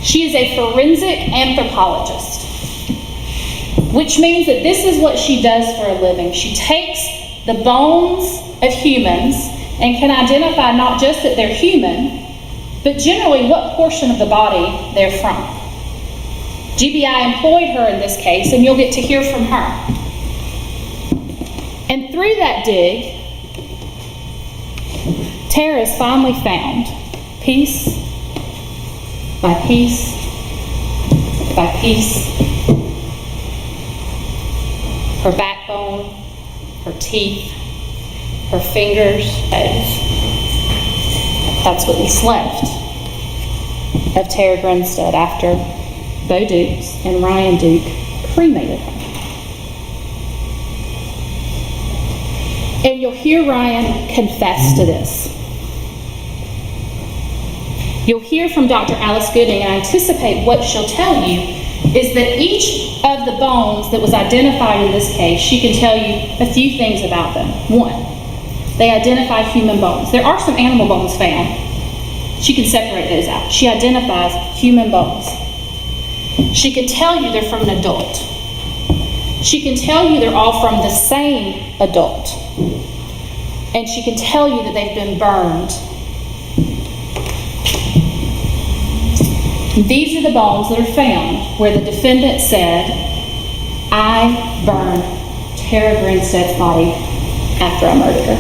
She is a forensic anthropologist, which means that this is what she does for a living. She takes the bones of humans and can identify not just that they're human, but generally what portion of the body they're from. GBI employed her in this case, and you'll get to hear from her. And through that dig, Tara is finally found, piece by piece by piece. Her backbone, her teeth, her fingers, toes. That's what is left of Tara Grinstead after Bo Dukes and Ryan Duke cremated her. And you'll hear Ryan confess to this. You'll hear from Dr. Alice Gooding, and I anticipate what she'll tell you is that each of the bones that was identified in this case, she can tell you a few things about them. One, they identify human bones. There are some animal bones found. She can separate those out. She identifies human bones. She can tell you they're from an adult. She can tell you they're all from the same adult. And she can tell you that they've been burned. These are the bones that are found where the defendant said, I burned Tara Grinstead's body after I murdered her.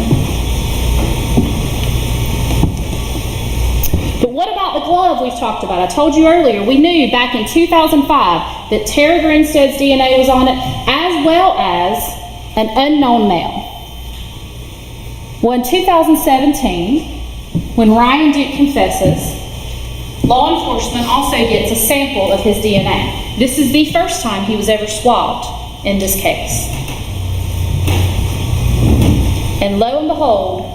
But what about the glove we've talked about? I told you earlier, we knew back in 2005 that Tara Grinstead's DNA was on it, as well as an unknown male. Well, in 2017, when Ryan Duke confesses, law enforcement also gets a sample of his DNA. This is the first time he was ever swabbed in this case. And lo and behold,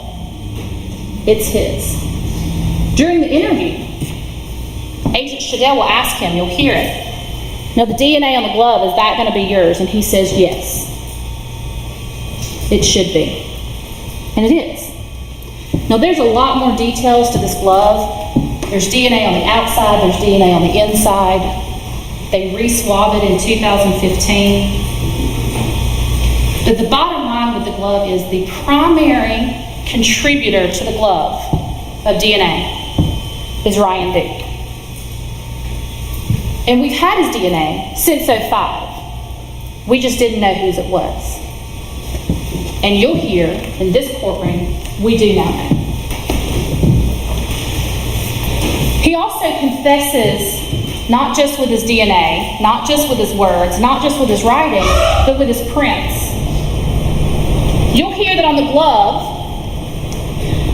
it's his. During the interview, Agent Shadell will ask him, you'll hear it, now the DNA on the glove, is that going to be yours? And he says, yes, it should be. And it is. Now there's a lot more details to this glove. There's DNA on the outside, there's DNA on the inside. They re-swabbed it in 2015. But the bottom line with the glove is the primary contributor to the glove of DNA is Ryan Duke. And we've had his DNA since '05. We just didn't know whose it was. And you'll hear in this courtroom, we do now know. He also confesses not just with his DNA, not just with his words, not just with his writing, but with his prints. You'll hear that on the glove,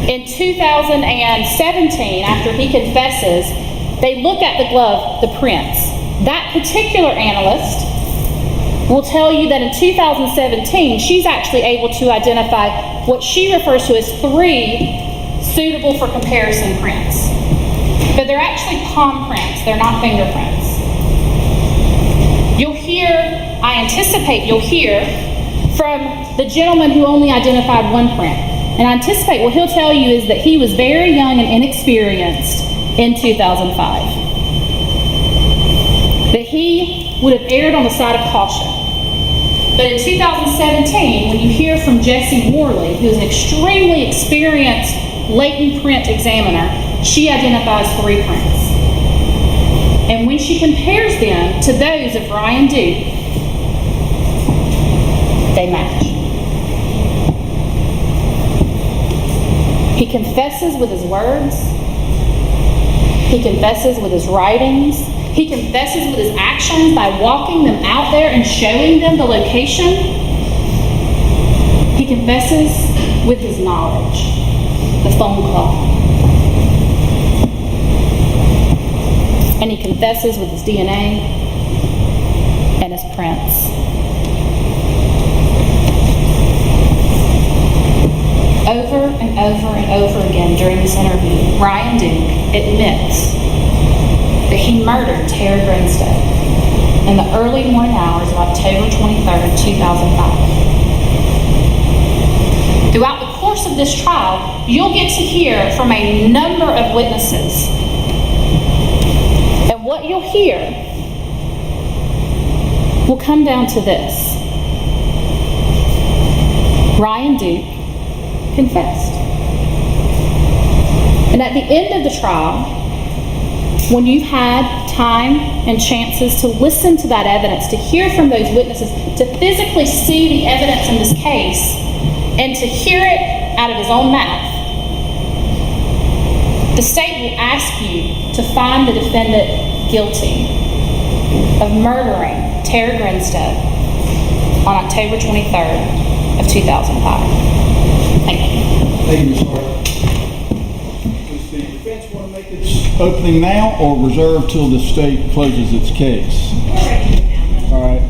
in 2017, after he confesses, they look at the glove, the prints. That particular analyst will tell you that in 2017, she's actually able to identify what she refers to as 3 suitable for comparison prints. But they're actually palm prints, they're not fingerprints. You'll hear, I anticipate you'll hear from the gentleman who only identified 1 print. And I anticipate what he'll tell you is that he was very young and inexperienced in 2005. That he would have erred on the side of caution. But in 2017, when you hear from Jessie Worley, who is an extremely experienced latent print examiner, she identifies 3 prints. And when she compares them to those of Ryan Duke, they match. He confesses with his words. He confesses with his writings. He confesses with his actions by walking them out there and showing them the location. He confesses with his knowledge, the phone call. And he confesses with his DNA and his prints. Over and over and over again during this interview, Ryan Duke admits that he murdered Tara Grinstead in the early morning hours of October 23rd, 2005. Throughout the course of this trial, you'll get to hear from a number of witnesses. And what here will come down to this. Ryan Duke confessed. And at the end of the trial, when you've had time and chances to listen to that evidence, to hear from those witnesses, to physically see the evidence in this case, and to hear it out of his own mouth, the state will ask you to find the defendant guilty of murdering Tara Grinstead on October 23rd of 2005. Thank you. Thank you, Ms. Hart. Does the defense want to make its opening now or reserve till the state closes its case? All right.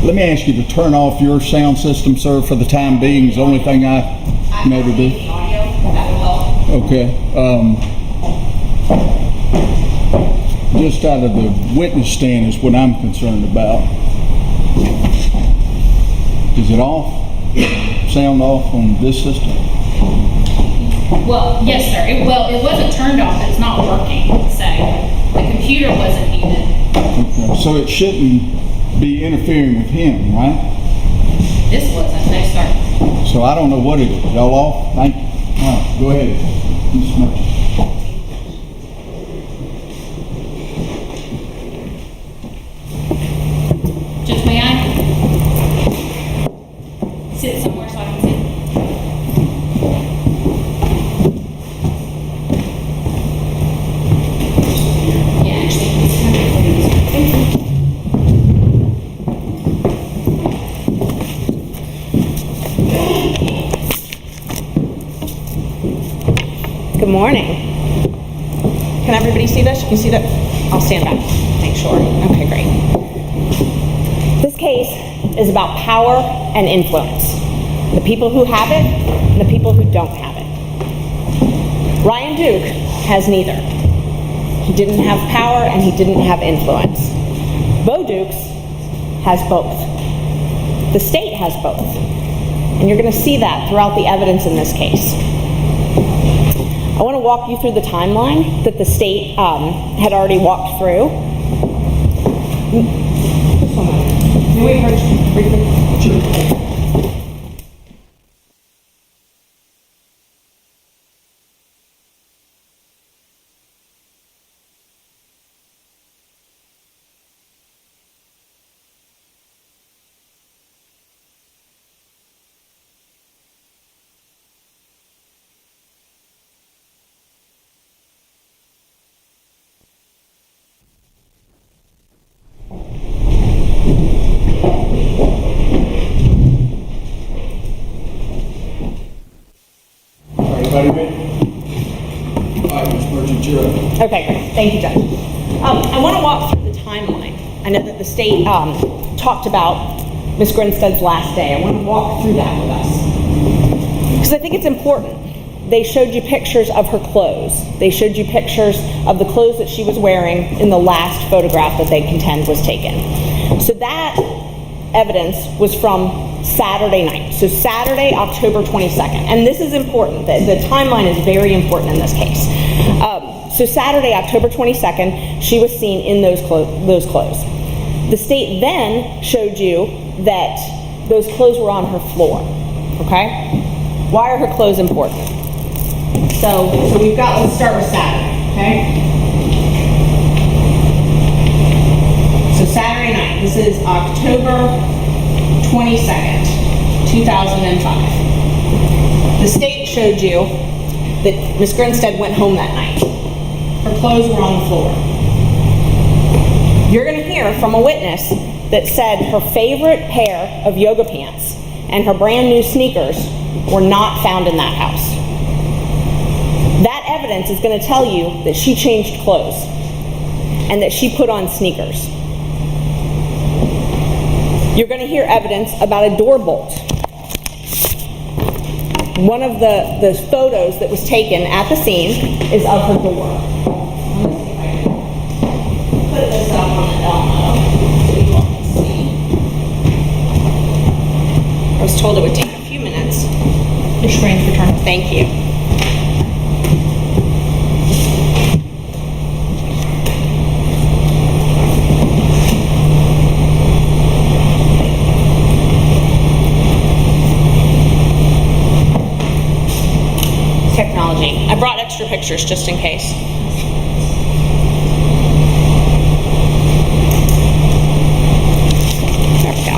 Let me ask you to turn off your sound system, sir, for the time being. It's the only thing I can ever do. Okay. Just out of the witness stand is what I'm concerned about. Is it off? Sound off on this system? Well, yes, sir. It wasn't turned off. It's not working. So the computer wasn't heated. Okay. So it shouldn't be interfering with him, right? This wasn't. No, sir. So I don't know what it is. Y'all off? Thank you. All right, go ahead. Ms. Smith. Just may I sit somewhere so I can see? Yeah, actually, it's kind of thank you. Good morning. Can everybody see this? You can see that? I'll stand back. Make sure. Okay, great. This case is about power and influence. The people who have it and the people who don't have it. Ryan Duke has neither. He didn't have power and he didn't have influence. Bo Dukes has both. The state has both. And you're going to see that throughout the evidence in this case. I want to walk you through the timeline that the state had already walked through. Just one moment. Can we wait for Okay, great. Thank you, Judge. I want to walk through the timeline. I know that the state talked about Ms. Grinstead's last day. I want to walk through that with us. Because I think it's important. They showed you pictures of her clothes. They showed you pictures of the clothes that she was wearing in the last photograph that they contend was taken. So that evidence was from Saturday night. So Saturday, October 22nd. And this is important. The timeline is very important in this case. So Saturday, October 22nd, she was seen in those clothes. The state then showed you that those clothes were on her floor. Okay? Why are her clothes important? So let's start with Saturday. Okay? So Saturday night, this is October 22nd, 2005. The state showed you that Ms. Grinstead went home that night. Her clothes were on the floor. You're going to hear from a witness that said her favorite pair of yoga pants and her brand new sneakers were not found in that house. That evidence is going to tell you that she changed clothes and that she put on sneakers. You're going to hear evidence about a door bolt. One of the photos that was taken at the scene is of her door. Put this up on the Elmo so you all can see. I was told it would take a few minutes. The screen's returned. Thank you. brought extra pictures just in case. There we go.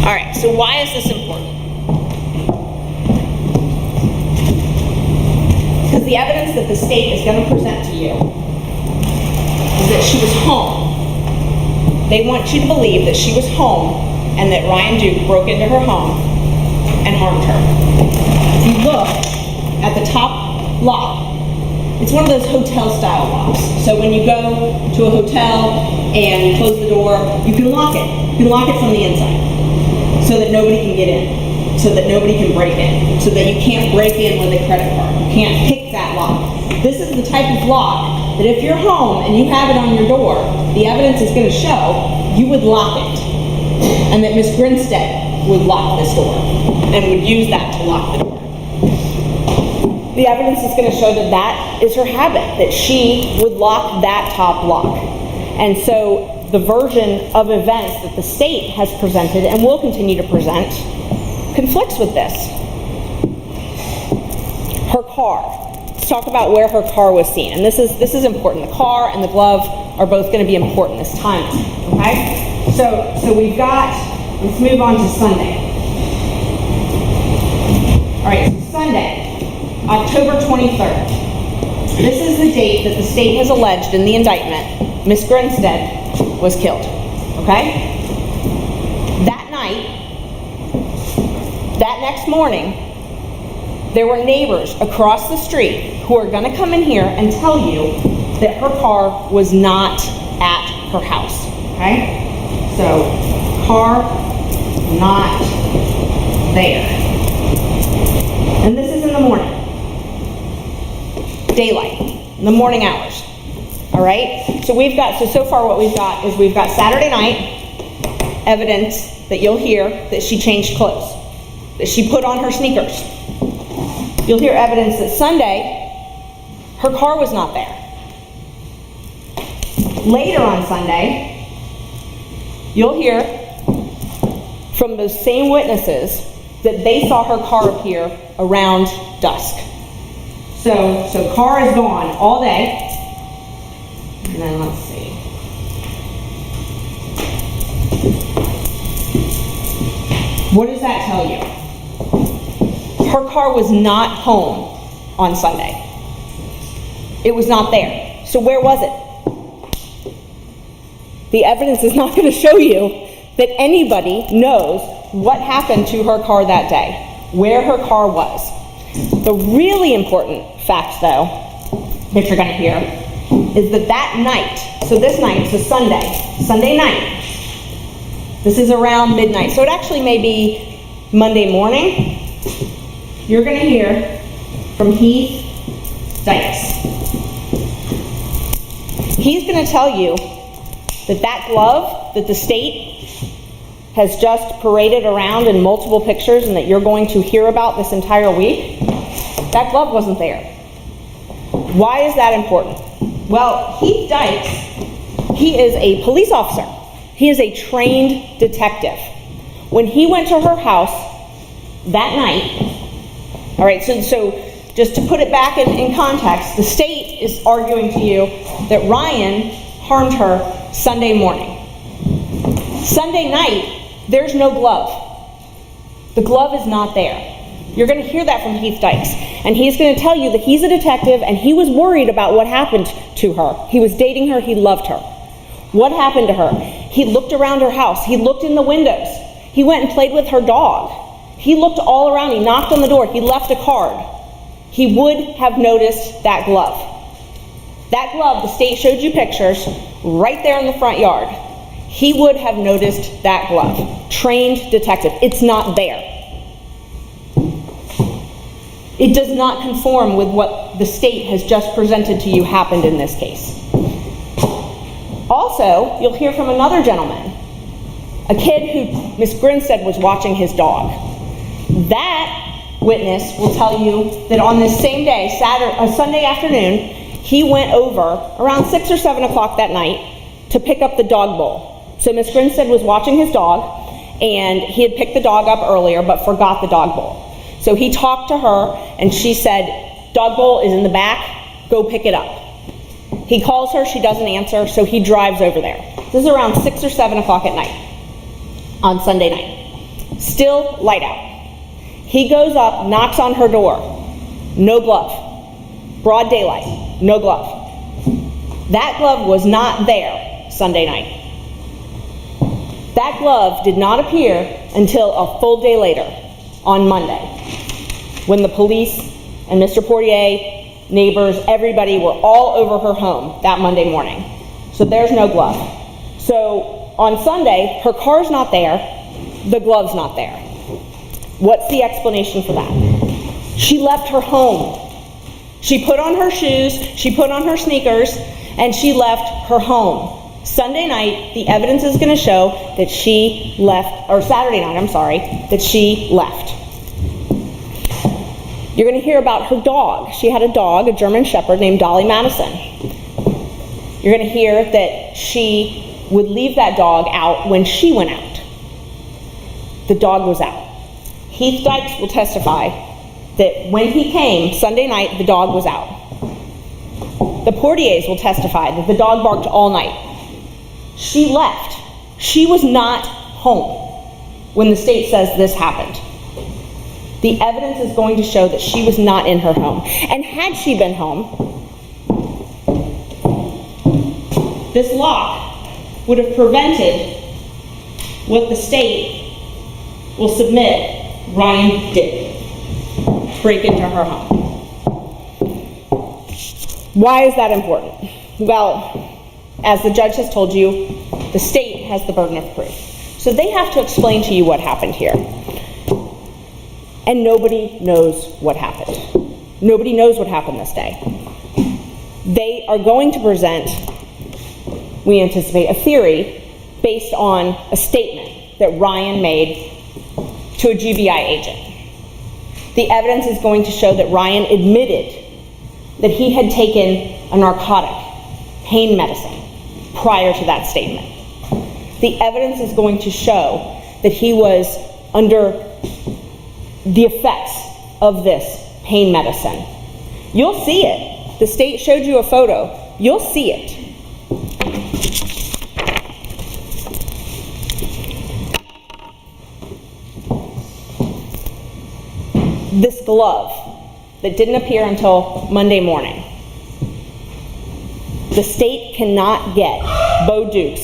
All right, so why is this important? Because the evidence that the state is going to present to you is that she was home. They want you to believe that she was home and that Ryan Duke broke into her home and harmed her. If you look at the top lock, it's one of those hotel-style locks. So when you go to a hotel and close the door, you can lock it. You can lock it from the inside so that nobody can get in, so that nobody can break in, so that you can't break in with a credit card. You can't pick that lock. This is the type of lock that if you're home and you have it on your door, the evidence is going to show you would lock it, and that Miss Grinstead would lock this door and would use that to lock the door. The evidence is going to show that that is her habit, that she would lock that top lock. And so the version of events that the state has presented and will continue to present conflicts with this. Her car. Let's talk about where her car was seen. And this is important. The car and the glove are both going to be important this time. Okay? So we've got, let's move on to Sunday. All right, so Sunday, October 23rd. This is the date that the state has alleged in the indictment Miss Grinstead was killed. Okay? That night, that next morning, there were neighbors across the street who are going to come in here and tell you that her car was not at her house. Okay? So, car not there. And this is in the morning. Daylight. In the morning hours. All right? So far what we've got is we've got Saturday night evidence that you'll hear that she changed clothes, that she put on her sneakers. You'll hear evidence that Sunday, her car was not there. Later on Sunday, you'll hear from those same witnesses that they saw her car appear around dusk. So car is gone all day. And then let's see. What does that tell you? Her car was not home on Sunday. It was not there. So where was it? The evidence is not going to show you that anybody knows what happened to her car that day, where her car was. The really important fact, though, that you're going to hear, is that night, so this night, so Sunday night, this is around midnight, so it actually may be Monday morning, you're going to hear from Heath Dykes. He's going to tell you that glove that the state has just paraded around in multiple pictures and that you're going to hear about this entire week, that glove wasn't there. Why is that important? Well, Heath Dykes, he is a police officer. He is a trained detective. When he went to her house that night, all right, so just to put it back in context, the state is arguing to you that Ryan harmed her Sunday morning. Sunday night, there's no glove. The glove is not there. You're going to hear that from Heath Dykes. And he's going to tell you that he's a detective and he was worried about what happened to her. He was dating her. He loved her. What happened to her? He looked around her house. He looked in the windows. He went and played with her dog. He looked all around. He knocked on the door. He left a card. He would have noticed that glove. That glove, the state showed you pictures right there in the front yard. He would have noticed that glove. Trained detective. It's not there. It does not conform with what the state has just presented to you happened in this case. Also, you'll hear from another gentleman, a kid who Miss Grinstead was watching his dog. That witness will tell you that on this same day, Sunday afternoon, he went over around 6 or 7 o'clock that night to pick up the dog bowl. So Miss Grinstead was watching his dog, and he had picked the dog up earlier but forgot the dog bowl. So he talked to her, and she said, "Dog bowl is in the back, go pick it up." He calls her, she doesn't answer, so he drives over there. This is around 6 or 7 o'clock at night, on Sunday night. Still light out. He goes up, knocks on her door. No glove. Broad daylight, no glove. That glove was not there Sunday night. That glove did not appear until a full day later, on Monday, when the police and Mr. Portier, neighbors, everybody were all over her home that Monday morning. So there's no glove. So on Sunday, her car's not there, the glove's not there. What's the explanation for that? She left her home. She put on her shoes, she put on her sneakers, and she left her home. Sunday night, the evidence is going to show that she left, or Saturday night, I'm sorry, that she left. You're going to hear about her dog. She had a dog, a German Shepherd named Dolly Madison. You're going to hear that she would leave that dog out when she went out. The dog was out. Heath Dykes will testify that when he came Sunday night, the dog was out. The Portiers will testify that the dog barked all night. She left. She was not home when the state says this happened. The evidence is going to show that she was not in her home. And had she been home, this lock would have prevented what the state will submit Ryan did. Break into her home. Why is that important? Well, as the judge has told you, the state has the burden of proof. So they have to explain to you what happened here. And nobody knows what happened. Nobody knows what happened this day. They are going to present, we anticipate, a theory based on a statement that Ryan made to a GBI agent. The evidence is going to show that Ryan admitted that he had taken a narcotic, pain medicine, prior to that statement. The evidence is going to show that he was under the effects of this pain medicine. You'll see it. The state showed you a photo. You'll see it. This glove that didn't appear until Monday morning. The state cannot get Bo Duke's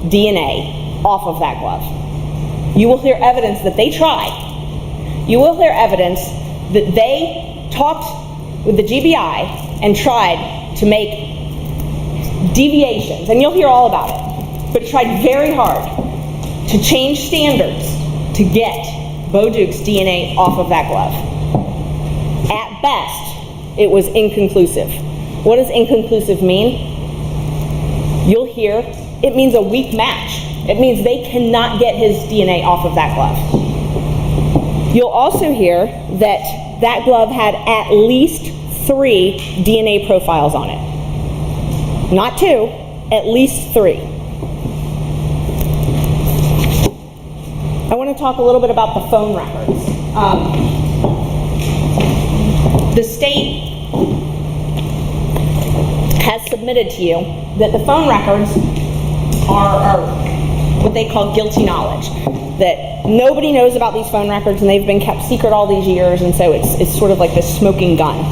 DNA off of that glove. You will hear evidence that they tried. You will hear evidence that they talked with the GBI and tried to make deviations, and you'll hear all about it, but tried very hard to change standards to get Bo Duke's DNA off of that glove. At best, it was inconclusive. What does inconclusive mean? You'll hear it means a weak match. It means they cannot get his DNA off of that glove. You'll also hear that that glove had at least 3 DNA profiles on it. Not 2, at least 3. I want to talk a little bit about the phone records. The state has submitted to you that the phone records are what they call guilty knowledge. That nobody knows about these phone records and they've been kept secret all these years, and so it's sort of like this smoking gun.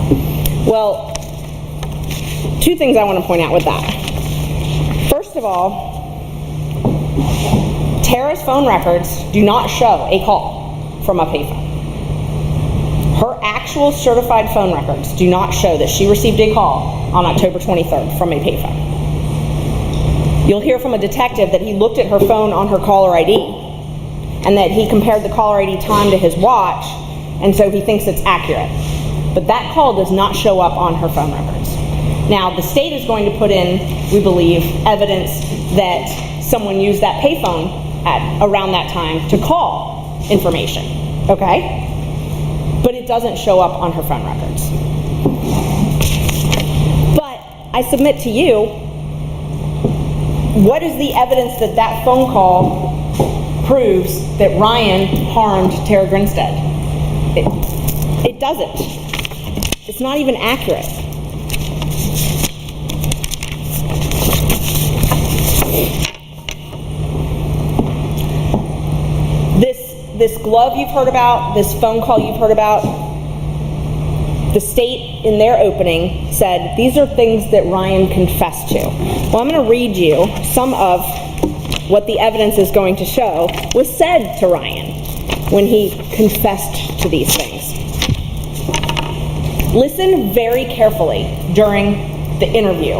Well, 2 things I want to point out with that. First of all, Tara's phone records do not show a call from a payphone. Her actual certified phone records do not show that she received a call on October 23rd from a payphone. You'll hear from a detective that he looked at her phone on her caller ID and that he compared the caller ID time to his watch, and so he thinks it's accurate. But that call does not show up on her phone records. Now, the state is going to put in, we believe, evidence that someone used that payphone at around that time to call information, okay? But it doesn't show up on her phone records. But I submit to you What is the evidence that that phone call proves that Ryan harmed Tara Grinstead? It doesn't. It's not even accurate. This glove you've heard about, this phone call you've heard about, the state in their opening said these are things that Ryan confessed to. Well, I'm going to read you some of what the evidence is going to show was said to Ryan when he confessed to these things. Listen very carefully during the interview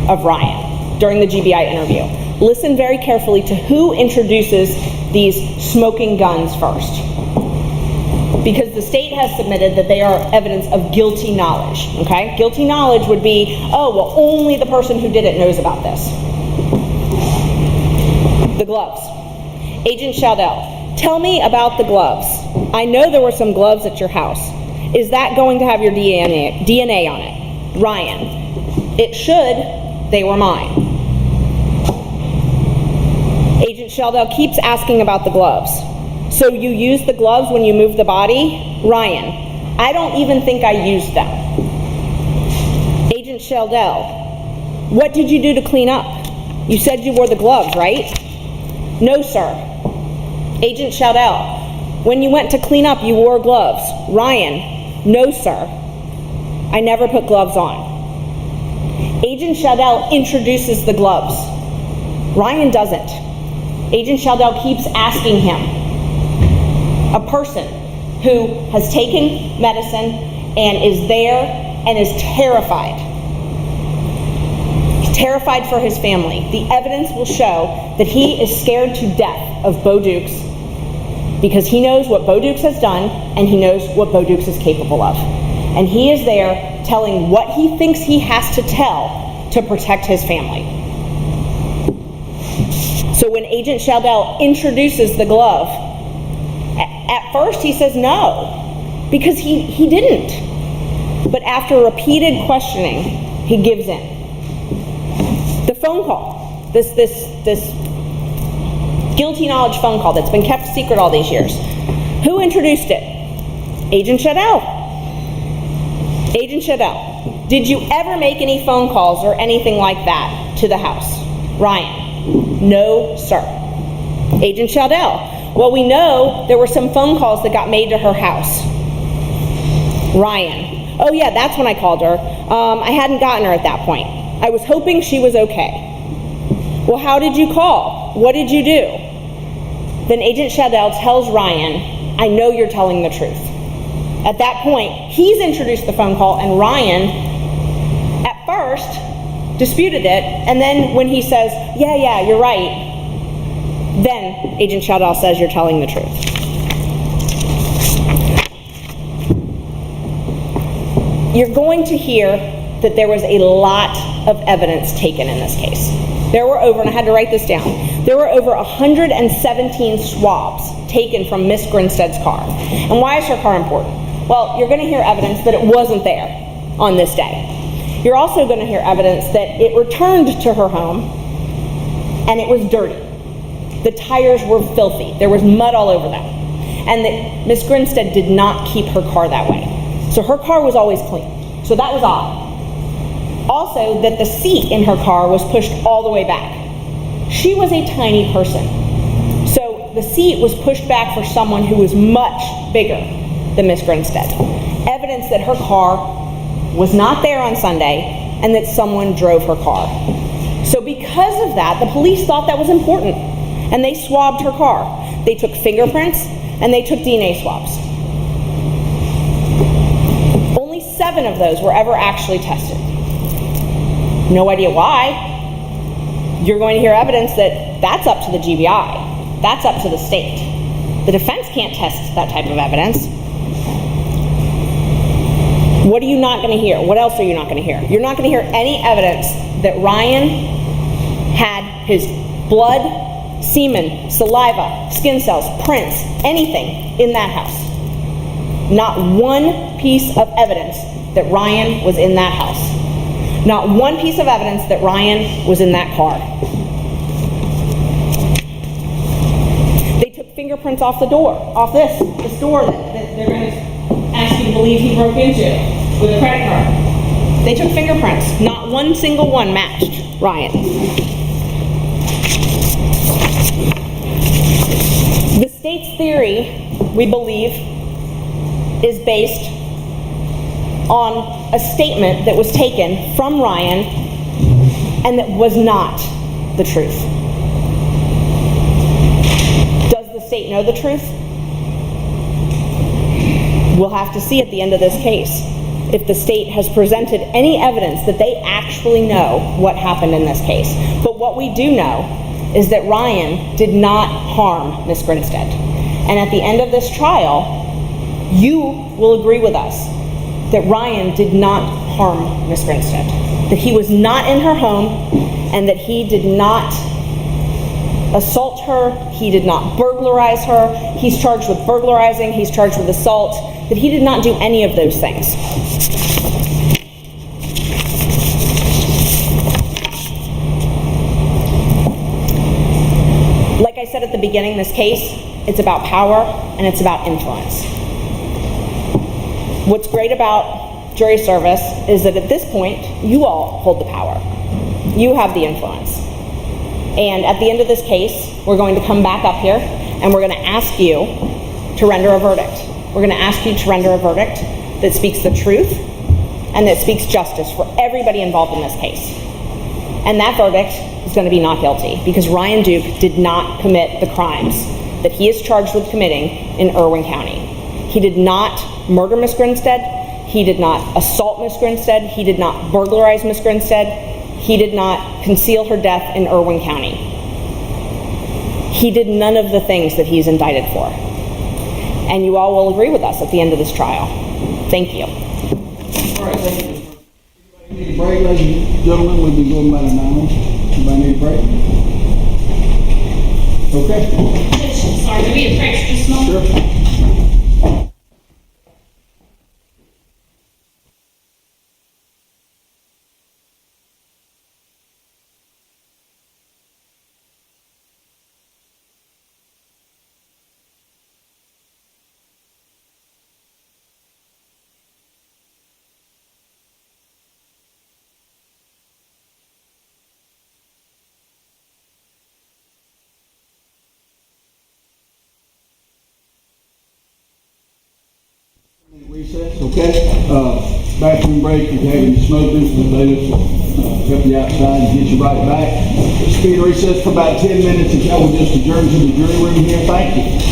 of Ryan, during the GBI interview. Listen very carefully to who introduces these smoking guns first. Because the state has submitted that they are evidence of guilty knowledge, okay? Guilty knowledge would be, oh, well, only the person who did it knows about this. The gloves. Agent Shaldell, tell me about the gloves. I know there were some gloves at your house. Is that going to have your DNA on it? Ryan, it should. They were mine. Agent Shaldell keeps asking about the gloves. So you used the gloves when you moved the body? Ryan, I don't even think I used them. Agent Shaldell, what did you do to clean up? You said you wore the gloves, right? No, sir. Agent Shaldell, when you went to clean up, you wore gloves. Ryan, no, sir. I never put gloves on. Agent Shaldell introduces the gloves. Ryan doesn't. Agent Shaldell keeps asking him. A person who has taken medicine and is there and is terrified. He's terrified for his family. The evidence will show that he is scared to death of Bo Dukes because he knows what Bo Dukes has done and he knows what Bo Dukes is capable of. And he is there telling what he thinks he has to tell to protect his family. So when Agent Shaldell introduces the glove, at first he says no, because he didn't. But after repeated questioning, he gives in. The phone call, this guilty knowledge phone call that's been kept secret all these years. Who introduced it? Agent Shaldell. Agent Shaldell, did you ever make any phone calls or anything like that to the house? Ryan, no, sir. Agent Shaldell, well, we know there were some phone calls that got made to her house. Ryan, oh yeah, that's when I called her. I hadn't gotten her at that point. I was hoping she was okay. Well, how did you call? What did you do? Then Agent Shaldell tells Ryan, I know you're telling the truth. At that point, he's introduced the phone call, and Ryan, at first, disputed it, and then when he says, yeah, you're right, then Agent Shaldell says you're telling the truth. You're going to hear that there was a lot of evidence taken in this case. There were over, and I had to write this down, there were over 117 swabs taken from Miss Grinstead's car. And why is her car important? Well, you're going to hear evidence that it wasn't there on this day. You're also going to hear evidence that it returned to her home and it was dirty. The tires were filthy. There was mud all over them. And that Miss Grinstead did not keep her car that way. So her car was always clean. So that was odd. Also, that the seat in her car was pushed all the way back. She was a tiny person. So the seat was pushed back for someone who was much bigger than Miss Grinstead. Evidence that her car was not there on Sunday and that someone drove her car. So because of that, the police thought that was important. And they swabbed her car. They took fingerprints and they took DNA swabs. Only 7 of those were ever actually tested. No idea why. You're going to hear evidence that that's up to the GBI. That's up to the state. The defense can't test that type of evidence. What are you not going to hear? What else are you not going to hear? You're not going to hear any evidence that Ryan had his blood, semen, saliva, skin cells, prints, anything in that house. Not one piece of evidence that Ryan was in that house. Not one piece of evidence that Ryan was in that car. fingerprints off the door, off this door that they're going to ask you to believe he broke into with a credit card. They took fingerprints. Not one single one matched Ryan. The state's theory, we believe, is based on a statement that was taken from Ryan and that was not the truth. Does the state know the truth? We'll have to see at the end of this case if the state has presented any evidence that they actually know what happened in this case. But what we do know is that Ryan did not harm Ms. Grinstead. And at the end of this trial, you will agree with us that Ryan did not harm Ms. Grinstead, that he was not in her home, and that he did not assault her, he did not burglarize her. He's charged with burglarizing, he's charged with assault, that he did not do any of those things. Like I said at the beginning, this case, it's about power and it's about influence. What's great about jury service is that at this point, you all hold the power. You have the influence. And at the end of this case, we're going to come back up here and we're going to ask you to render a verdict. We're going to ask you to render a verdict that speaks the truth and that speaks justice for everybody involved in this case. And that verdict is going to be not guilty because Ryan Duke did not commit the crimes that he is charged with committing in Irwin County. He did not murder Ms. Grinstead. He did not assault Ms. Grinstead. He did not burglarize Ms. Grinstead. He did not conceal her death in Irwin County. He did none of the things that he's indicted for. And you all will agree with us at the end of this trial. Thank you. All right, thank you. Need a break, ladies and gentlemen? We've been going about an hour. Anybody need a break? Okay. Sorry, do we approach this moment? Sure. Recess, okay? Bathroom break, if you have any smokers, the ladies will help you outside and get you right back. This will be a recess for about 10 minutes until we just adjourn to the jury room here. Thank you.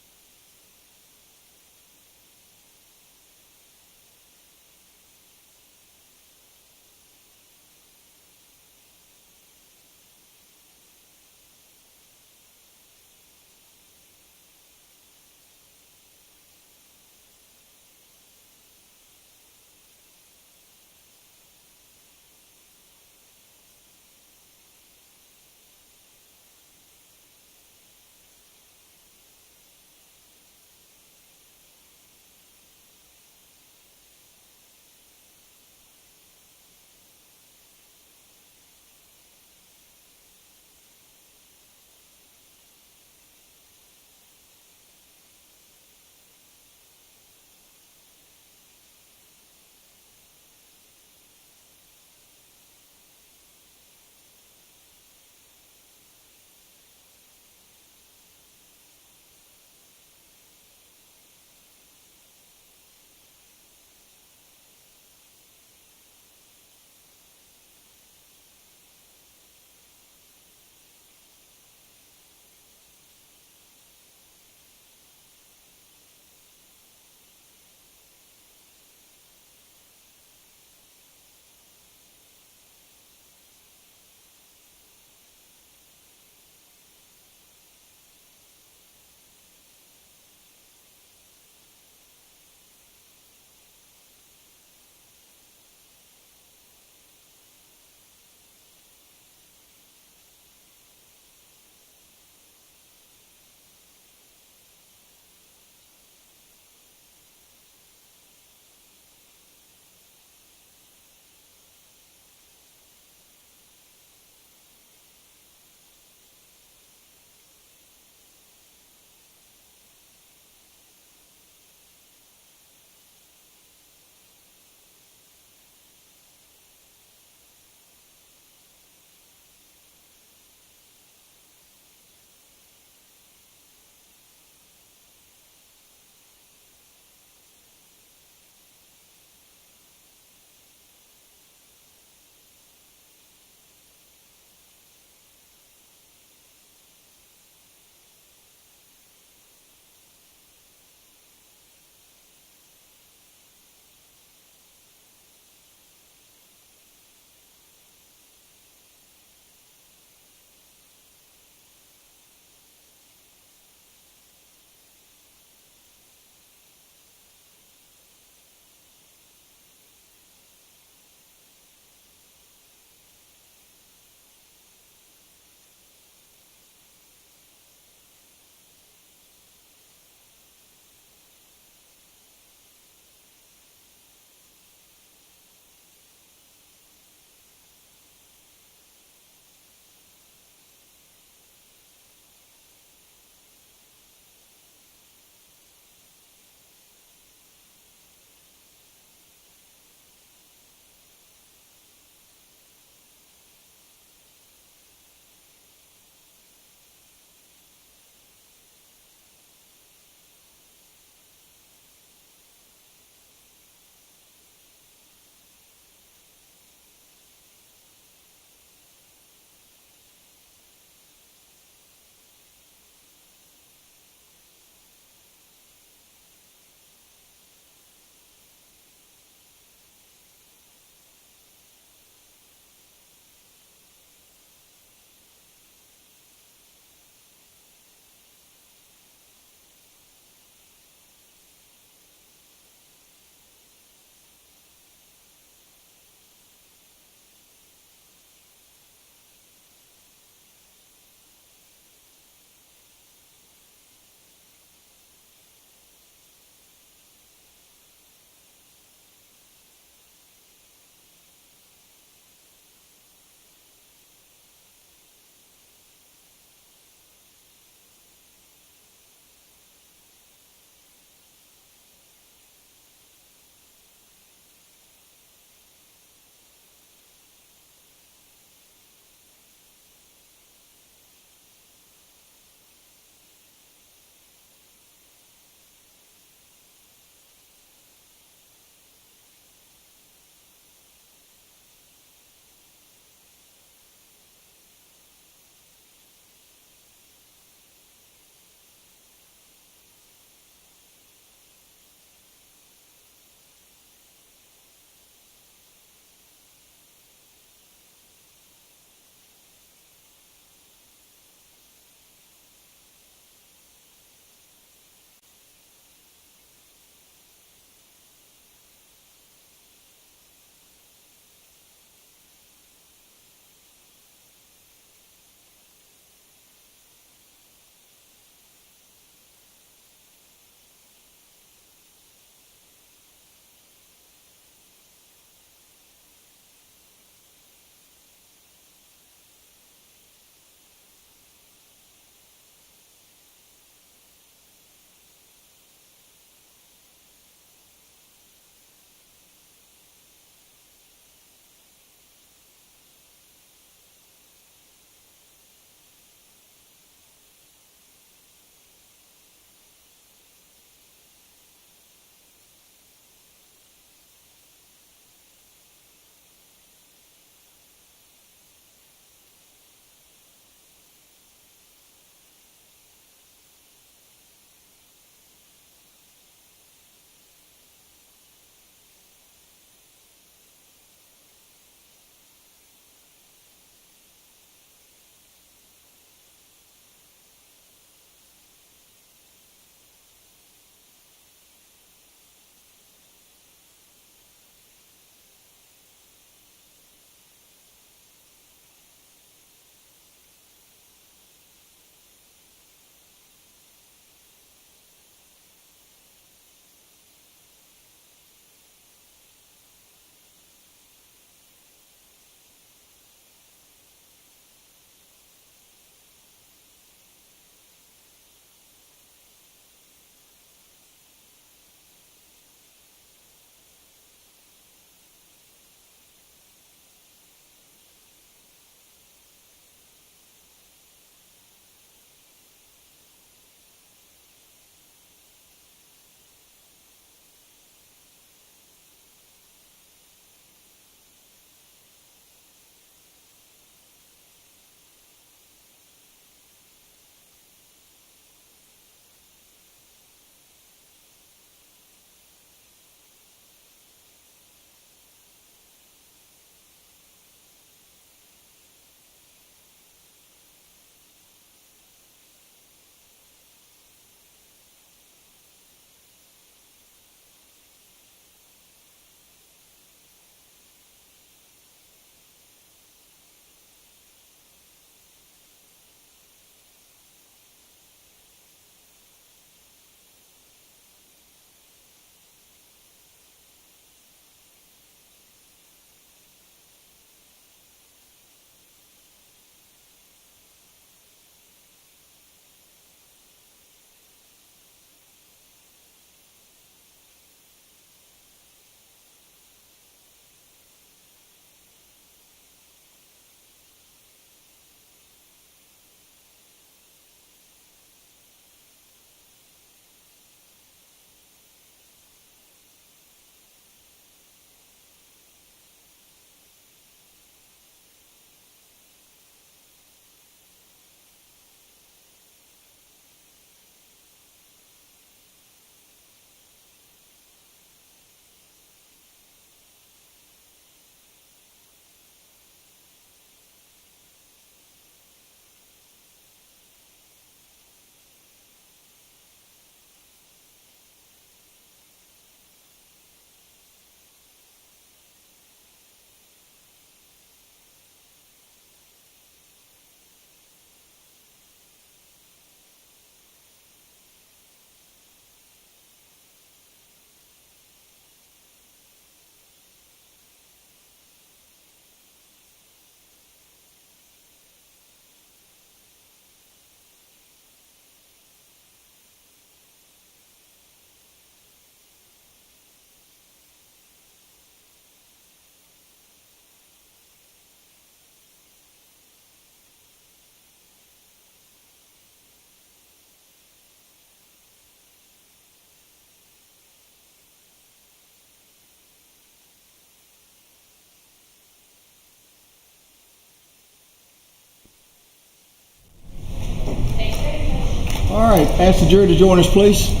right, ask the jury to join us, please.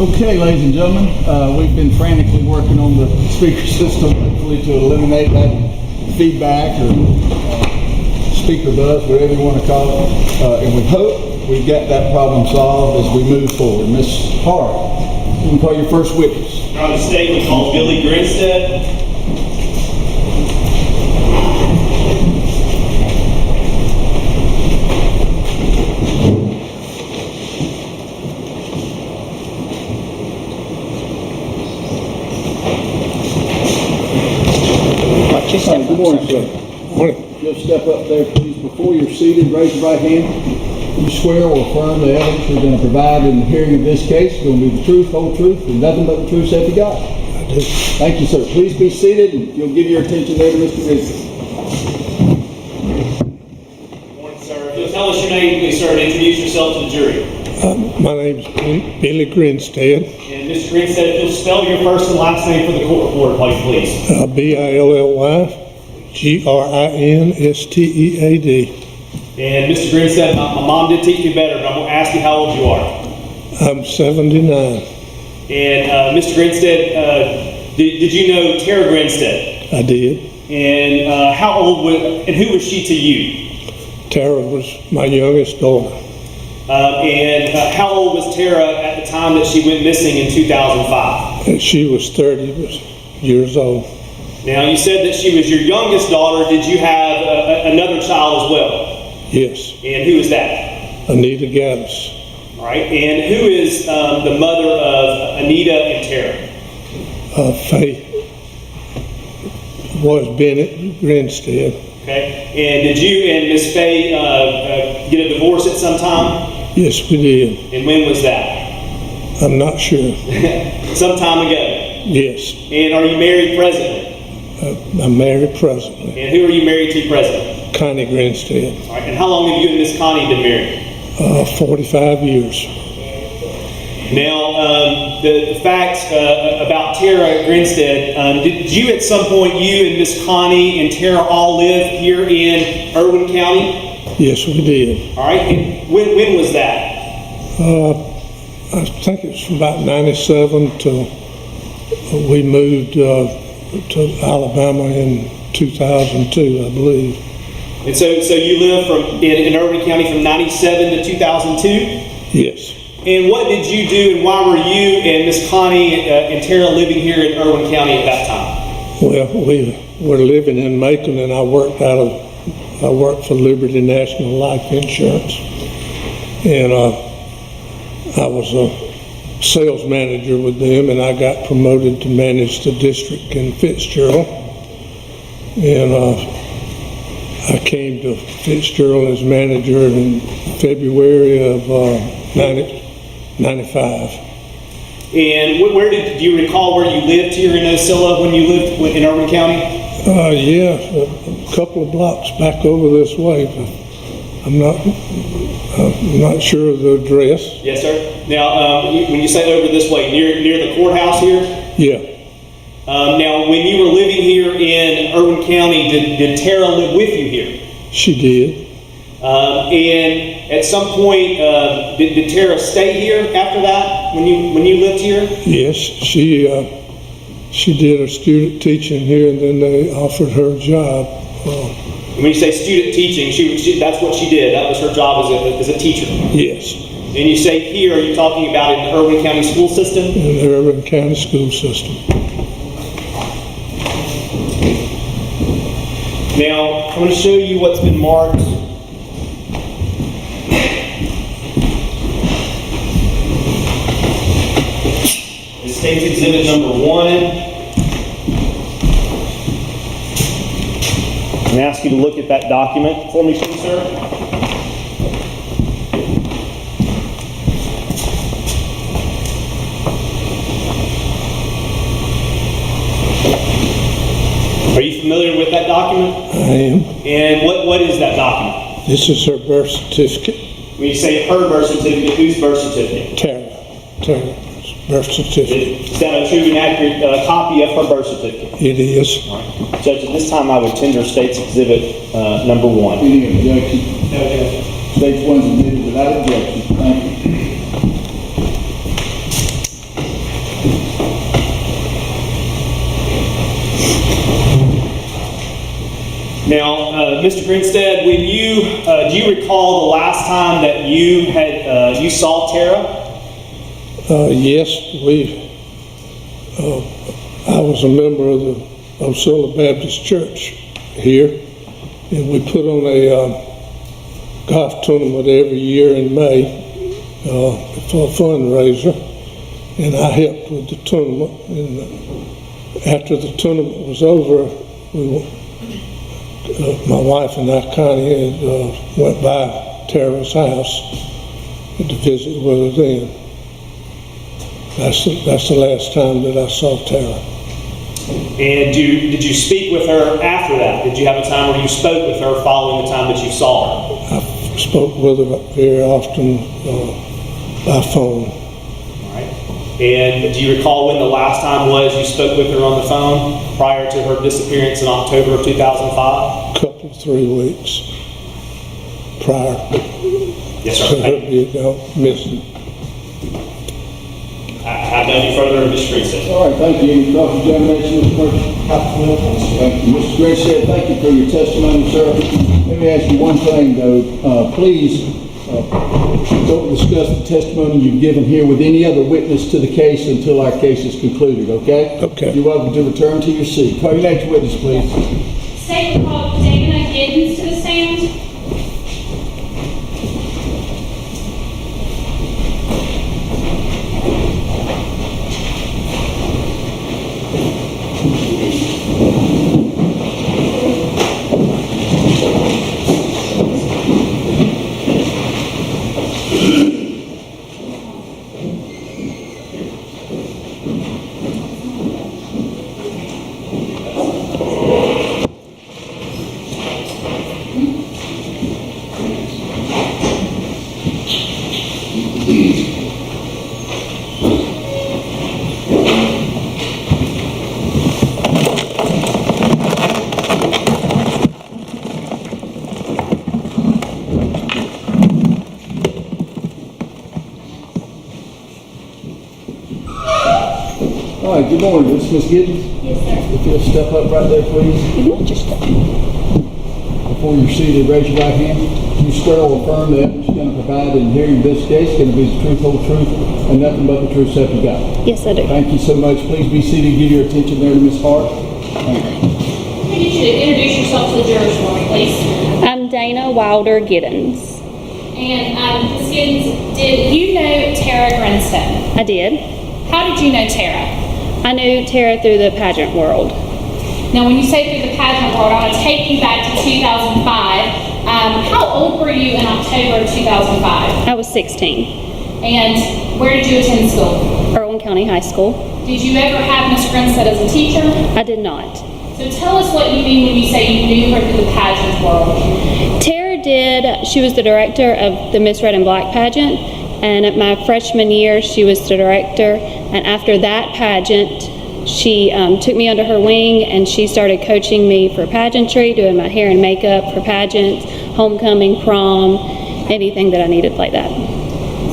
Okay, ladies and gentlemen, we've been frantically working on the speaker system, hopefully to eliminate that feedback or speaker buzz, whatever you want to call it. And we hope we've got that problem solved as we move forward. Ms. Hart, you can call your first witness. On the statement called Billy Grinstead. Good morning, sir. Morning. You'll step up there, please. Before you're seated, raise your right hand. You swear or affirm the evidence you're going to provide in the hearing of this case is going to be the truth, whole truth, and nothing but the truth, so help you God. I do. Thank you, sir. Please be seated, and you'll give your attention there to Mr. Grinstead. Morning, sir. If you'll tell us your name, please, sir, and introduce yourself to the jury. My name's Billy Grinstead. And Mr. Grinstead, if you'll spell your first and last name for the court reporter, please. Billy-Grinstead. And Mr. Grinstead, my mom did teach me better, but I'm going to ask you how old you are. I'm 79. And Mr. Grinstead, did you know Tara Grinstead? I did. And how old was, and who was she to you? Tara was my youngest daughter. And how old was Tara at the time that she went missing in 2005? And she was 30 years old. Now, you said that she was your youngest daughter. Did you have another child as well? Yes. And who is that? Anita Gaddis. All right. And who is the mother of Anita and Tara? Faye was Bennett Grinstead. Okay. And did you and Miss Faye get a divorce at some time? Yes, we did. And when was that? I'm not sure. Some time ago. Yes. And are you married presently? I'm married presently. And who are you married to presently? Connie Grinstead. All right. And how long have you and Miss Connie been married? 45 years. Now, the facts about Tara Grinstead, did you at some point, you and Miss Connie and Tara all live here in Irwin County? Yes, we did. All right. And when was that? I think it was from about 97 to we moved to Alabama in 2002, I believe. And so you lived in Irwin County from 97 to 2002? Yes. And what did you do, and why were you and Miss Connie and Tara living here in Irwin County at that time? Well, we were living in Macon, and I worked for Liberty National Life Insurance, and I was a sales manager with them, and I got promoted to manage the district in Fitzgerald, and I came to Fitzgerald as manager in February of 95. And do you recall where you lived here in Ocilla when you lived in Irwin County? Yeah, a couple of blocks back over this way, but I'm not sure of the address. Yes, sir. Now, when you say over this way, near the courthouse here? Yeah. Now, when you were living here in Irwin County, did Tara live with you here? She did. And at some point, did Tara stay here after that when you lived here? Yes, she did her student teaching here, and then they offered her a job. When you say student teaching, that's what she did. That was her job as a teacher. Yes. And you say here, are you talking about in the Irwin County school system? In the Irwin County school system. Now, I'm going to show you what's been marked. State's Exhibit number 1. I'm going to ask you to look at that document for me, please, sir. Are you familiar with that document? I am. And what is that document? This is her birth certificate. When you say her birth certificate, whose birth certificate? Tara's birth certificate. Is that a true and accurate copy of her birth certificate? It is. Judge, at this time I would tender State's Exhibit number 1. Any objection? No objection. State's one's admitted without objection. Thank you. Now, Mr. Grinstead, when you do you recall the last time that you had you saw Tara? Yes, I was a member of the Osceola Baptist Church here, and we put on a golf tournament every year in May for a fundraiser, and I helped with the tournament. And after the tournament was over, my wife and I, Connie, went by Tara's house to visit with her then. That's the last time that I saw Tara. And did you speak with her after that? Did you have a time where you spoke with her following the time that you saw her? I spoke with her very often by phone. All right. And do you recall when the last time was you spoke with her on the phone prior to her disappearance in October of 2005? A couple of 3 weeks prior Yes, to sir. her being missing. I have nothing further, Mr. Grinstead. All right, thank you. Any cross-examination, Mr. Perkins? Thank you. Mr. Grinstead, thank you for your testimony, sir. Let me ask you one thing, though. Please don't discuss the testimony you've given here with any other witness to the case until our case is concluded, okay? Okay. You're welcome to return to your seat. Call your next witness, please. State called Dana Giddens to the stand. All right, good morning. This is Ms. Giddens. Yes, sir. If you'll step up right there, please. Before you're seated, raise your right hand. You swear or affirm that you're going to provide in hearing this case going to be the truth, whole truth, and nothing but the truth, so help you God. Yes, I do. Thank you so much. Please be seated. Give your attention there to Ms. Hart. Thank you. I need you to introduce yourself to the jurors for me, please. I'm Dana Wilder Giddens. And Ms. Giddens, did you know Tara Grinstead? I did. How did you know Tara? I knew Tara through the pageant world. Now, when you say through the pageant world, I want to take you back to 2005. How old were you in October of 2005? I was 16. And where did you attend school? Irwin County High School. Did you ever have Ms. Grinstead as a teacher? I did not. So tell us what you mean when you say you knew her through the pageant world. Tara did. She was the director of the Miss Red and Black pageant. And at my freshman year, she was the director. And after that pageant, she took me under her wing and she started coaching me for pageantry, doing my hair and makeup for pageants, homecoming, prom, anything that I needed like that.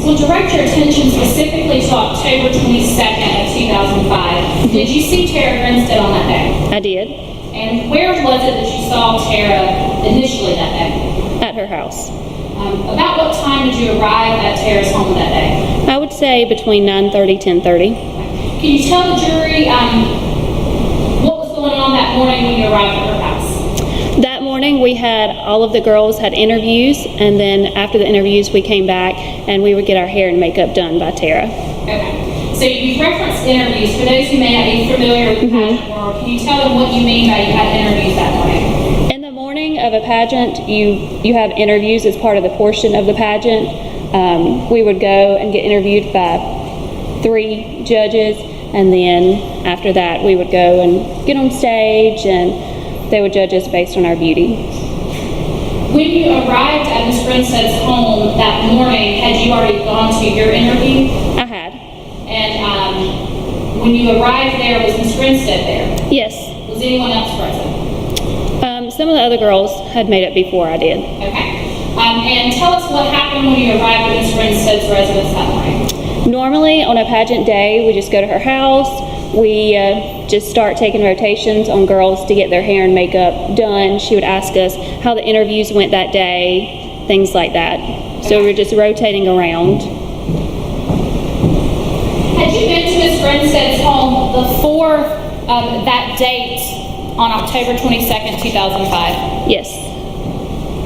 So direct your attention specifically to October 22nd of 2005. Did you see Tara Grinstead on that day? I did. And where was it that you saw Tara initially that day? At her house. About what time did you arrive at Tara's home that day? I would say between 9:30, 10:30. Can you tell the jury what was going on that morning when you arrived at her house? That morning we had, all of the girls had interviews, and then after the interviews we came back and we would get our hair and makeup done by Tara. Okay. So you referenced interviews. For those who may not be familiar with the pageant world, can you tell them what you mean by you had interviews that morning? In the morning of a pageant, you have interviews as part of the portion of the pageant. We would go and get interviewed by 3 judges, and then after that we would go and get on stage and they would judge us based on our beauty. When you arrived at Ms. Grinstead's home that morning, had you already gone to your interview? I had. And when you arrived there, was Ms. Grinstead there? Yes. Was anyone else present? Some of the other girls had made it before I did. Okay. And tell us what happened when you arrived at Ms. Grinstead's residence that morning. Normally on a pageant day, we just go to her house. We just start taking rotations on girls to get their hair and makeup done. She would ask us how the interviews went that day, things like that. So we were just rotating around. Had you been to Ms. Grinstead's home before that date on October 22nd, 2005? Yes.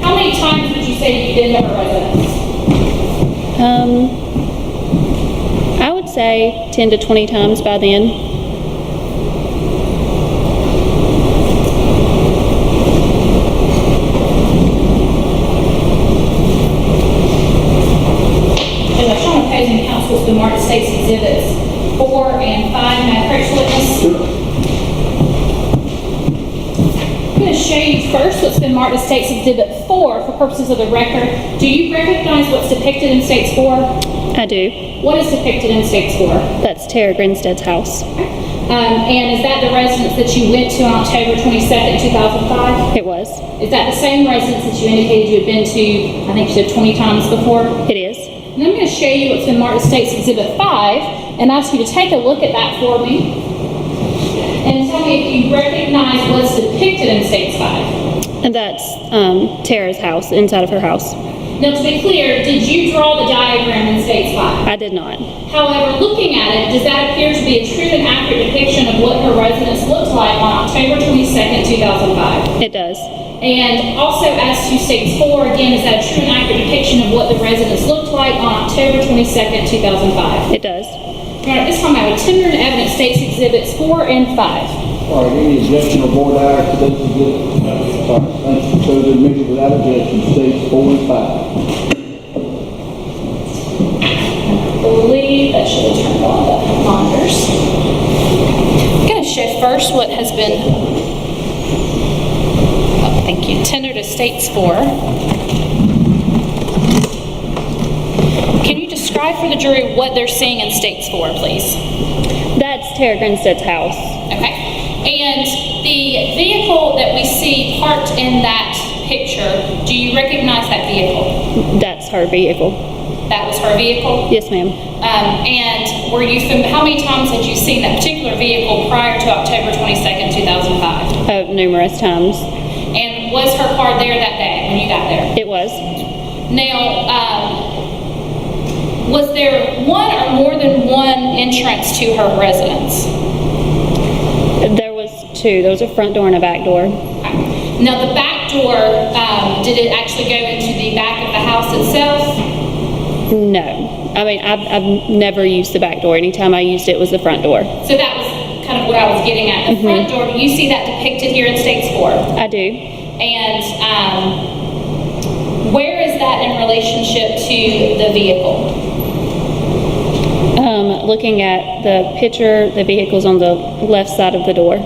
How many times would you say you've been to her residence? I would say 10 to 20 times by then. As I've shown opposing counsel, it's been marked as State's Exhibits 4 and 5. May I approach the witness? I'm going to show you first what's been marked as State's Exhibit 4 for purposes of the record. Do you recognize what's depicted in State's 4? I do. What is depicted in State's 4? That's Tara Grinstead's house. And is that the residence that you went to on October 22nd, 2005? It was. Is that the same residence that you indicated you had been to, I think you said 20 times before? It is. And I'm going to show you what's been marked as State's Exhibit 5 and ask you to take a look at that for me and tell me if you recognize what's depicted in State's 5. And that's Tara's house, inside of her house. Now, to be clear, did you draw the diagram in State's 5? I did not. However, looking at it, does that appear to be a true and accurate depiction of what her residence looked like on October 22nd, 2005? It does. And also, as to State's 4, again, is that a true and accurate depiction of what the residence looked like on October 22nd, 2005? It does. All right, this time I would tender in evidence State's Exhibits 4 and 5. All right, any objection or board act to this exhibit? All right, thank you. So the admitted without objection, states 4 and 5. I believe that should have turned on the monitors. I'm going to show first what has been, thank you, tendered as State's 4. Can you describe for the jury what they're seeing in State's 4, please? That's Tara Grinstead's house. Okay. And the vehicle that we see parked in that picture, do you recognize that vehicle? That's her vehicle. That was her vehicle? Yes, ma'am. And were you how many times had you seen that particular vehicle prior to October 22nd, 2005? Numerous times. And was her car there that day when you got there? It was. Now, was there one or more than one entrance to her residence? There was 2. There was a front door and a back door. Okay. Now, the back door, did it actually go into the back of the house itself? No. I mean, I've never used the back door. Anytime I used it was the front door. So that was kind of what I was getting at. The front door, do you see that depicted here in State's 4? I do. And where is that in relationship to the vehicle? Looking at the picture, the vehicle's on the left side of the door.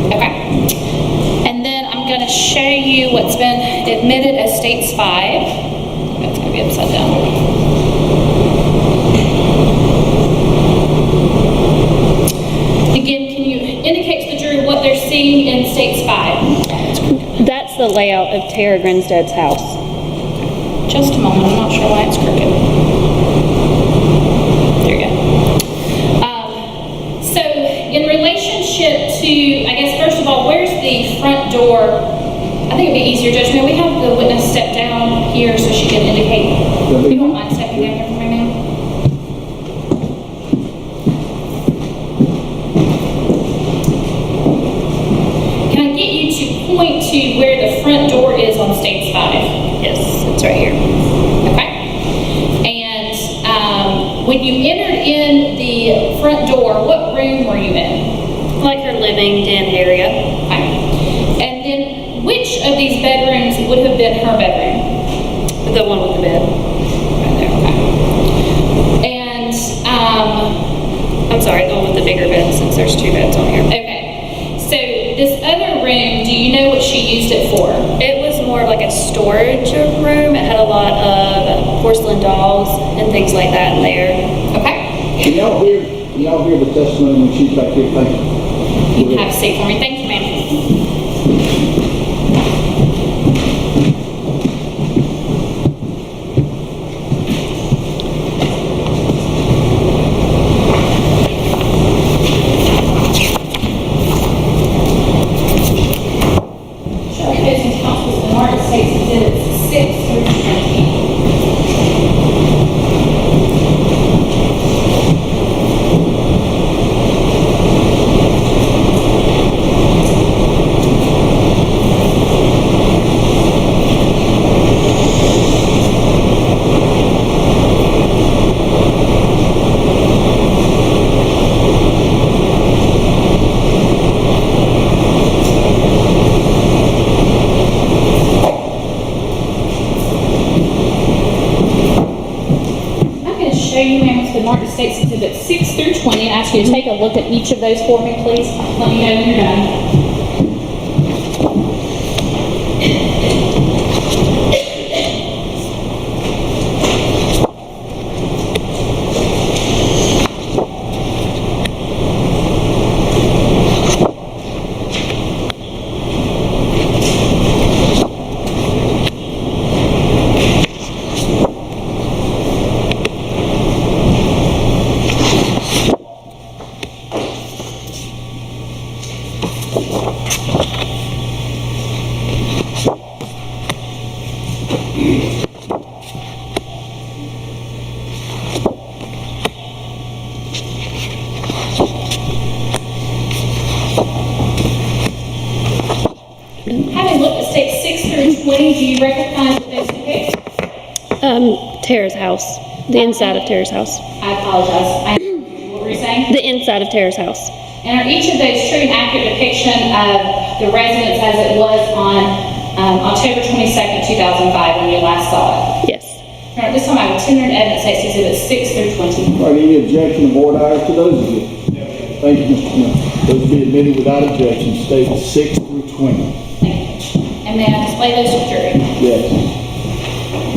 Okay. And then I'm going to show you what's been admitted as State's 5. That's going to be upside down. Again, can you indicate to the jury what they're seeing in State's 5? That's the layout of Tara Grinstead's house. Just a moment, I'm not sure why it's crooked. There you go. So, in relationship to, I guess, first of all, where's the front door? I think it'd be easier, Judge. May we have the witness step down here so she can indicate? If you don't mind stepping down here for me, ma'am. Can I get you to point to where the front door is on State's 5? Yes, it's right here. Okay. And when you enter living den area. Okay. And then which of these bedrooms would have been her bedroom? The one with the bed. Right there, okay. And, I'm sorry, the one with the bigger bed, since there's 2 beds on here. okay. So this other room, do you know what she used it for? It was more of like a storage room. It had a lot of porcelain dolls and things like that in there. Okay. Can y'all hear the testimony when she's back here? Thank you. You can have a seat for me. Thank you, ma'am. Opposing counsel, the United States Exhibits 6 through 20. Show you, ma'am, it's the United States Exhibit 6 through 20, and ask you to take a look at each of those for me, please. Let me know when you're done. Having looked at states 6 through 20, do you recognize what those depict? Tara's house. The inside of Tara's house. I apologize. What were you saying? The inside of Tara's house. And are each of those true and accurate depiction of the residence as it was on October 22nd, 2005, when you last saw it? Yes. Now, at this time, I have tendered evidence states Exhibits 6 through 20. All right, any objection of board items to those of you? Thank you, Mr. Smith. Those be admitted without objection, statements 6 through 20. Thank you. And may I display those to the jury? Yes.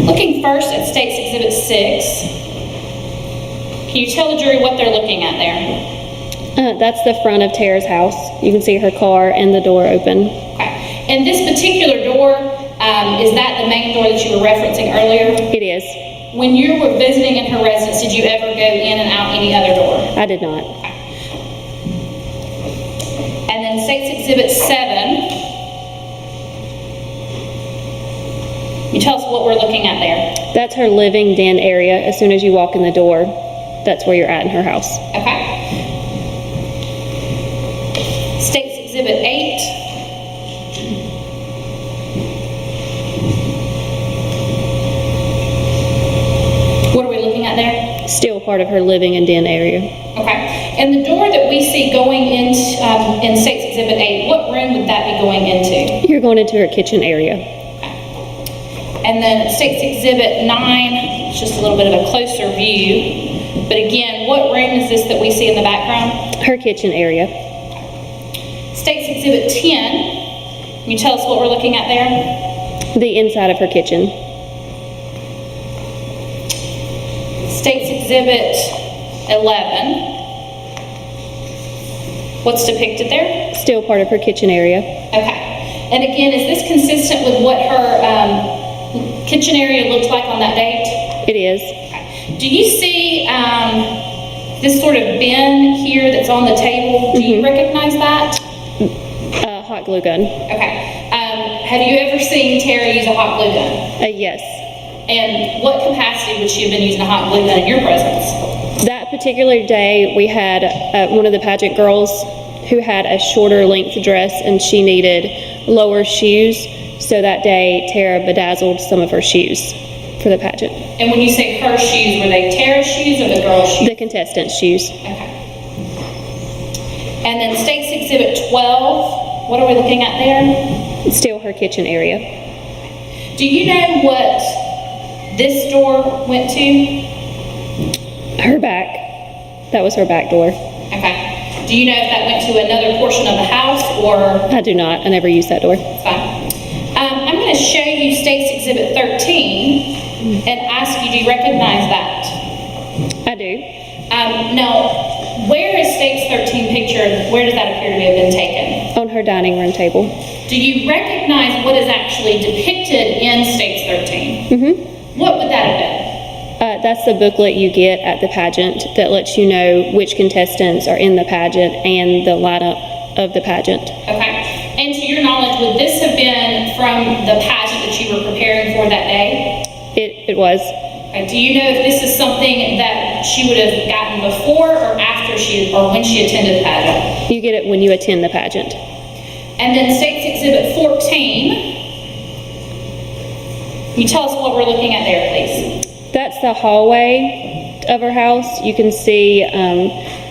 Looking first at states Exhibit 6, can you tell the jury what they're looking at there? That's the front of Tara's house. You can see her car and the door open. Okay. And this particular door, is that the main door that you were referencing earlier? It is. When you were visiting in her residence, did you ever go in and out any other door? I did not. And then states Exhibit 7. You tell us what we're looking at there. That's her living den area. As soon as you walk in the door, that's where you're at in her house. Okay. States Exhibit 8. What are we looking at there? Still part of her living and den area. Okay. And the door that we see going in States Exhibit 8, what room would that be going into? You're going into her kitchen area. And then States Exhibit 9, it's just a little bit of a closer view. But again, what room is this that we see in the background? Her kitchen area. States Exhibit 10, can you tell us what we're looking at there? The inside of her kitchen. States Exhibit 11, what's depicted there? Still part of her kitchen area. Okay. And again, is this consistent with what her kitchen area looked like on that date? It is. Okay. Do you see this sort of bin here that's on the table? Do you recognize that? Hot glue gun. Okay. Have you ever seen Tara use a hot glue gun? Yes. And what capacity would she have been using a hot glue gun in your presence? That particular day, we had one of the pageant girls who had a shorter length dress and she needed lower shoes. So that day, Tara bedazzled some of her shoes for the pageant. And when you say her shoes, were they Tara's shoes or the girl's shoes? The contestant's shoes. Okay. And then State's Exhibit 12, what are we looking at there? It's still her kitchen area. Do you know what this door went to? Her back. That was her back door. Okay. Do you know if that went to another portion of the house or? I do not. I never used that door. It's fine. I'm going to show you State's Exhibit 13 and ask you, do you recognize that? I do. Now, where is State's 13 picture? Where does that appear to have been taken? On her dining room table. Do you recognize what is actually depicted in State's 13? Mm-hmm. What would that have been? That's the booklet you get at the pageant that lets you know which contestants are in the pageant and the lineup of the pageant. Okay. And to your knowledge, would this have been from the pageant that you were preparing for that day? It was. Do you know if this is something that she would have gotten before or after or when she attended the pageant? You get it when you attend the pageant. And then State's Exhibit 14. Can you tell us what we're looking at there, please? That's the hallway of her house. You can see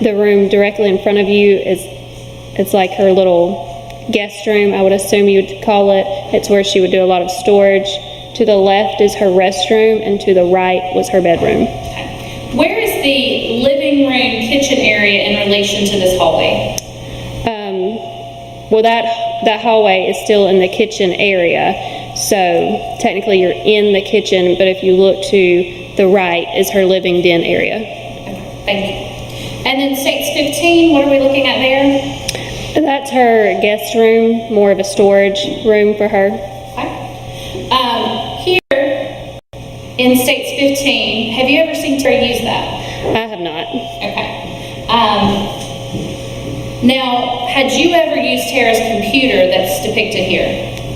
the room directly in front of you. It's like her little guest room, I would assume you would call it. It's where she would do a lot of storage. To the left is her restroom, and to the right was her bedroom. Okay. Where is the living room kitchen area in relation to this hallway? Well, that hallway is still in the kitchen area, so technically you're in the kitchen, but if you look to the right is her living den area. Okay. Thank you. And then State's 15, what are we looking at there? That's her guest room, more of a storage room for her. Here in States 15, have you ever seen Tara use that? I have not. Okay. Now, had you ever used Tara's computer that's depicted here?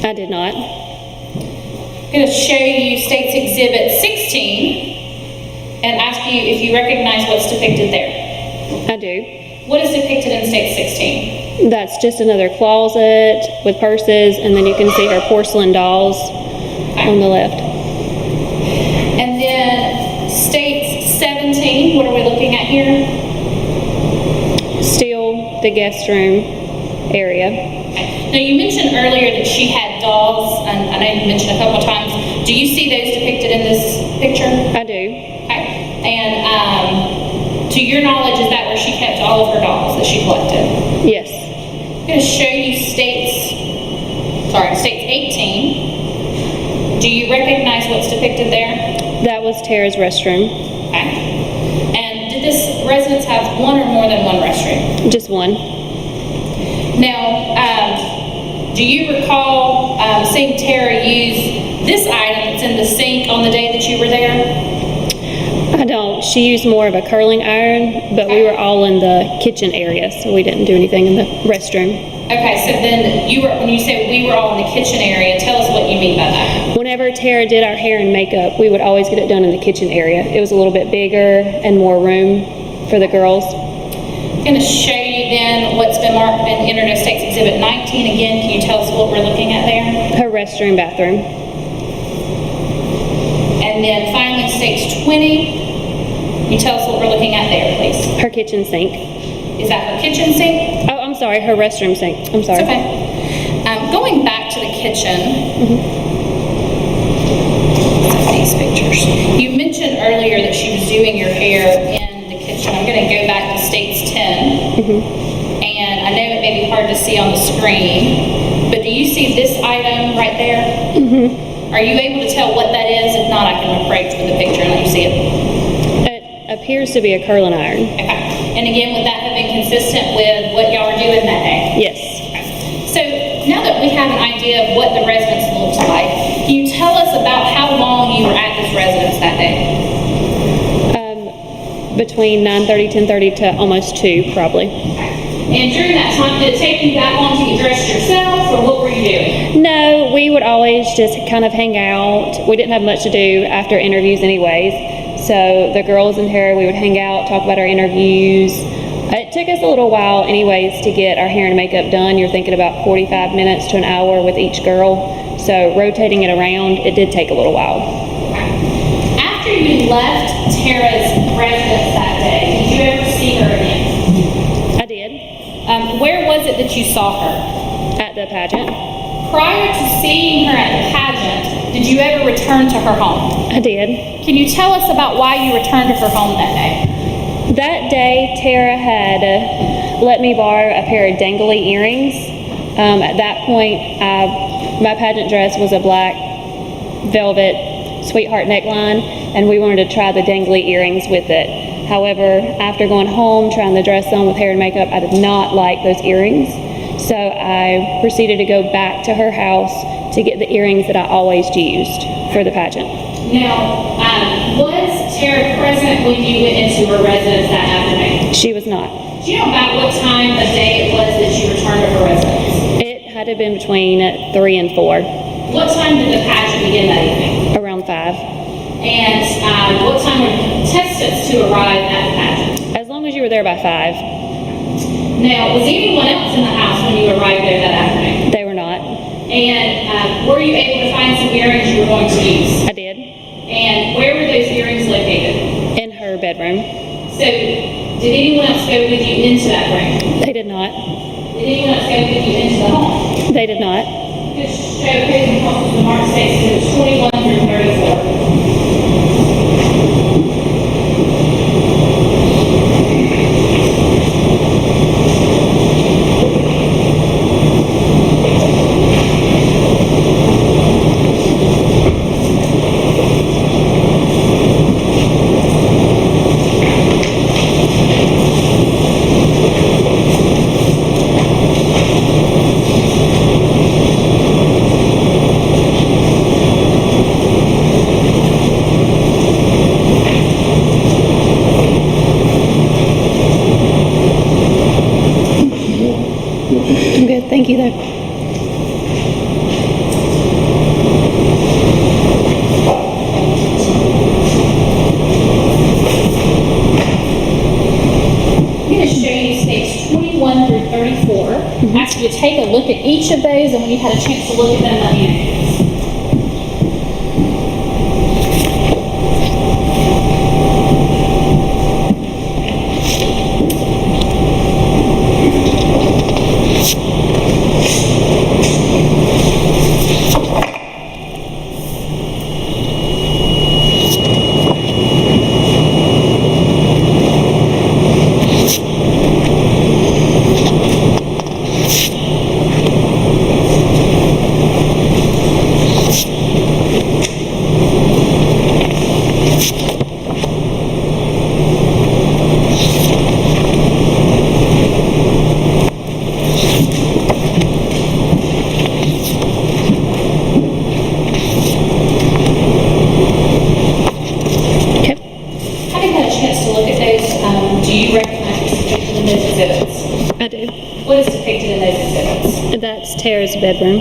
I did not. I'm going to show you States Exhibit 16 and ask you if you recognize what's depicted there. I do. What is depicted in States 16? That's just another closet with purses, and then you can see her porcelain dolls on the left. And then States 17, what are we looking at here? Still the guest room area. Now, you mentioned earlier that she had dolls, and I know you mentioned a couple of times. Do you see those depicted in this picture? I do. Okay. And to your knowledge, is that where she kept all of her dolls that she collected? Yes. I'm going to show you States 18. Do you recognize what's depicted there? That was Tara's restroom. Okay. And did this residence have one or more than one restroom? Just one. Now, do you recall seeing Tara use this item that's in the sink on the day that you were there? I don't. She used more of a curling iron, but we were all in the kitchen area, so we didn't do anything in the restroom. Okay, so then when you say we were all in the kitchen area, tell us what you mean by that. Whenever Tara did our hair and makeup, we would always get it done in the kitchen area. It was a little bit bigger and more room for the girls. I'm going to show you then what's been marked in Internet States Exhibit 19. Again, can you tell us what we're looking at there? Her restroom, bathroom. And then finally, States 20. Can you tell us what we're looking at there, please? Her kitchen sink. Is that her kitchen sink? Oh, I'm sorry, her restroom sink. I'm sorry. It's okay. Going back to the kitchen, these pictures. You mentioned earlier that she was doing your hair in the kitchen. I'm going to go back to States 10. And I know it may be hard to see on the screen, but do you see this item right there? Are you able to tell what that is? If not, I can approach with the picture and let you see it. It appears to be a curling iron. Okay. And again, would that have been consistent with what y'all were doing that day? Yes. So now that we have an idea of what the residence looks like, can you tell us about how long you were at this residence that day? Between 9:30, 10:30 to almost 2, probably. And during that time, did it take you that long to get dressed yourself, or what were you doing? No, we would always just kind of hang out. We didn't have much to do after interviews anyways. So the girls and Tara, we would hang out, talk about our interviews. It took us a little while anyways to get our hair and makeup done. You're thinking about 45 minutes to an hour with each girl. So rotating it around, it did take a little while. After you left Tara's residence that day, did you ever see her again? I did. it that you saw her? At the pageant, Prior to seeing her at the pageant, did you ever return to her home? I did. Can you tell us about why you returned to her home that day? That day, Tara had let me borrow a pair of dangly earrings. At that point, my pageant dress was a black velvet sweetheart neckline, and we wanted to try the dangly earrings with it. However, after going home, trying the dress on with hair and makeup, I did not like those earrings. So I proceeded to go back to her house to get the earrings that I always used for the pageant. Now, was Tara present when you went into her residence that afternoon? She was not. Do you know about what time of day it was that you returned to her residence? It had to have been between 3 and 4, What time did the pageant begin that evening? around 5. And what time were contestants to arrive at the pageant? As long as you were there by 5. Now, was anyone else in the house when you arrived there that afternoon? They were not. And were you able to find some earrings you were going to use? I did. And where were those earrings located? In her bedroom. So, did anyone else go with you into that room? They did not. Did anyone else go with you into the home? They did not. Just show opposing counsel the mark states it was 21 through 34. I'm good. Thank you, though. I'm going to show you states 21 through 34. Ask you to take a look at each of those, and when you've had a chance to look at them, let me know. Having had a chance to look at those, do you recognize what's depicted in those exhibits? I do. What is depicted in those exhibits? That's Tara's bedroom.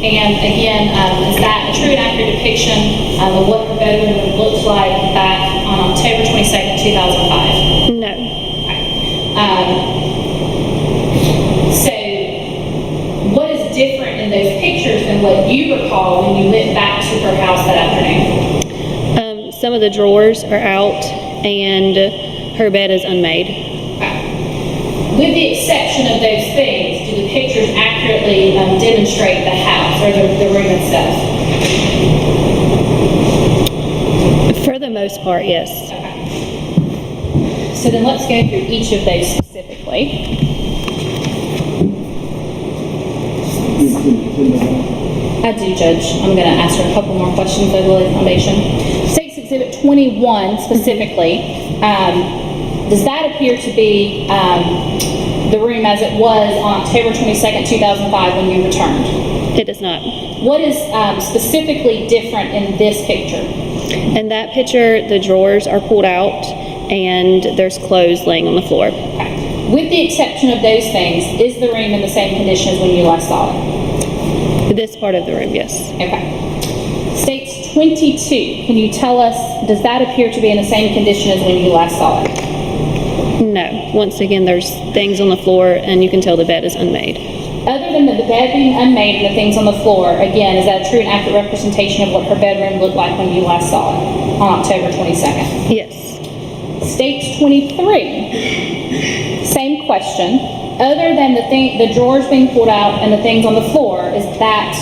And again, is that a true and accurate depiction of what her bedroom looked like back on October 22nd, 2005? No. So, what is different in those pictures than what you recall when you went back to her house that afternoon? Some of the drawers are out, and her bed is unmade. With the exception of those things, do the pictures accurately demonstrate the house or the room itself? For the most part, yes. So then let's go through each of those specifically. I do, Judge. I'm going to ask her a couple more questions of the Lilly Foundation. State's Exhibit 21 specifically, does that appear to be the room as it was on October 22nd, 2005 when you returned? It does not. What is specifically different in this picture? In that picture, the drawers are pulled out, and there's clothes laying on the floor. Okay. With the exception of those things, is the room in the same condition as when you last saw it? This part of the room, yes. Okay. States 22, can you tell us, does that appear to be in the same condition as when you last saw it? No. Once again, there's things on the floor, and you can tell the bed is unmade. Other than the bed being unmade and the things on the floor, again, is that a true and accurate representation of what her bedroom looked like when you last saw it on October 22nd? Yes. States 23, same question. other than the drawers being pulled out and the things on the floor, is that,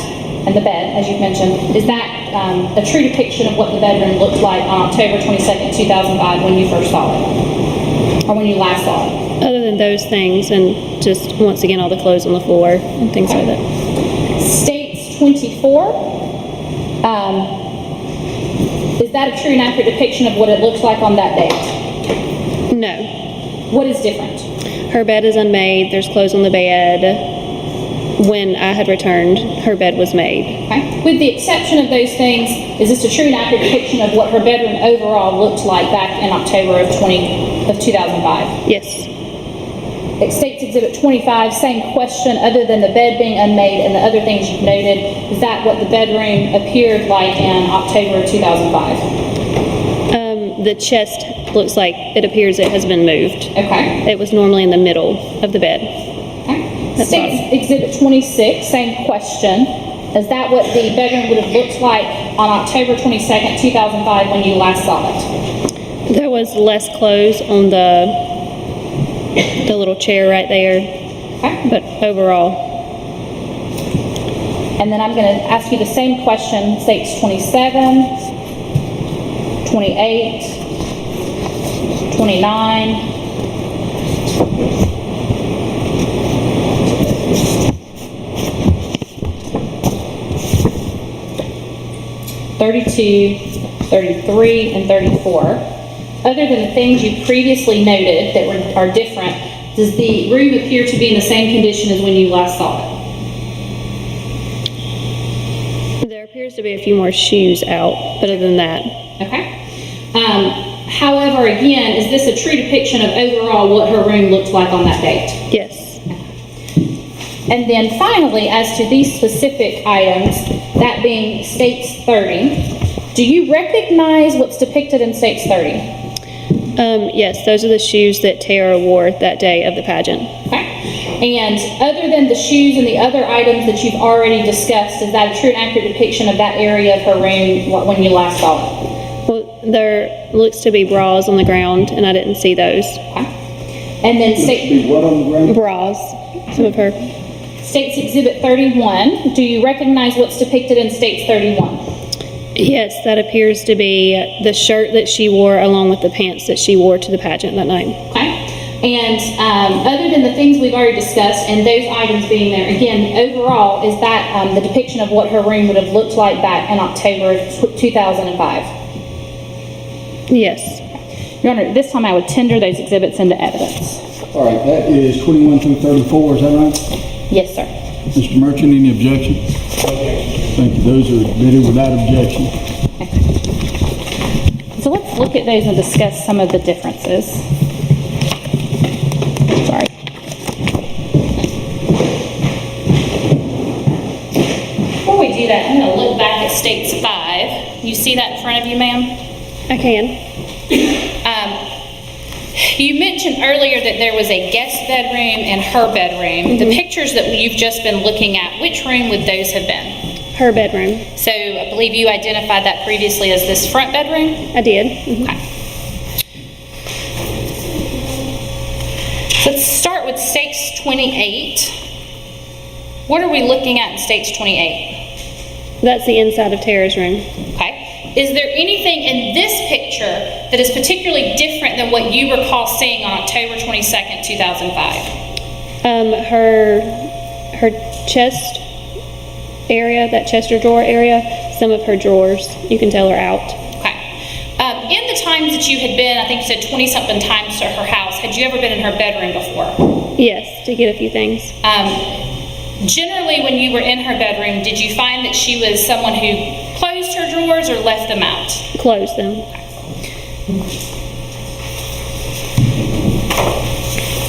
and the bed, as you've mentioned, is that a true depiction of what the bedroom looked like on October 22nd, 2005, when you first saw it? Or when you last saw it? Other than those things, and just, once again, all the clothes on the floor and things like that. States 24, is that a true and accurate depiction of what it looks like on that date? No. What is different? Her bed is unmade, there's clothes on the bed. When I had returned, her bed was made. Okay. With the exception of those things, is this a true and accurate depiction of what her bedroom overall looked like back in October of 2005? Yes. States Exhibit 25, same question, other than the bed being unmade and the other things you've noted, is that what the bedroom appeared like in October of 2005? The chest looks like it appears it has been moved. Okay. It was normally in the middle of the bed. Okay. That's States all. Exhibit 26, same question. Is that what the bedroom would have looked like on October 22nd, 2005 when you last saw it? There was less clothes on the little chair right there, Okay. but overall, And then I'm going to ask you the same question, states 27, 28, 29. (32, 33, and 34). Other than the things you previously noted that are different, does the room appear to be in the same condition as when you last saw it? there appears to be a few more shoes out, but other than that, Okay. However, again, is this a true depiction of overall what her room looked like on that date? yes. And then finally, as to these specific items, that being states 30, do you recognize what's depicted in states 30? Yes, those are the shoes that Tara wore that day of the pageant. Okay. And other than the shoes and the other items that you've already discussed, is that a true and accurate depiction of that area of her room when you last saw it? Well, there looks to be bras on the ground, and I didn't see those. Okay. And then What on the ground? Bras, some of her. States Exhibit 31, do you recognize what's depicted in States 31? Yes, that appears to be the shirt that she wore along with the pants that she wore to the pageant that night. Okay. And other than the things we've already discussed and those items being there, again, overall, is that the depiction of what her room would have looked like back in October of 2005? Yes. Your Honor, this time I would tender those exhibits into evidence. All right, that is 21 through 34, is that right? Yes, sir. Mr. Merchant, any objection? Thank you. Those are admitted without objection. So let's look at those and discuss some of the differences. Sorry. Before we do that, I'm going to look back at States 5. You see that in front of you, ma'am? I can. You mentioned earlier that there was a guest bedroom and her bedroom. The pictures that you've just been looking at, which room would those have been? Her bedroom. So I believe you identified that previously as this front bedroom? I did. Mhm. Okay. So let's start with States 28. What are we looking at in States 28? That's the inside of Tara's room. Okay. Is there anything in this picture that is particularly different than what you recall seeing on October 22nd, 2005? Her chest area, that chest or drawer area, some of her drawers, you can tell are out. Okay. In the times that you had been, I think you said 20-something times to her house, had you ever been in her bedroom before? Yes, to get a few things. Generally, when you were in her bedroom, did you find that she was someone who closed her drawers or left them out? Close them.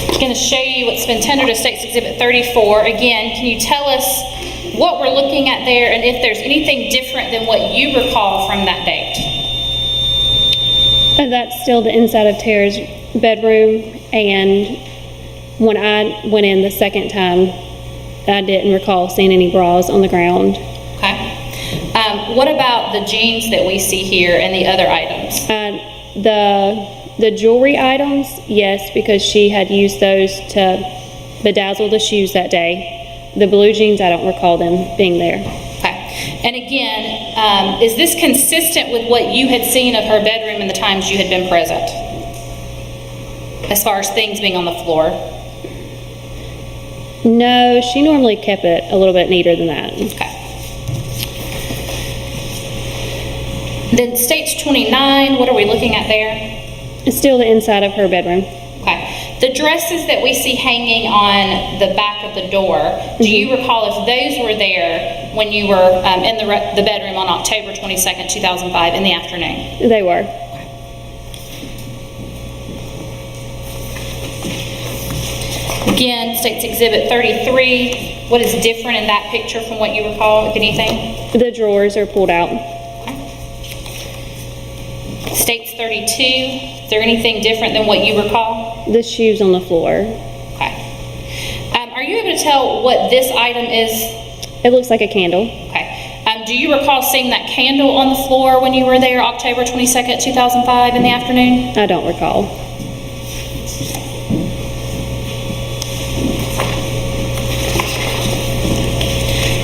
I'm going to show you what's been tendered as States Exhibit 34. Again, can you tell us what we're looking at there and if there's anything different than what you recall from that date? And that's still the inside of Tara's bedroom, and when I went in the second time, I didn't recall seeing any bras on the ground. Okay. What about the jeans that we see here and the other items? The jewelry items, yes, because she had used those to bedazzle the shoes that day. The blue jeans, I don't recall them being there. Okay. And again, is this consistent with what you had seen of her bedroom in the times you had been present? As far as things being on the floor? No, she normally kept it a little bit neater than that. Okay. Then states 29, what are we looking at there? It's still the inside of her bedroom. Okay. The dresses that we see hanging on the back of the door, do you recall if those were there when you were in the bedroom on October 22nd, 2005 in the afternoon? They were. Again, States Exhibit 33, what is different in that picture from what you recall, if anything? The drawers are pulled out. States 32, is there anything different than what you recall? The shoes on the floor. Okay. Are you able to tell what this item is? It looks like a candle. Okay. Do you recall seeing that candle on the floor when you were there October 22nd, 2005 in the afternoon? I don't recall.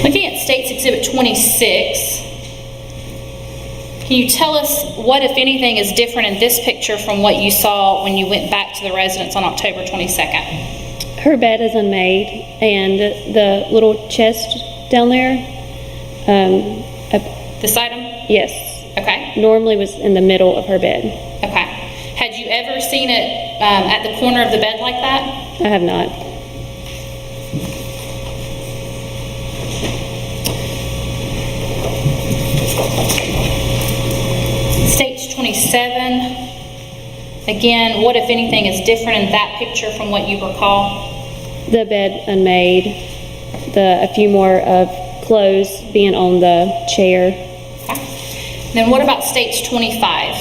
Looking at States Exhibit 26, can you tell us what, if anything, is different in this picture from what you saw when you went back to the residence on October 22nd? Her bed is unmade, and the little chest down there, This item? yes, Okay. normally was in the middle of her bed. Okay. Had you ever seen it at the corner of the bed like that? I have not. States 27, again, what, if anything, is different in that picture from what you recall? The bed unmade, a few more of clothes being on the chair. Okay. Then what about States 25?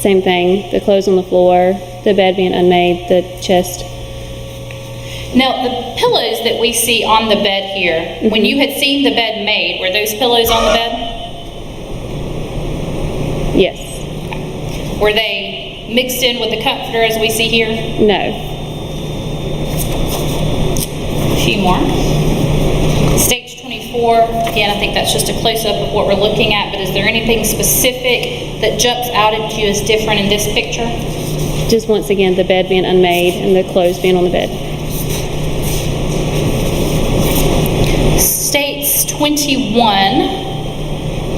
Same thing, the clothes on the floor, the bed being unmade, the chest. Now, the pillows that we see on the bed here, when you had seen the bed made, were those pillows on the bed? Yes. Were they mixed in with the comforter as we see here? No. A few more. Stage 24, again, I think that's just a close-up of what we're looking at, but is there anything specific that jumps out at you as different in this picture? Just once again, the bed being unmade and the clothes being on the bed. States 21,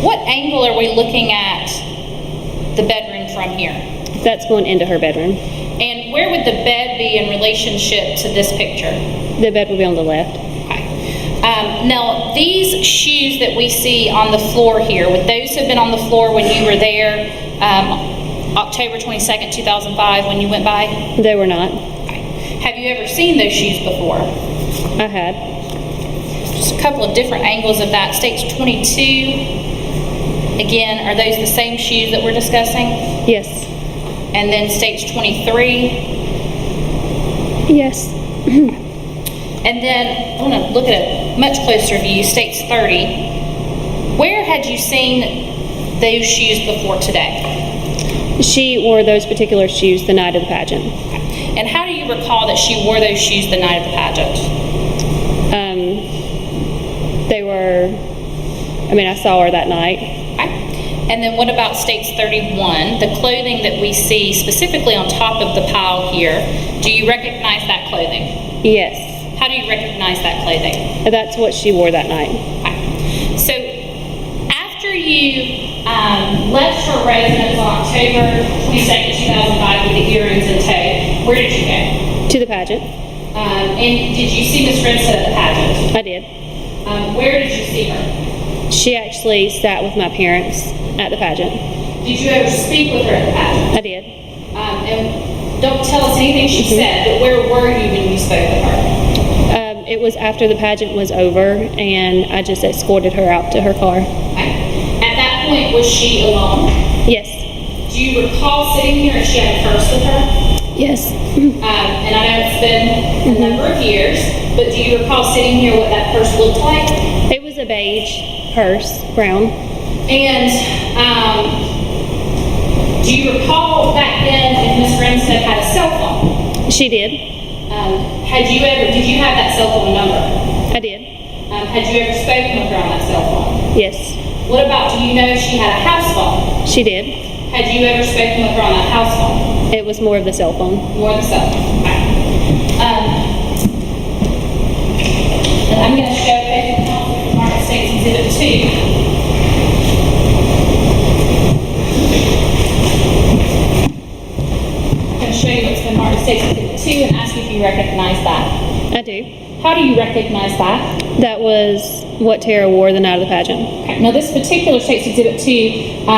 what angle are we looking at the bedroom from here? That's going into her bedroom. And where would the bed be in relationship to this picture? The bed will be on the left. Okay. Now, these shoes that we see on the floor here, would those have been on the floor when you were there October 22nd, 2005 when you went by? They were not. Okay. Have you ever seen those shoes before? I had. Just a couple of different angles of that. States 22, again, are those the same shoes that we're discussing? Yes. And then States 23. Yes. And then I want to look at a much closer view, States 30. Where had you seen those shoes before today? She wore those particular shoes the night of the pageant. And how do you recall that she wore those shoes the night of the pageant? They were, I saw her that night. Okay. And then what about States 31? The clothing that we see specifically on top of the pile here, do you recognize that clothing? Yes. How do you recognize that clothing? That's what she wore that night. Okay. So after you left her residence on October 22nd, 2005 with the earrings in tow, where did you go? To the pageant. And did you see Miss Grinstead at the pageant? I did. Where did you see her? She actually sat with my parents at the pageant. Did you ever speak with her at the pageant? I did. And don't tell us anything she said, but where were you when you spoke with her? It was after the pageant was over, and I just escorted her out to her car. Okay. At that point, was she alone? Yes. Do you recall sitting here and she had a purse with her? Yes. And I know it's been a number of years, but do you recall sitting here what that purse looked like? It was a beige purse, brown. And do you recall back then if Miss Grinstead had a cell phone? She did. Did you have that cell phone number? I did. Had you ever spoken with her on that cell phone? Yes, What about, do you know she had a house phone? she did. Had you ever spoken with her on that house phone? It was more of the cell phone. More than cell phone, okay. And I'm gonna show Pageant Council Market States Exhibit 2. I'm gonna show you what's been marked as States Exhibit 2 and ask you if you recognize that. I do. How do you recognize that? That was what Tara wore the night of the pageant. Okay, now this particular States Exhibit 2,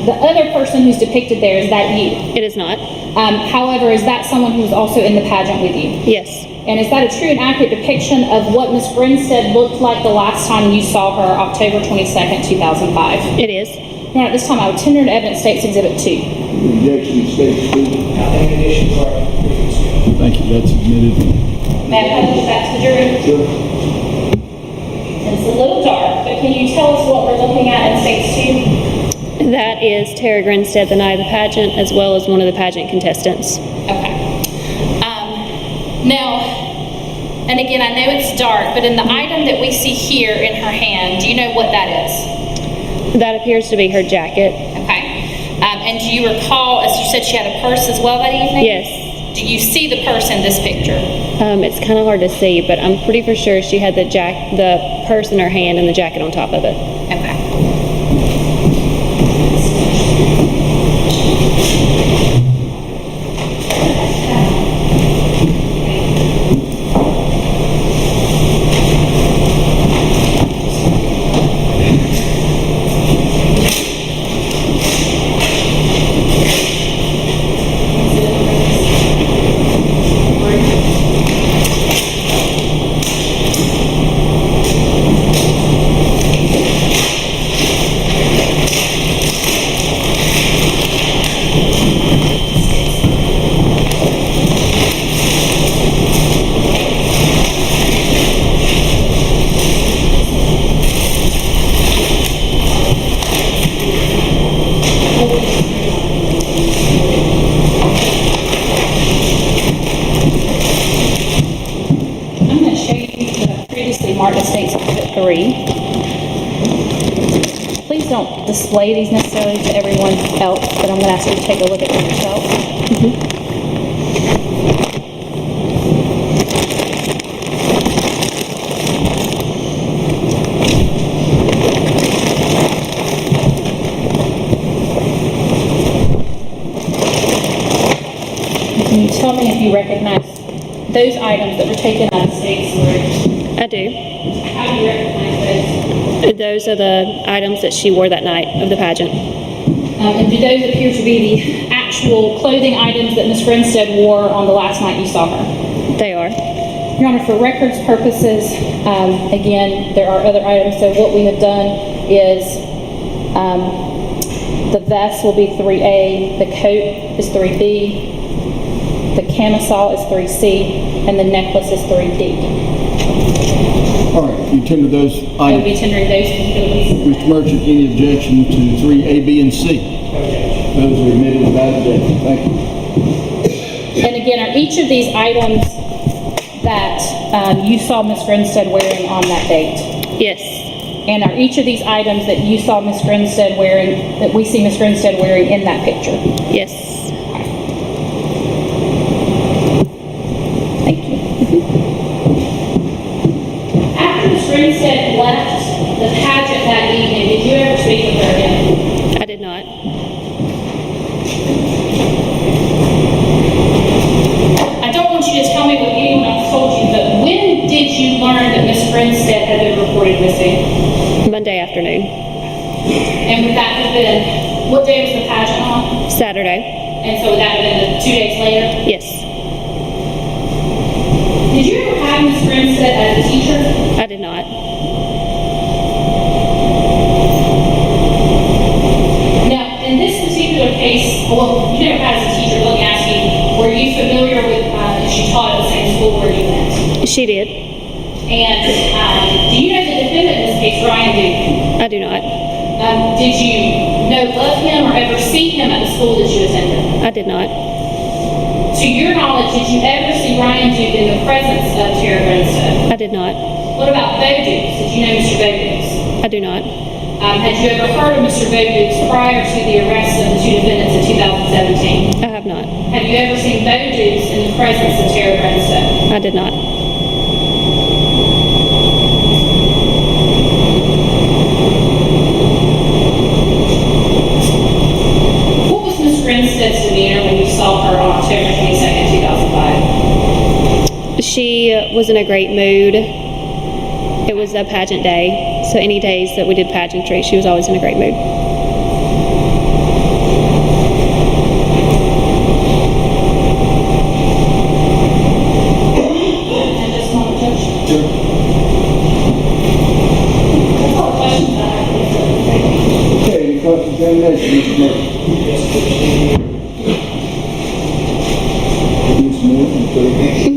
the other person who's depicted there, is that you? It is not. However, is that someone who was also in the pageant with you? Yes, And is that a true and accurate depiction of what Ms. Grinstead looked like the last time you saw her, October 22nd, 2005? it is. Now, at this time, I would tender an evidence States Exhibit 2. Objection states to. Thank you, that's admitted. May I publish that to the jury? Sure. It's a little dark, but can you tell us what we're looking at in States 2? That is Tara Grinstead the night of the pageant, as well as one of the pageant contestants. Okay. Now, and again, I know it's dark, but in the item that we see here in her hand, do you know what that is? That appears to be her jacket. Okay. And do you recall, as you said, she had a purse as well that evening? Yes. Do you see the purse in this picture? It's kind of hard to see, but I'm pretty for sure she had the purse in her hand and the jacket on top of it. Okay. I'm going to show you the previously marked as States Exhibit 3. Please don't display these necessarily to everyone else, but I'm going to ask you to take a look at them yourself. Can you tell me if you recognize those items that were taken out of States 3? I do. How do you recognize those? Those are the items that she wore that night of the pageant. And do those appear to be the actual clothing items that Ms. Grinstead wore on the last night you saw her? They are. Your Honor, for records purposes, again, there are other items. So what we have done is the vest will be 3A, the coat is 3B, the camisole is 3C, and the necklace is 3D. All right, you tender those I will items. be tendering those particular pieces. Mr. Merchant, any objection to 3A, B, and C? Those are admitted without objection. Thank you. And again, are each of these items that you saw Ms. Grinstead wearing on that date? Yes. And are each of these items that you saw Ms. Grinstead wearing, that we see Ms. Grinstead wearing in that picture? Yes. Thank you. After Ms. Grinstead left the pageant that evening, did you ever speak with her again? I did not. I don't want you to tell me what anyone else told you, but when did you learn that Ms. Grinstead had been reported missing? Monday afternoon. And would that have been, what day was the pageant on? Saturday. And so would that have been 2 days later? Yes. Did you ever have Ms. Grinstead as a teacher? I did not. Now, in this particular case, well, you never had as a teacher, let me ask you, were you familiar with, if she taught at the same school where you went? She did. And do you know the defendant in this case, Ryan Duke? I do not. Did you know of him or ever see him at the school that you attended? I did not. To your knowledge, did you ever see Ryan Duke in the presence of Tara Grinstead? I did not. What about Bo Dukes? Did you know Mr. Bo Dukes? I do not. Had you ever heard of Mr. Bo Dukes prior to the arrest of the two defendants in 2017? I have not. Have you ever seen Bo Dukes in the presence of Tara Grinstead? I did not. What was Ms. Grinstead's demeanor when you saw her on October 22nd, 2005? She was in a great mood. It was a pageant day, so any days that we did pageantry, she was always in a great mood. And just a moment, Judge. That's all the questions I have. Okay, any cross-examination, Mr. Murphy? Ms. Moore, interrogation.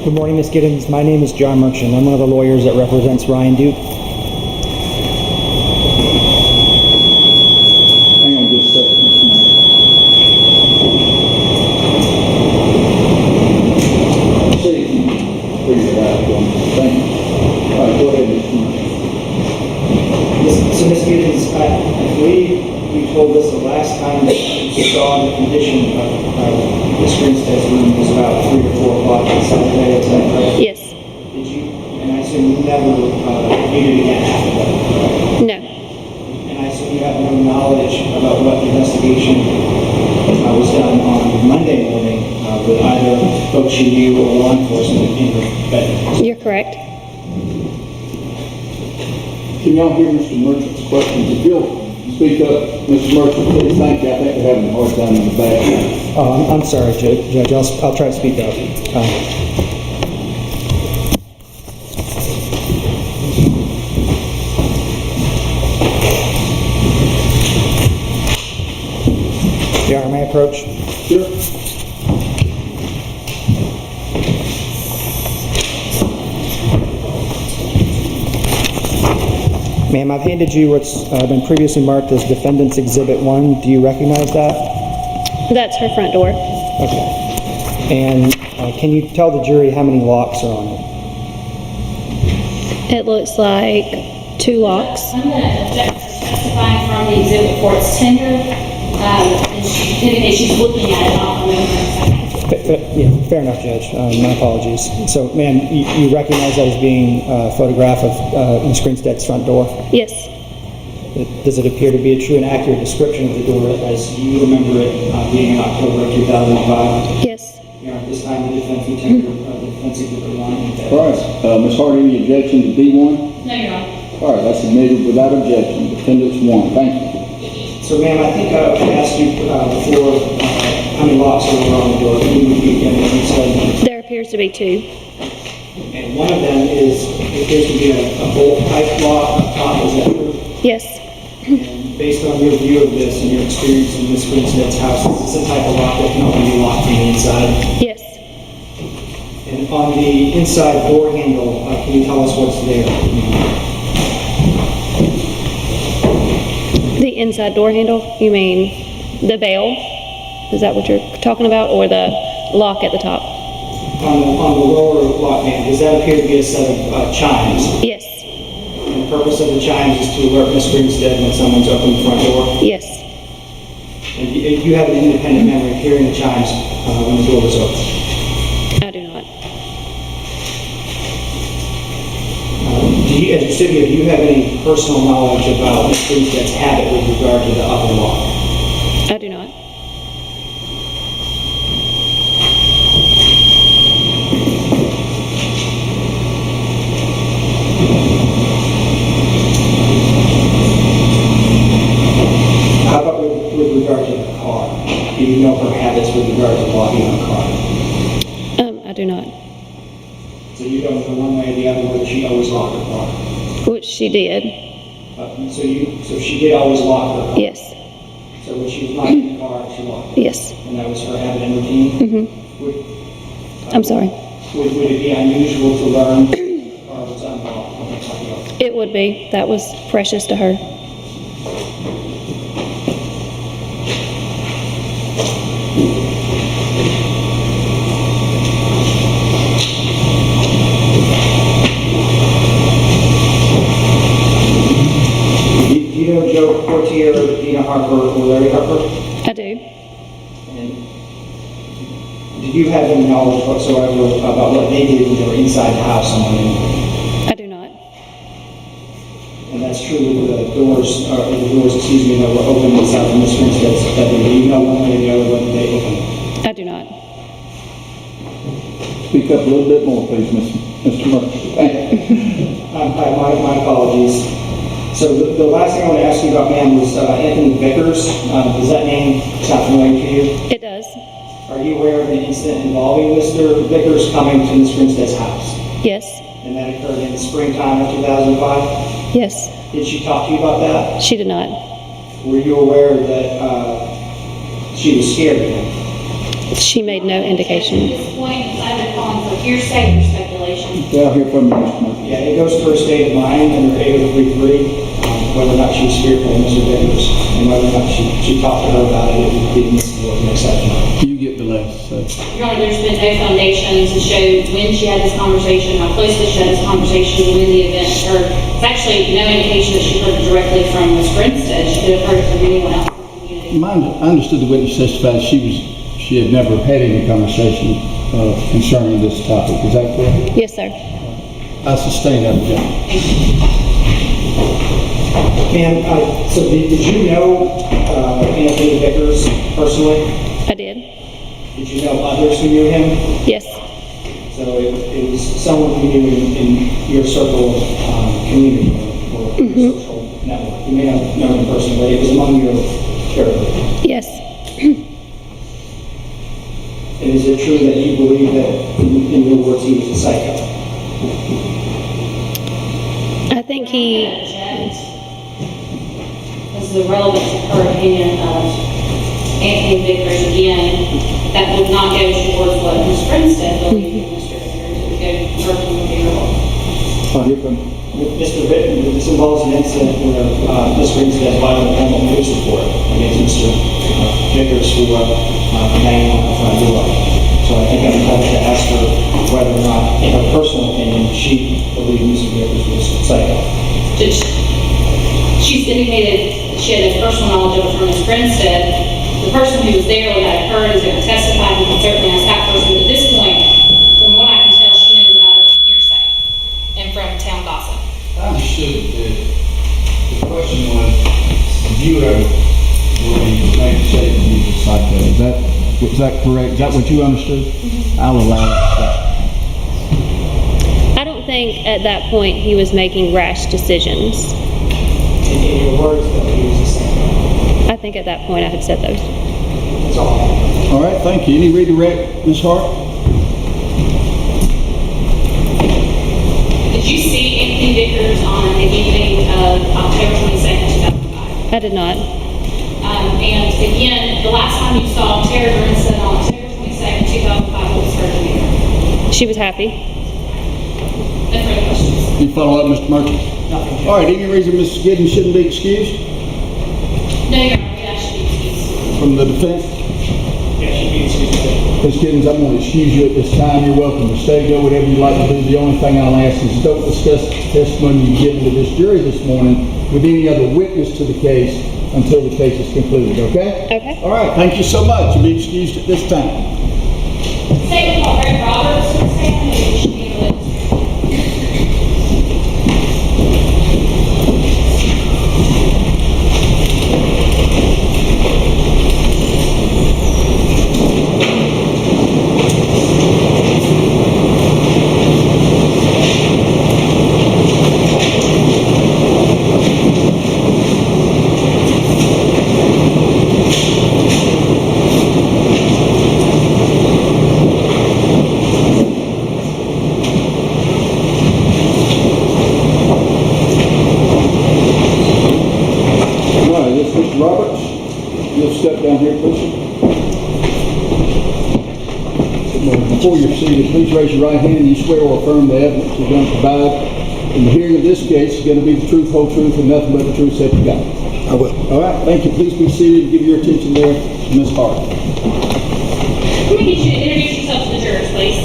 Good morning, Ms. Giddens. My name is John Merchant. I'm one of the lawyers that represents Ryan Duke. Hang on just a second, Mr. Murphy. See if you can figure it out. Thank you. All right, go ahead, Mr. Murphy. So, Ms. Giddens, I believe you told us the last time that you saw the condition of Ms. Grinstead's room was about 3 or 4 o'clock on Saturday. Is that correct? Yes. Did you, and I assume you never viewed it again after that, correct? No. And I assume you have no knowledge about what the investigation was done on Monday morning with either folks you knew or law enforcement in your bedroom. You're correct. Can y'all hear Mr. Merchant's questions? If you'll speak up, Mr. Merchant, please. Thank you. I think we're having a hard time in the back. Oh, I'm sorry, Judge. I'll try to speak up. Your Honor, may I approach? Sure. Ma'am, I've handed you what's been previously marked as Defendant's Exhibit 1. Do you recognize that? That's her front door. Okay. And can you tell the jury how many locks are on it? It looks like 2 locks. I'm going to object to testifying from the exhibit for its tender, and she indicates she's looking at it, not remembering. Yeah, fair enough, Judge. My apologies. So, ma'am, you recognize that as being a photograph of Ms. Grinstead's front door? Yes. Does it appear to be a true and accurate description of the door as you remember it being in October of 2005? Yes. At this time, the defense would tender the defense exhibit 1. All right. Ms. Hart, any objection to D1? No, Your Honor. All right, that's admitted without objection. Defendant's 1. Thank you. So, ma'am, I think I asked you before how many locks were on the door. Can you repeat again what you said? There appears to be 2. And one of them appears to be a bolt type lock up top. Is that true? Yes. And based on your view of this and your experience in Ms. Grinstead's house, is this a type of lock that can only be locked from the inside? Yes. And on the inside door handle, can you tell us what's there? The inside door handle? You mean the bell? Is that what you're talking about? Or the lock at the top? On the lower lock handle, does that appear to be a set of chimes? Yes. And the purpose of the chimes is to alert Ms. Grinstead when someone's opened the front door? Yes. And you have an independent memory of hearing the chimes when the door was open? I do not. As you sit here, do you have any personal knowledge about Ms. Grinstead's habit with regard to the upper lock? I do not. How about with regard to the car? Do you know her habits with regard to locking her car? I do not. So you don't know one way or the other whether she always locked her car? Which she did. So she did always lock her car? Yes. So when she was not in the car, she locked it? Yes. And that was her habit and routine? I'm sorry. Would it be unusual to learn, or was that unlawful? It would be. That was precious to her. Do you know Joe Portier, Dina Harper, or Larry Harper? I do. And did you have any knowledge whatsoever about what they did when they were inside the house on Monday? I do not. And that's true with the doors, that were open inside of Ms. Grinstead's bedroom. Do you know one way or the other whether they opened? I do not. Speak up a little bit more, please, Mr. Murphy. Thank you. My apologies. So the last thing I want to ask you about, ma'am, was Anthony Vickers. Does that name sound familiar to you? It does. Are you aware of an incident involving Mr. Vickers coming to Ms. Grinstead's house? Yes. And that occurred in the springtime of 2005? Yes. Did she talk to you about that? She did not. Were you aware that she was scared of him? She made no indication. At this point, it's either calling for hearsay or speculation. Yeah, I'll hear from you, Mr. Murphy. Yeah, it goes to her state of mind under 8033, whether or not she was fearful of Mr. Vickers, and whether or not she talked to her about it, it didn't was an exception. You get the last, so. Your Honor, there's been no foundation to show when she had this conversation, how closely she had this conversation, when the event occurred. It's actually no indication that she heard it directly from Ms. Grinstead. She could have heard it from anyone else in the community. I understood the witness testified she had never had any conversation concerning this topic. Is that correct? Yes, sir. I sustain that objection. Ma'am, so did you know Anthony Vickers personally? I did. Did you know others who knew him? Yes. So it was someone who knew in your circle of community or social network. You may not have known him personally, but it was among your peer group. Yes. And is it true that you believe that, in your words, he was a psycho? I think he, This is the relevance of her opinion of Anthony Vickers again. That would not go towards what Ms. Grinstead believed in Mr. Vickers. It would go directly to the role. I'll hear from you. Mr. Vickers, this involves an incident where Ms. Grinstead filed a formal police report against Mr. Vickers who banged on the front door. So I think I'm entitled to ask her whether or not, in her personal opinion, she believed Mr. Vickers was a psycho. She's indicated she had no personal knowledge of it from Ms. Grinstead. The person who was there when that occurred is going to testify. He can certainly ask that person. But at this point, from what I can tell, she knows it out of hearsay and from town gossip. I understood that the question was, did you ever believe make a statement he was a psycho? Was that correct? Is that what you understood? I'll allow it. I don't think at that point he was making rash decisions. In your words, though, he was a psycho. I think at that point I had said those. That's all. All right, thank you. Any redirect, Ms. Hart? Did you see Anthony Vickers on the evening of October 22nd, 2005? I did not. And again, the last time you saw Tara Grinstead on October 22nd, 2005, what was her demeanor? She was happy. No further questions. You follow up, Mr. Murphy? All right, any reason Ms. Giddens shouldn't be excused No, Your Honor, we actually excused. from the defense? Yeah, she'd be excused. Ms. Giddens, I'm going to excuse you at this time. You're welcome to stay, go, whatever you'd like to do. The only thing I'll ask is don't discuss the testimony you've given to this jury this morning with any other witness to the case until the case is concluded, okay? Okay. All right, thank you so much. You'll be excused at this time. Statement called Greg Roberts, statement that should be released. you'll step down here, please. Before you're seated, please raise your right hand. You swear or affirm the evidence you're going to provide in the hearing of this case is going to be the truth, whole truth, and nothing but the truth, so help you God. I will. All right, thank you. Please be seated and give your attention there to Ms. Hart. I'm going to get you to introduce yourself to the jurors, please.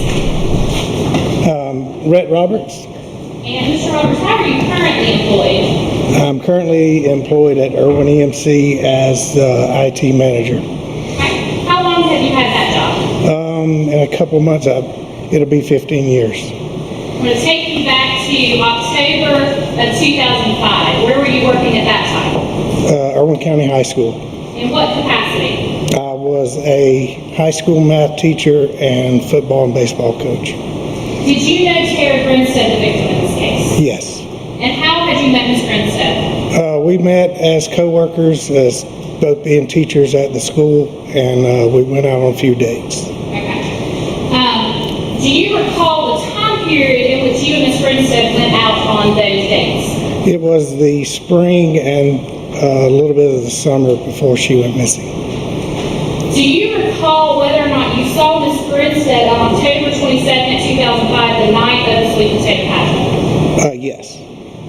Rhett Roberts. And Mr. Roberts, how are you currently employed? I'm currently employed at Irwin EMC as the IT manager. How long have you had that job? In a couple of months, it'll be 15 years. I'm going to take you back to October of 2005. Where were you working at that time? Irwin County High School. In what capacity? I was a high school math teacher and football and baseball coach. Did you know Tara Grinstead, the victim in this case? Yes. And how had you met Ms. Grinstead? We met as co-workers, as both being teachers at the school, and we went out on a few dates. Okay. Do you recall the time period in which you and Ms. Grinstead went out on those dates? It was the spring and a little bit of the summer before she went missing. Do you recall whether or not you saw Ms. Grinstead on October 22nd, 2005, the night of the sweet potato pageant? Yes.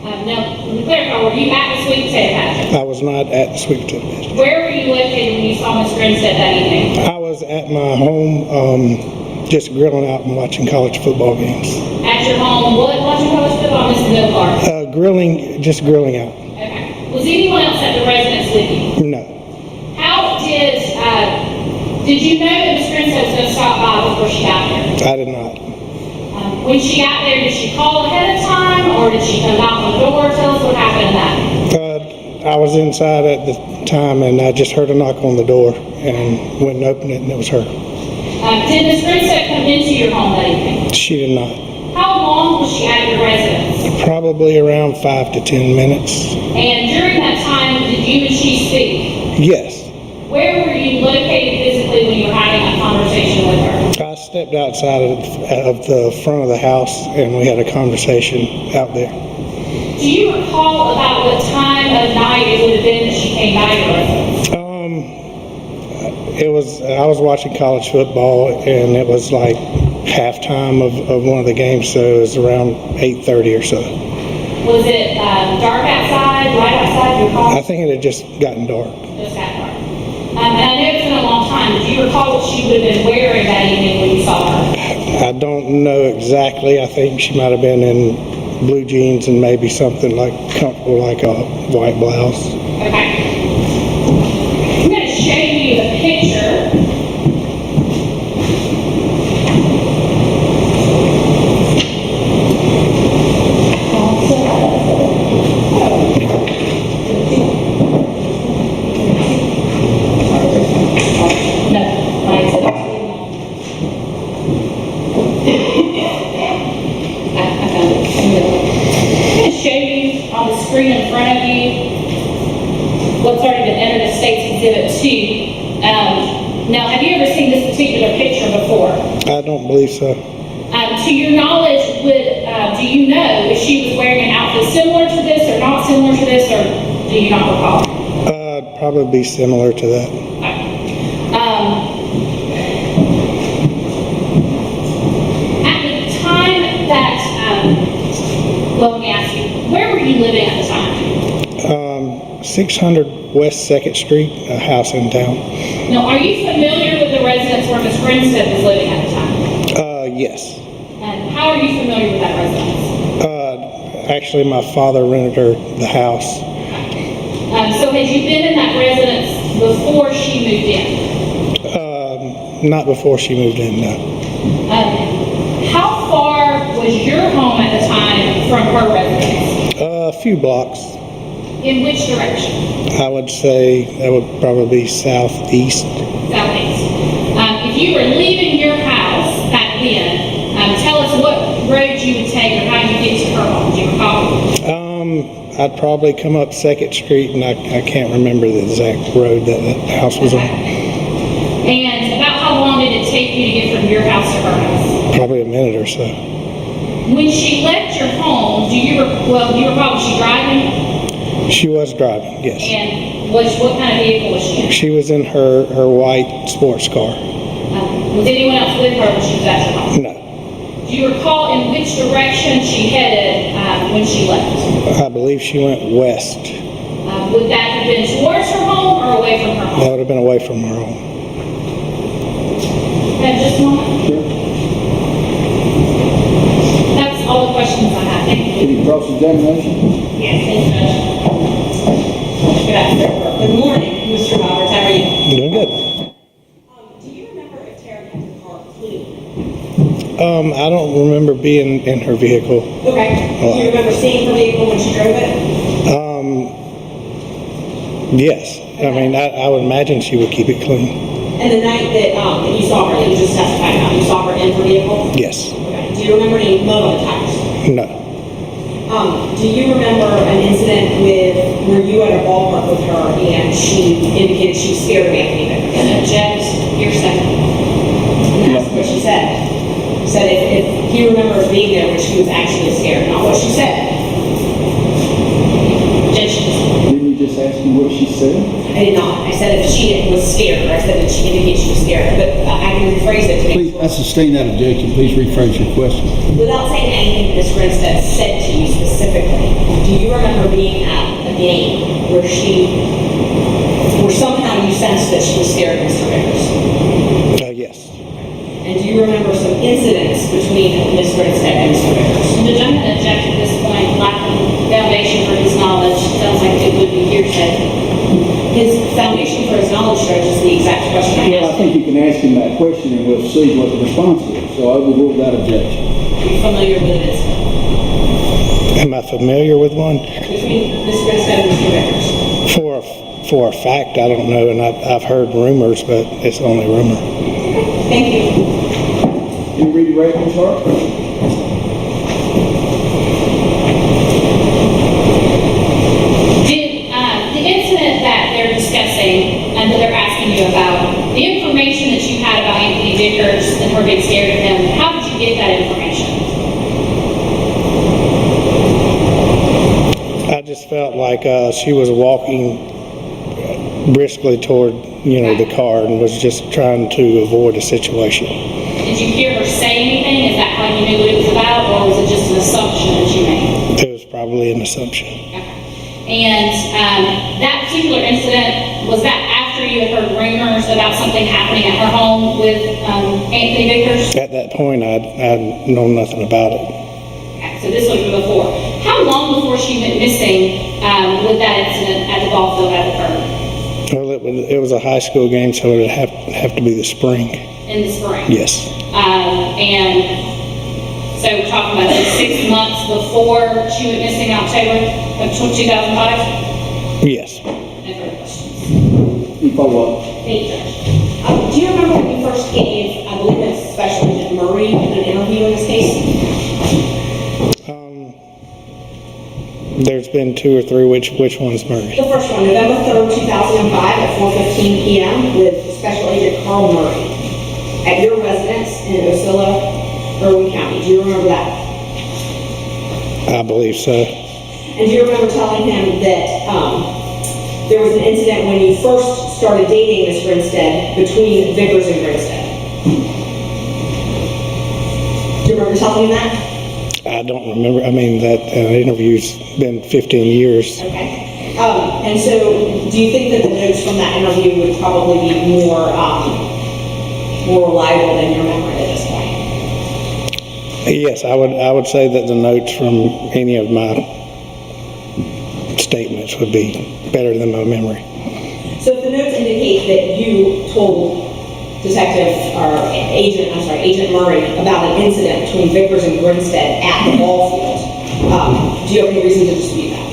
Now, to clarify, were you at the sweet potato pageant? I was not at the sweet potato pageant. Where were you located when you saw Ms. Grinstead that evening? I was at my home, just grilling out and watching college football games. At your home, what? Watching college football, Mrs. Millar? Just grilling out. Okay. Was anyone else at the residence with you? No. How did you know that Ms. Grinstead was going to stop by before she got there? I did not. When she got there, did she call ahead of time, or did she come knock on the door? Tell us what happened in that. I was inside at the time, and I just heard a knock on the door, and went and opened it, and it was her. Did Ms. Grinstead come into your home that evening? She did not. How long was she at your residence? Probably around 5 to 10 minutes. And during that time, did you and she speak? Yes. Where were you located physically when you were having that conversation with her? I stepped outside of the front of the house, and we had a conversation out there. Do you recall about what time of night it would have been that she came by your residence? I was watching college football, and it was like halftime of one of the games, so it was around 8:30 or so. Was it dark outside, light outside your home? I think it had just gotten dark. Just got dark. And I know it's been a long time. Do you recall what she would have been wearing that evening when you saw her? I don't know exactly. I think she might have been in blue jeans and maybe something like comfortable, like a white blouse. Okay. I'm going to show you a picture. Screen in front of you what's already been entered as State's Exhibit 2. Now, have you ever seen this particular picture before? I don't believe so. To your knowledge, do you know if she was wearing an outfit similar to this or not similar to this, or do you not recall? Probably be similar to that. At the time that, well, let me ask you, where were you living at the time? 600 West 2nd Street, a house in town. Now, are you familiar with the residence where Ms. Grinstead was living at the time? Yes. And how are you familiar with that residence? Actually, my father rented her the house. So had you been in that residence before she moved in? Not before she moved in, no. How far was your home at the time from her residence? A few blocks. In which direction? I would say that would probably be southeast. Southeast. If you were leaving your house back then, tell us what road you would take or how you get to her home. Do you recall? I'd probably come up 2nd Street, and I can't remember the exact road that the house was on. And about how long did it take you to get from your house to her house? Probably a minute or so. When she left your home, do you recall, was she driving? She was driving, yes. And What kind of vehicle was she in? She was in her white sports car. Was anyone else with her when she was at your home? No, Do you recall in which direction she headed when she left? I believe she went west. Would that have been towards her home or away from her home? That would have been away from her home. Just a moment. Sure. That's all the questions I have. Thank you. Any cross-examination? Yes, thank you. Good afternoon. Good morning, Mr. Roberts. How are you? Doing good. Do you remember if Tara kept the car clean? I don't remember being in her vehicle. Okay. Do you remember seeing her vehicle when she drove it? Yes. I mean, I would imagine she would keep it clean. And the night that you saw her, that you just testified about, you saw her in her vehicle? Yes. Okay. Do you remember any mud on the tires? No. Do you remember an incident where you were at a ballpark with her and she indicated she was scared of Anthony Vickers? And object your second. And that's what she said. She said if he remembers being there when she was actually scared, not what she said. Objections. Didn't you just ask me what she said? I did not. I said if she was scared, or I said that she indicated she was scared, but I can rephrase it to Please, I sustain that objection. Please rephrase your question. without saying anything that Ms. Grinstead said to you specifically. Do you remember being at a game where somehow you sensed that she was scared of Mr. Vickers? Yes. And do you remember some incidents between Ms. Grinstead and Mr. Vickers? Judge, I'm going to object at this point, lacking foundation for his knowledge. Sounds like it would be hearsay. His foundation for his knowledge, Judge, is the exact question I Well, I asked. think you can ask him that question and we'll see what the response is. So I will rule that objection. Are you familiar with an incident Am I familiar with one? between Ms. Grinstead and Mr. Vickers? For a fact, I don't know, and I've heard rumors, but it's only rumor. Thank you. You read your record, sir? Did the incident that they're discussing and that they're asking you about, the information that you had about Anthony Vickers and her being scared of him, how did you get that information? I just felt like she was walking briskly toward, the car and was just trying to avoid a situation. Did you hear her say anything? Is that how you knew what it was about, or was it just an assumption that you made? It was probably an assumption. Okay. And that particular incident, was that after you had heard rumors about something happening at her home with Anthony Vickers? At that point, I'd known nothing about it. Okay, so this was before. How long before she went missing would that incident at the ball field have occurred? Well, it was a high school game, so it would have to be the spring. In the spring? Yes. And so we're talking about 6 months before she went missing in October of 2005? Yes. No further questions. You follow up. Thank you, Judge. Do you remember when you first gave, I believe it's Special Agent Murray, an interview in this case? There's been 2 or 3. Which one's Murray? The first one, November 3rd, 2005 at 4:15 p.m. with Special Agent Carl Murray at your residence in Osceola, Irwin County. Do you remember that? I believe so. And do you remember telling him that there was an incident when you first started dating Ms. Grinstead between Vickers and Grinstead? Do you remember telling him that? I don't remember. I mean, that interview's been 15 years. Okay. And so, do you think that the notes from that interview would probably be more reliable than your memory at this point? Yes, I would say that the notes from any of my statements would be better than my memory. So if the notes indicate that you told Agent Murray about an incident between Vickers and Grinstead at the ball field, do you have any reason to dispute that?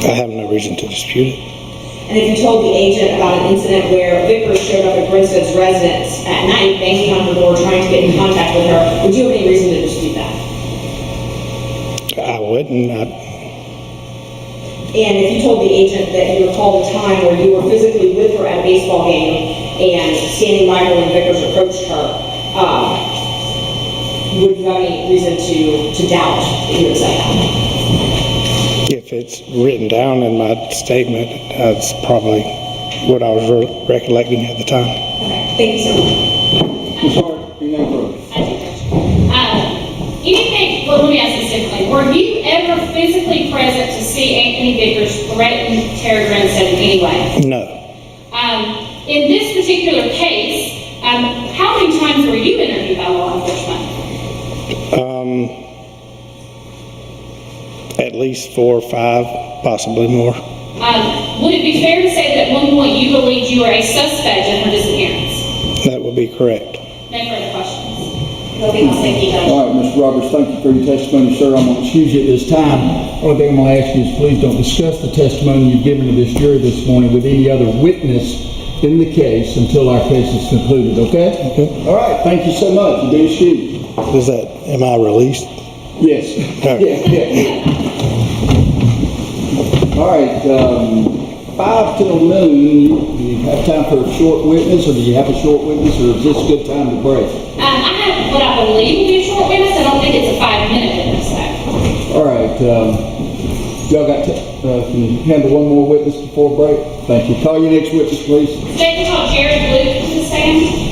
I have no reason to dispute it. And if you told the agent about an incident where Vickers showed up at Grinstead's residence at night, banging on her door, trying to get in contact with her, would you have any reason to dispute that? I wouldn't. And if you told the agent that you recalled a time where you were physically with her at a baseball game and standing by her when Vickers approached her, would you have any reason to doubt that you would say that? it's written down in my statement. That's probably what I was recollecting at the time. Okay, thank you, sir. Ms. Hart, anything further? Anything, well, let me ask this differently. Were you ever physically present to see Anthony Vickers threaten Tara Grinstead in any way? No. In this particular case, how many times were you interviewed by law enforcement? At least 4 or 5, possibly more. Would it be fair to say that at one point you believed you were a suspect in her disappearance? That would be correct. No further questions. Nothing else, thank you, Judge. All right, Mr. Roberts, thank you for your testimony, sir. I'm going to excuse you at this time. Only thing I'm going to ask you is please don't discuss the testimony you've given to this jury this morning with any other witness in the case until our case is concluded, okay? Okay. All right, thank you so much. You do excuse. Is that, am I released? Yes. Okay. Yeah. All right, 5 till noon, do you have time for a short witness, or do you have a short witness, or is this a good time to break? I have what I believe will be a short witness. I don't think it's a 5-minute witness, though. All right, y'all got, can you handle one more witness before break? Thank you. Call your next witness, please. Today we call Jared Luke to the stand.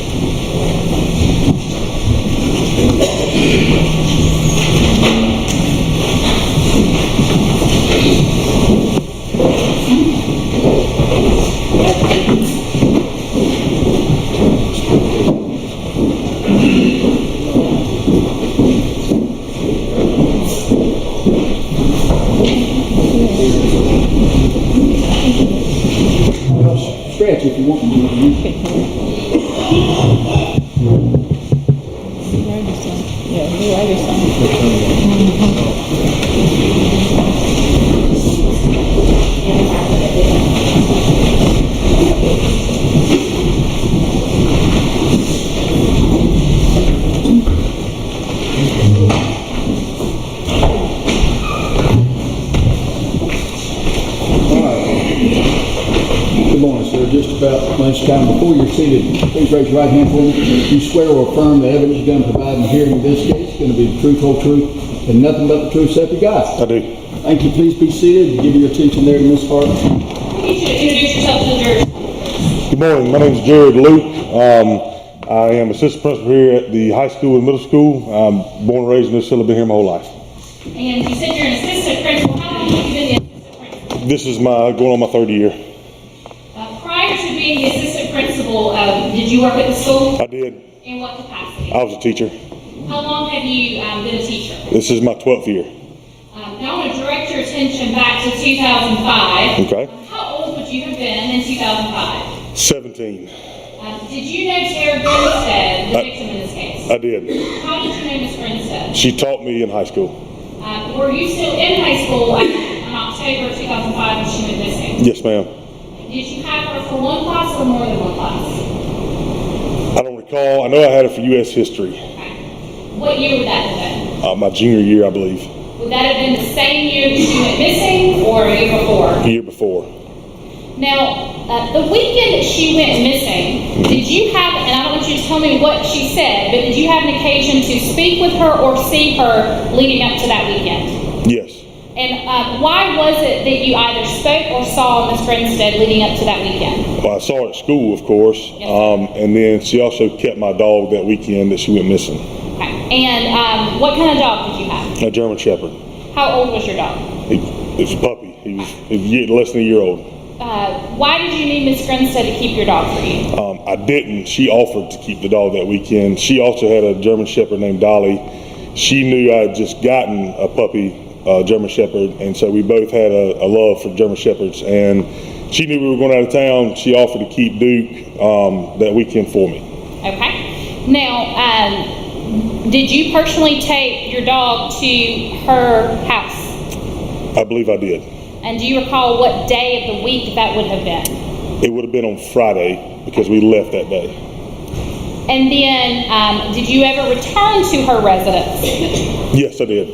Stretch if you want to. Good morning, sir. Just about lunchtime. Before you're seated, please raise your right hand for me. You swear or affirm the evidence you're going to provide in the hearing in this case is going to be the truth, whole truth, and nothing but the truth, so help you God. I do. Thank you. Please be seated. Give your attention there to Ms. Hart. I need you to introduce yourself to the jury. Good morning. My name is Jared Luke. I am assistant principal here at the high school and middle school. I'm born and raised in this city. I've been here my whole life. And you said you're an assistant principal. How long have you been the assistant principal? This is going on my 3rd year. Prior to being the assistant principal, did you work at the school? I did. In what capacity? I was a teacher. How long have you been a teacher? This is my 12th year. Now I want to direct your attention back to 2005. Okay. How old would you have been in 2005? 17. Did you know Tara Grinstead, the victim in this case? I did. How did you know Ms. Grinstead? She taught me in high school. Were you still in high school in October of 2005 when she went missing? Yes, ma'am. Did you have her for one class or more than one class? I don't recall. I know I had her for U.S. history. Okay. What year would that have been? My junior year, I believe. Would that have been the same year that she went missing or a year before? The year before. Now, the weekend that she went missing, did you have, and I don't want you to tell me what she said, but did you have an occasion to speak with her or see her leading up to that weekend? Yes. And why was it that you either spoke or saw Ms. Grinstead leading up to that weekend? Well, I saw her at school, of course. Yes, and then she also kept my dog that weekend that she went missing. Okay. And what kind of dog did you have? A German Shepherd. How old was your dog? He was a puppy. He was less than a year old. Why did you need Ms. Grinstead to keep your dog for you? I didn't. She offered to keep the dog that weekend. She also had a German Shepherd named Dolly. She knew I had just gotten a puppy, German Shepherd, and so we both had a love for German Shepherds. And she knew we were going out of town. She offered to keep Duke that weekend for me. Okay. Now, did you personally take your dog to her house? I believe I did. And do you recall what day of the week that would have been? It would have been on Friday because we left that day. And then, did you ever return to her residence? Yes, I did.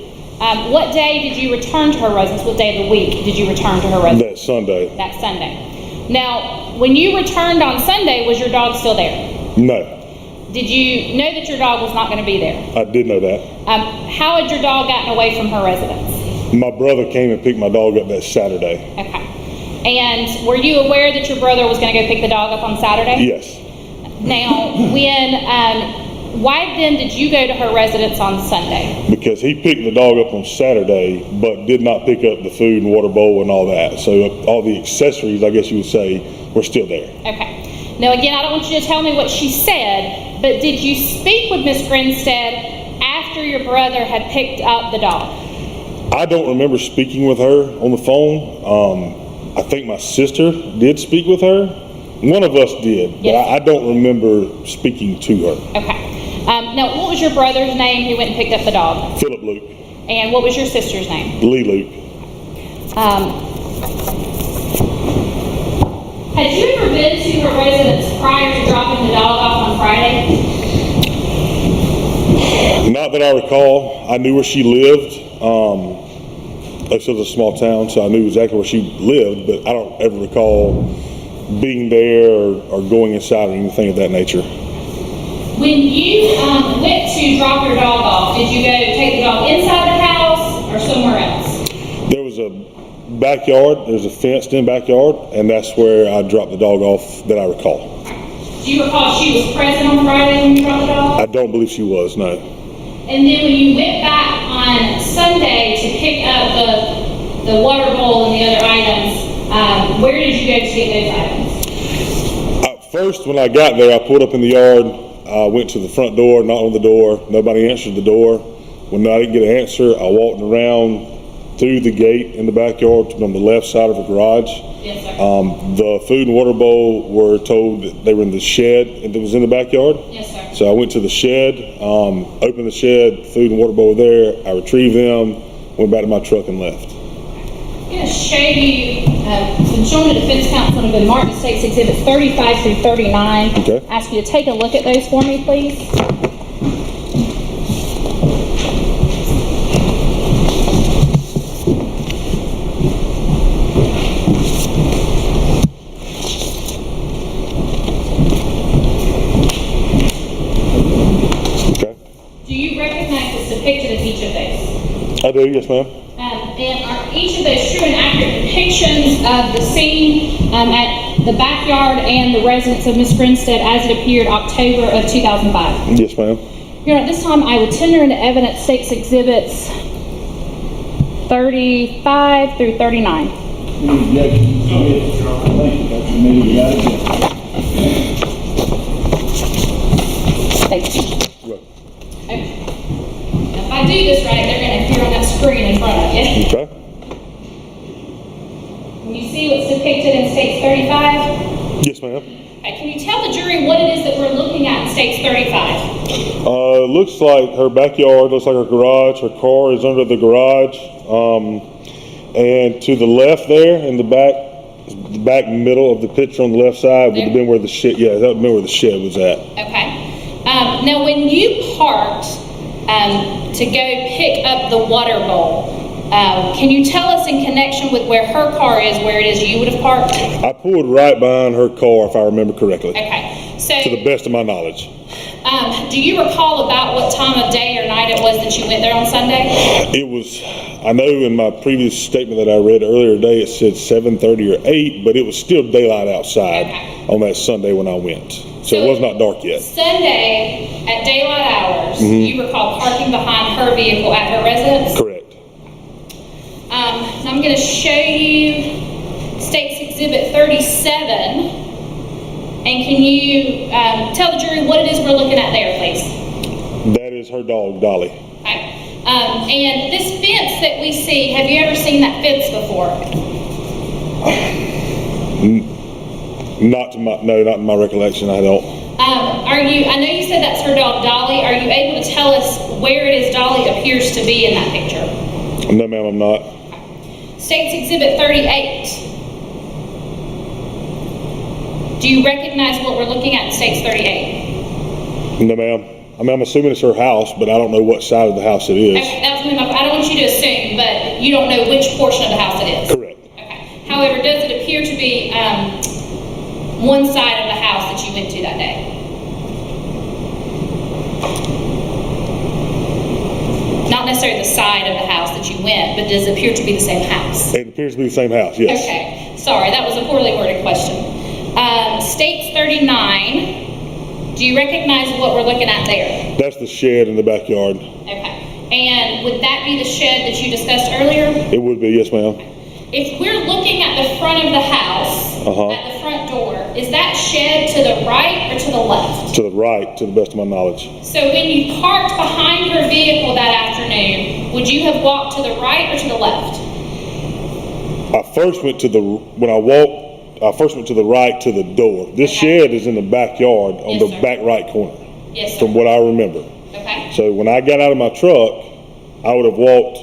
What day did you return to her residence? What day of the week did you return to her residence? That Sunday. That Sunday. Now, when you returned on Sunday, was your dog still there? No. Did you know that your dog was not going to be there? I did know that. How had your dog gotten away from her residence? My brother came and picked my dog up that Saturday. Okay. And were you aware that your brother was going to go pick the dog up on Saturday? Yes. Now, why then did you go to her residence on Sunday? Because he picked the dog up on Saturday, but did not pick up the food and water bowl and all that. So all the accessories, I guess you would say, were still there. Okay. Now, again, I don't want you to tell me what she said, but did you speak with Miss Grinstead after your brother had picked up the dog? I don't remember speaking with her on the phone. I think my sister did speak with her. One of us did, but Yes. I don't remember speaking to her. Okay. Now, what was your brother's name who went and picked up the dog? Philip Luke, And what was your sister's name? Lee Luke. Had you ever been to her residence prior to dropping the dog off on Friday? Not that I recall. I knew where she lived. This was a small town, so I knew exactly where she lived, but I don't ever recall being there or going inside or anything of that nature. When you went to drop your dog off, did you go take the dog inside the house or somewhere else? There was a backyard. There's a fenced-in backyard, and that's where I dropped the dog off that I recall. Do you recall she was present on Friday when you dropped the dog? I don't believe she was, no. And then when you went back on Sunday to pick up the water bowl and the other items, where did you go to get those items? First, when I got there, I pulled up in the yard. I went to the front door, knocked on the door. Nobody answered the door. When I didn't get an answer, I walked around through the gate in the backyard to on the left side of a garage. Yes, sir. The food and water bowl were told that they were in the shed that was in the backyard. Yes, sir. So I went to the shed, opened the shed, food and water bowl were there. I retrieved them, went back to my truck and left. I'm going to show you, since showing the defense counsel have been marked as State's Exhibits 35 through 39. Okay. Ask you to take a look at those for me, please. Okay. Do you recognize what's depicted in each of those? I do, yes, ma'am. And are each of those true and accurate depictions of the scene at the backyard and the residence of Miss Grinstead as it appeared October of 2005? Yes, ma'am. Your Honor, at this time I would tender into evidence State's Exhibits 35 through 39. Any objections? Thank you, that's the meeting, you got it. Thank you. Okay. Now, if I do this right, they're going to appear on that screen in front of you. Okay. Can you see what's depicted in State's 35? Yes, ma'am. Okay, can you tell the jury what it is that we're looking at in State's 35? Looks like her backyard, looks like her garage. Her car is under the garage. And to the left there, in the back middle of the picture on the left side would have been where the shed, yeah, that would have been where the shed was at. Okay. Now, when you parked to go pick up the water bowl, can you tell us in connection with where her car is, where it is you would have parked? I pulled right behind her car, if I remember correctly, Okay. So, to the best of my knowledge. do you recall about what time of day or night it was that you went there on Sunday? It was, I know in my previous statement that I read earlier today, it said 7:30 or 8, but it was still daylight outside on that Sunday when I went. So it was not dark yet. Sunday at daylight hours, you recall parking behind her vehicle at her residence? Correct. I'm going to show you State's Exhibit 37. And can you tell the jury what it is we're looking at there, please? That is her dog, Dolly. Okay. And this fence that we see, have you ever seen that fence before? Not in my recollection, I don't. I know you said that's her dog, Dolly. Are you able to tell us where it is Dolly appears to be in that picture? No, ma'am, I'm not. State's Exhibit 38. Do you recognize what we're looking at in State's 38? No, ma'am. I mean, I'm assuming it's her house, but I don't know what side of the house it is. Okay, that's I don't want you to assume, but you don't know which portion of the house it is. Correct. Okay. However, does it appear to be one side of the house that you went to that day? Not necessarily the side of the house that that you went, but does it appear to be the same house? It appears to be the same house, yes. Okay, sorry, that was a poorly worded question. States 39, do you recognize what we're looking at there? That's the shed in the backyard. Okay, and would that be the shed that you discussed earlier? It would be, yes, ma'am. If we're looking at the front of the house, at the front door, is that shed to the right or to the left? To the right, to the best of my knowledge. So when you parked behind her vehicle that afternoon, would you have walked to the right or to the left? I first went to the right to the door. This shed is in the backyard on Yes, the sir. back right corner, Yes, sir. from what I remember. Okay. So when I got out of my truck, I would have walked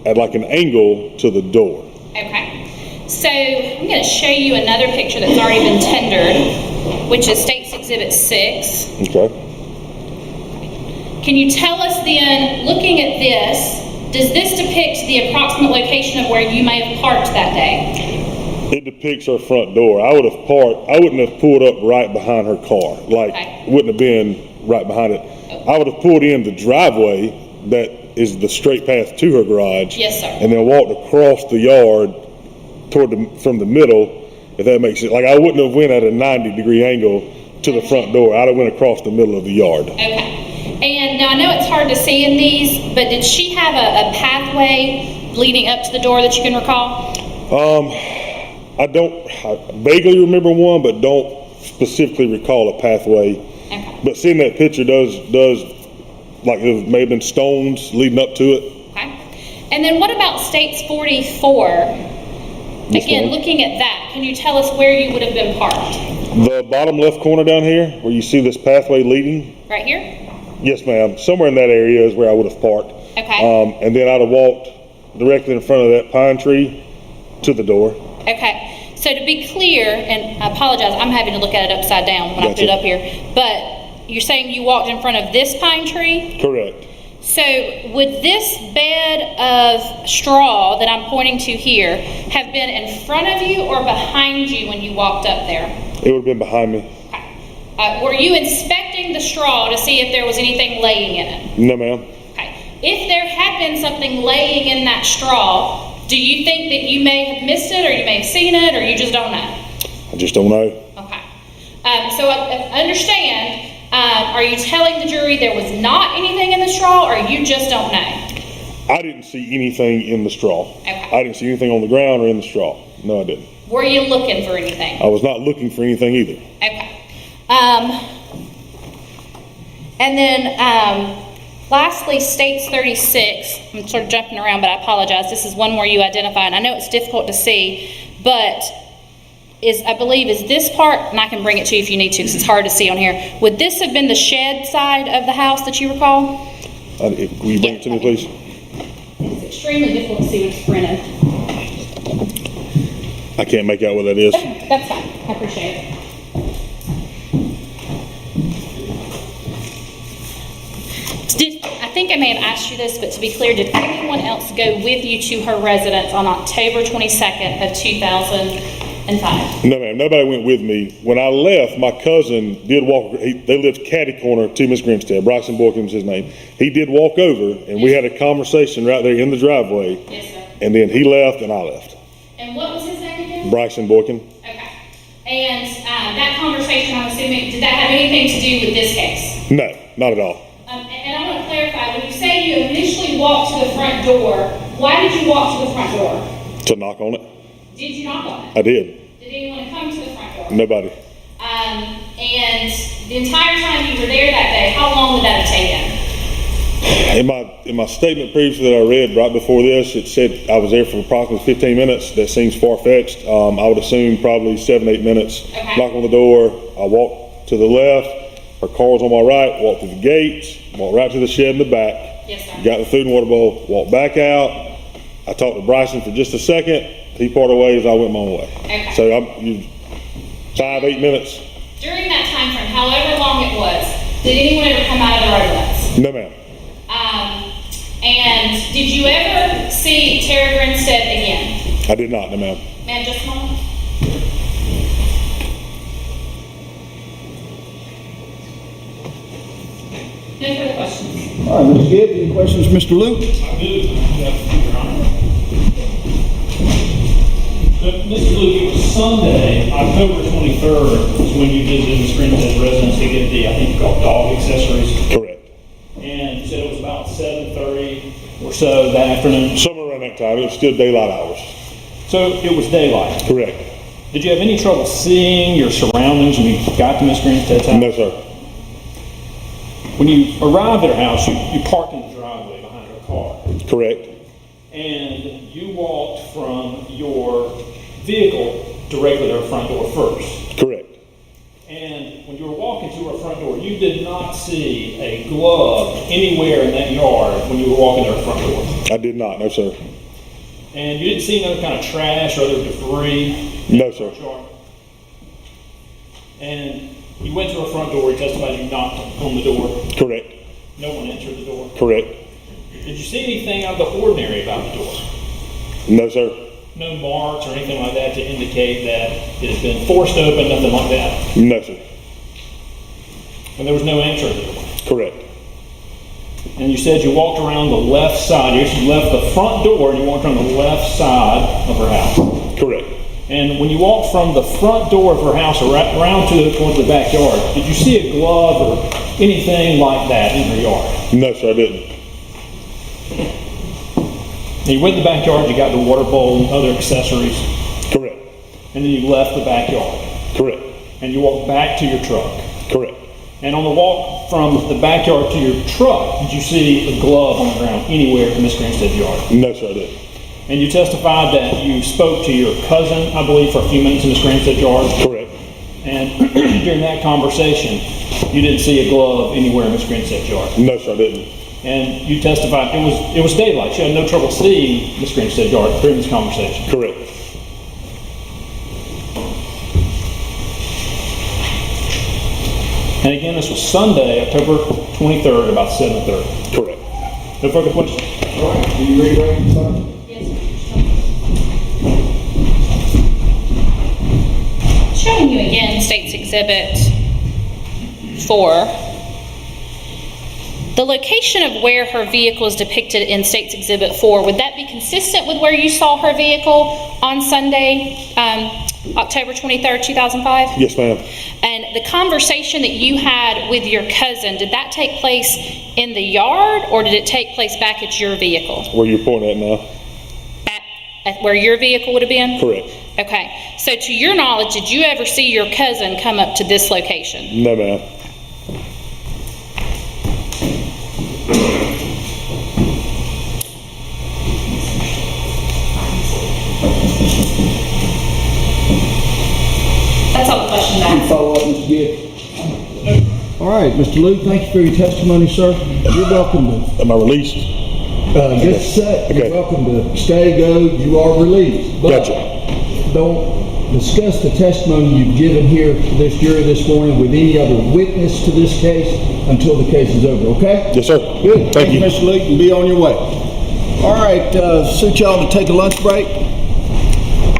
at like an angle to the door. Okay. So I'm going to show you another picture that's already been tendered, which is State's Exhibit 6. Okay. Can you tell us then, looking at this, does this depict the approximate location of where you may have parked that day? It depicts her front door. I wouldn't have pulled up right behind her car. Like, Okay. wouldn't have been right behind it. I would have pulled in the driveway that is the straight path to her garage. Yes, sir. And then walked across the yard from the middle, if that makes sense. Like, I wouldn't have went at a 90-degree angle to the front door. I'd have went across the middle of the yard. Okay. And now I know it's hard to see in these, but did she have a pathway leading up to the door that you can recall? I vaguely remember one, but don't specifically recall a pathway. Okay. But seeing that picture does like there may have been stones leading up to it. Okay. And then what about States 44? Yes, Again, ma'am. looking at that, can you tell us where you would have been parked? The bottom left corner down here, where you see this pathway leading. Right here? Yes, ma'am. Somewhere in that area is where I would have parked. Okay. And then I'd have walked directly in front of that pine tree to the door. Okay. So to be clear, and I apologize, I'm having to look at it upside down when I put it Gotcha. up here, but you're saying you walked in front of this pine tree? Correct. So would this bed of straw that I'm pointing to here have been in front of you or behind you when you walked up there? It would have been behind me. Okay. Were you inspecting the straw to see if there was anything laying in it? No, ma'am. Okay. If there had been something laying in that straw, do you think that you may have missed it or you may have seen it or you just don't know? I just don't know. Okay. So I understand. Are you telling the jury there was not anything in the straw, or you just don't know? I didn't see anything in the straw. Okay. I didn't see anything on the ground or in the straw. No, I didn't. Were you looking for anything? I was not looking for anything either. Okay. And then lastly, States 36. I'm sort of jumping around, but I apologize. This is one more you identified. I know it's difficult to see, but I believe is this part, and I can bring it to you if you need to because it's hard to see on here. Would this have been the shed side of the house that you recall? Will you bring it to me, please? It's extremely difficult to see when it's printed. I can't make out what that is. That's fine. I appreciate it. I think I may have asked you this, but to be clear, did anyone else go with you to her residence on October 22nd of 2005? No, ma'am. Nobody went with me. When I left, my cousin did walk. They lived catty corner to Miss Grinstead. Bryson Boykin was his name. He did walk over, and we had a conversation right there in the driveway. Yes, sir. And then he left, and I left. And what was his name again? Bryson Boykin. Okay. And that conversation, I'm assuming, did that have anything to do with this case? No, not at all. And I want to clarify, when you say you initially walked to the front door, why did you walk to the front door? To knock on it. Did you knock on it? I did. Did anyone come to the front door? Nobody. And the entire time you were there that day, how long would that have taken? In my statement previously that I read right before this, it said I was there for approximately 15 minutes. That seems far-fetched. I would assume probably 7-8 minutes. Okay. Knock on the door. I walked to the left. Her car's on my right. Walked through the gates. Walked right to the shed in the back. Yes, sir. Got the food and water bowl. Walked back out. I talked to Bryson for just a second. He parted ways. I went my own way. Okay. So 5-8 minutes. During that time frame, however long it was, did anyone ever come out of the residence? No, ma'am. And did you ever see Tara Grinstead again? I did not, no, ma'am. Ma'am, just a moment. No further questions. All right, Mr. Gibb, any questions, Mr. Luke? I do. Sunday, October 23rd, is when you visited Ms. Grinstead's residence to get the, I think, called dog accessories. Correct. And you said it was about 7:30 or so that afternoon. Somewhere around that time, it was still daylight hours. So it was daylight. Correct. Did you have any trouble seeing your surroundings when you got to Ms. Grinstead's house? No, sir. When you arrived at her house, you parked in the driveway behind her car. Correct. And you walked from your vehicle directly to her front door first. Correct. And when you were walking to her front door, you did not see a glove anywhere in that yard when you were walking to her front door. I did not, no, sir. And you didn't see no kind of trash or other debris. No, sir. And you went to her front door, you testified you knocked on the door. Correct. No one entered the door. Correct. Did you see anything out of the ordinary about the door? No, sir. No marks or anything like that to indicate that it has been forced open, nothing like that? No, sir. And there was no entry to the door? Correct. And you said you walked around the left side. You actually left the front door and you walked around the left side of her house. Correct. And when you walked from the front door of her house around towards the backyard, did you see a glove or anything like that in her yard? No, sir, I didn't. And you went in the backyard, you got the water bowl and other accessories, Correct. and then you left the backyard. Correct. And you walked back to your truck. Correct. And on the walk from the backyard to your truck, did you see a glove on the ground anywhere in Miss Grinstead's yard? No, sir, I didn't. And you testified that you spoke to your cousin, I believe, for a few minutes in Miss Grinstead's yard. Correct. And during that conversation, you didn't see a glove anywhere in Miss Grinstead's yard. No, sir, I didn't. And you testified it was daylight. You had no trouble seeing Miss Grinstead's yard during this conversation. Correct. And again, this was Sunday, October 23rd, about 7:30. Correct. No further questions? All right, are you ready to write this up? Showing you again State's Exhibit 4. The location of where her vehicle is depicted in State's Exhibit 4, would that be consistent with where you saw her vehicle on Sunday, October 23rd, 2005? Yes, ma'am. And the conversation that you had with your cousin, did that take place in the yard or did it take place back at your vehicle? Where you're pointing at now? At where your vehicle would have been? Correct. Okay. So to your knowledge, did you ever see your cousin come up to this location? No, ma'am. That's all the questions I have. Follow up, Mr. Gibb. All right, Mr. Luke, thank you for your testimony, sir. You're welcome to, Am I released? just say, Okay. you're welcome to stay, go, you are released. But Gotcha. don't discuss the testimony you've given here to this jury this morning with any other witness to this case until the case is over, okay? Yes, sir. Good. Thank you. Mr. Luke, and be on your way. All right, suit y'all to take a lunch break.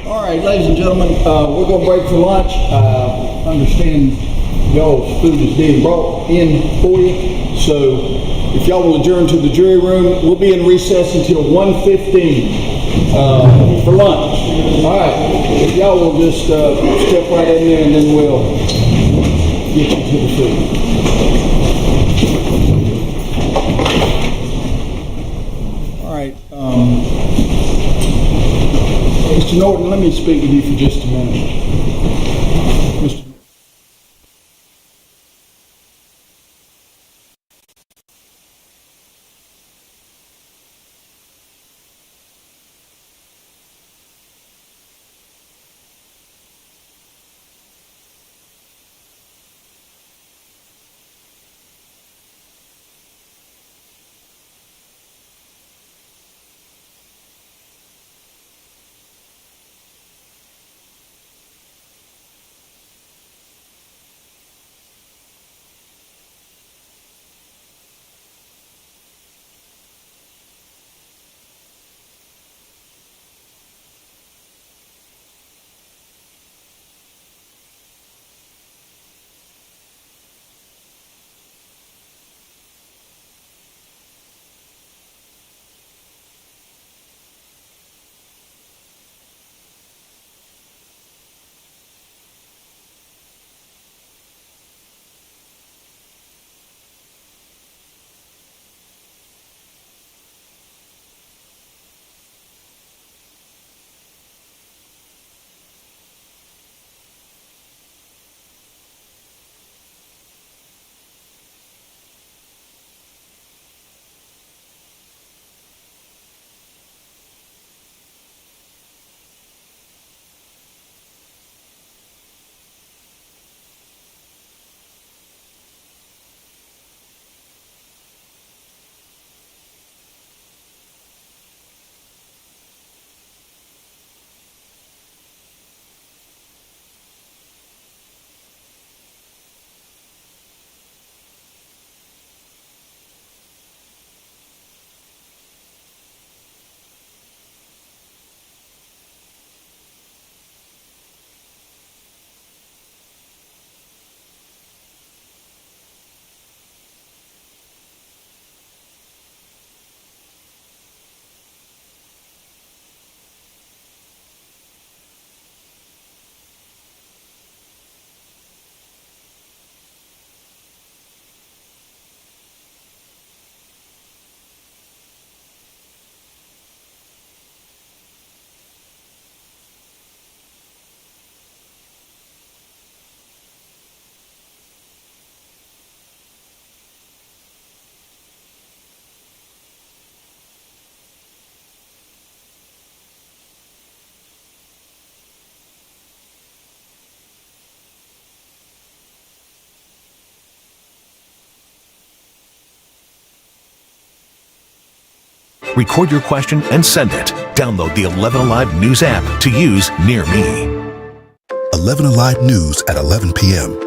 All right, ladies and gentlemen, we're going to break for lunch. Understand y'all's food is being brought in for you. So if y'all will adjourn to the jury room, we'll be in recess until 1:15 for lunch. All right, if y'all will just step right in there and then we'll get you to the food. All right. Mr. Norton, let me speak with you for just a minute. Mr. Record your question and send it. Download the 11 Alive News app to use near me. 11 Alive News at 11 p.m.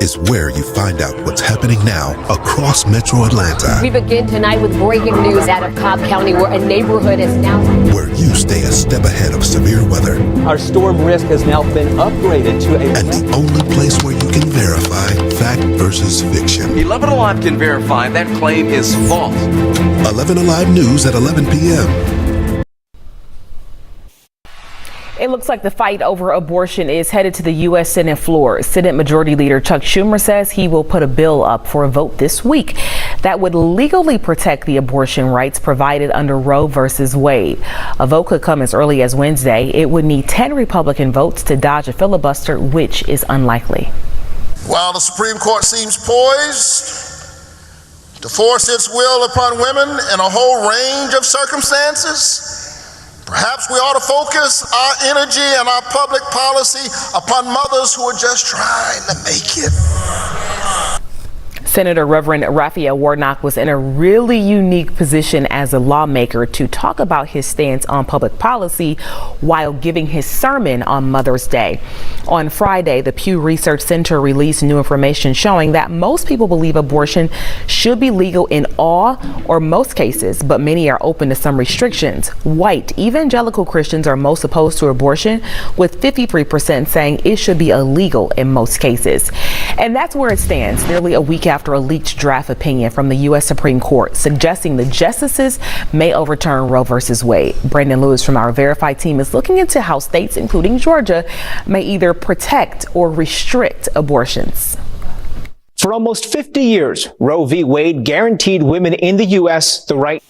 is where you find out what's happening now across Metro Atlanta. We begin tonight with breaking news out of Cobb County, where a neighborhood is now... where you stay a step ahead of severe weather. Our storm risk has now been upgraded to a... and the only place where you can verify fact versus fiction. 11 Alive can verify that claim is false. 11 Alive News at 11 p.m. It looks like the fight over abortion is headed to the U.S. Senate floor. Senate Majority Leader Chuck Schumer says he will put a bill up for a vote this week that would legally protect the abortion rights provided under Roe versus Wade. A vote could come as early as Wednesday. It would need 10 Republican votes to dodge a filibuster, which is unlikely. While the Supreme Court seems poised to force its will upon women in a whole range of circumstances, perhaps we ought to focus our energy and our public policy upon mothers who are just trying to make it. Senator Reverend Raphael Warnock was in a really unique position as a lawmaker to talk about his stance on public policy while giving his sermon on Mother's Day. On Friday, the Pew Research Center released new information showing that most people believe abortion should be legal in all or most cases, but many are open to some restrictions. White evangelical Christians are most opposed to abortion, with 53% saying it should be illegal in most cases. And that's where it stands, nearly a week after a leaked draft opinion from the U.S. Supreme Court suggesting the justices may overturn Roe versus Wade. Brandon Lewis from our Verified team is looking into how states, including Georgia, may either protect or restrict abortions. For almost 50 years, Roe v. Wade guaranteed women in the U.S. the right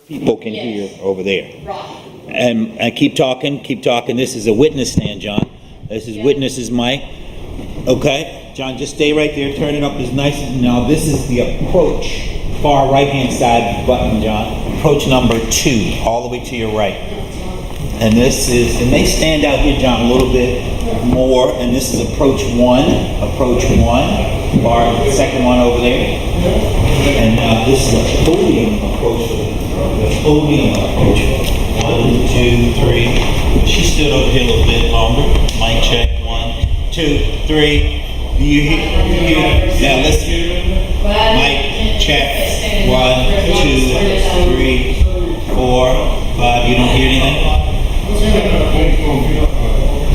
people can hear over there. And keep talking. This is a witness stand, John. This is witness's mic. Okay, John, just stay right there. Turn it up as nice. Now this is the approach, far right-hand side button, John. Approach number 2, all the way to your right. And this is, and they stand out here, John, a little bit more. And this is approach 1, far second one over there. And now this is a podium approach. The podium approach. 1, 2, 3. She stood over here a little bit longer. Mic check. 1, 2, 3. Do you hear? Now listen. Mic check. 1, 2, 3, 4, 5. You don't hear anything?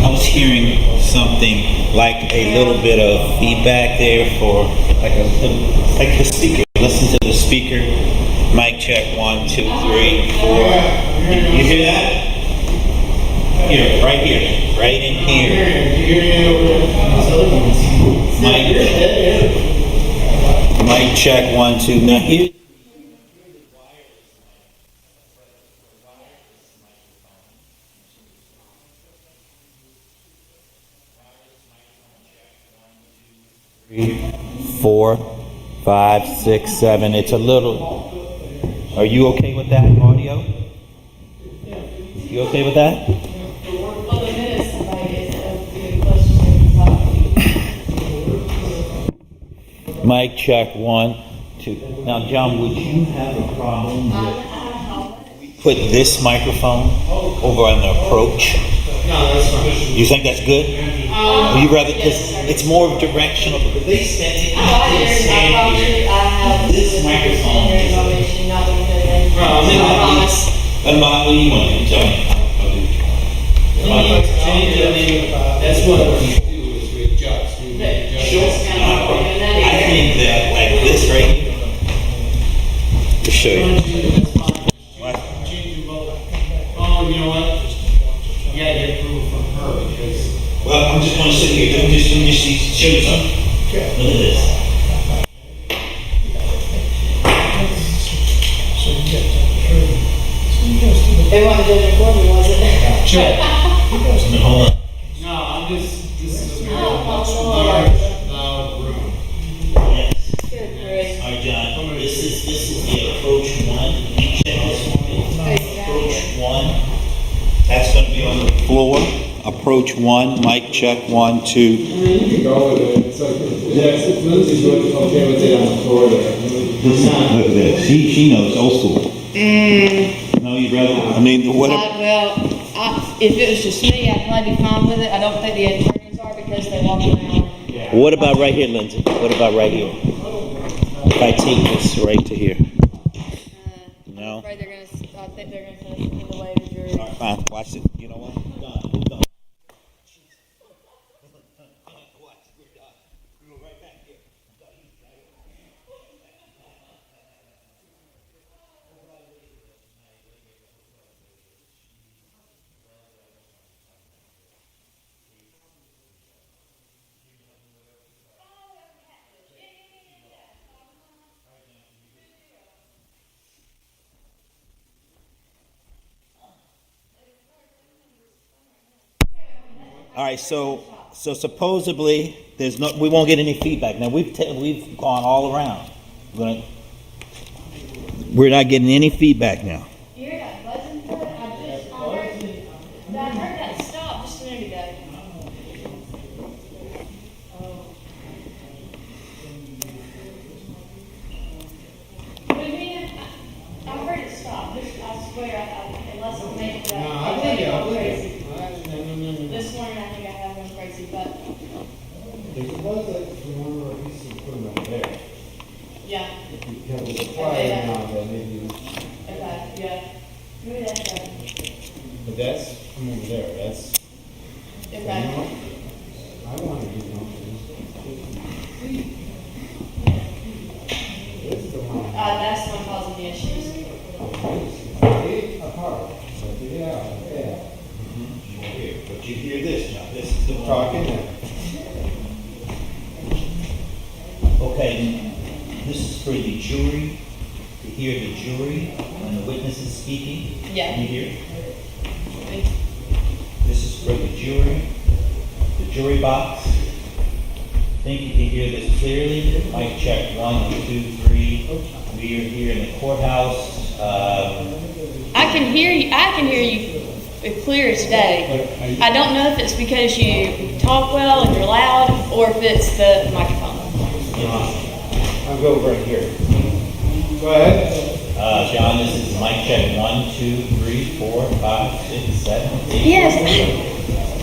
I was hearing something like a little bit of feedback there for like the speaker. Listen to the speaker. Mic check. 1, 2, 3, 4. You hear that? Here, right here, right in here. Mic check. 1, 2. Now here. 3, 4, 5, 6, 7. It's a little. Are you okay with that audio? You okay with that? Mic check. 1, 2. Now, John, would you have a problem with we put this microphone over on the approach? No, that's fine. You think that's good? Or you rather, because it's more directional, because they stand here. This microphone is what do you want to tell me? That's what we do is we adjust. Sure. I think that like this right here. To show you. Oh, you know what? You gotta get approval from her because. Well, I'm just going to sit here. Let me just show you something. Look at this. They wanted to record me, was it? Sure. Hold on. No, I'm just. This is a very much large room. Yes. All right, John. This is the approach 1. You check this one. Approach 1. That's going to be on the floor. Approach 1. Mic check. 1, 2. You can go with it. So, yes, if Lindsay's okay with it on the floor there. Look at this. She knows old school. No, you'd rather. I mean, what? If it was just me, I'd probably be fine with it. I don't think the attorneys are because they walk around. What about right here, Lindsay? What about right here? If I take this right to here. No. I think they're going to take it in the way of the jury. All right, fine. Watch it. You know what? Done. All right, so supposedly we won't get any feedback. Now we've gone all around. We're not getting any feedback now. You hear that buzzing? I heard that stop just a minute ago. What do you mean? I heard it stop. I swear, unless I'm making that. No, I think I'm it. crazy. This morning I think I have gone crazy, but If it was like the one where we used to put them up there. yeah. If you have the fire now, then maybe. Okay, yeah. Maybe that's right. But that's from over there. That's. Okay. You know, I want to do something. This is the one. That's the one causing the issues. Apart. So yeah. But you hear this now. This is the Talking. Okay, this is for the jury. to hear the jury and the witnesses speaking. Yeah. Can you hear? This is for the jury box. I think you can hear this clearly. Mic check 1, 2, 3. We are here in the courthouse. I can hear you as clear as day. I don't know if it's because you talk well and you're loud, or if it's the microphone. I'll go right here. Go ahead. John, this is mic check 1, 2, 3, 4, 5, 6, 7, 8. Yes.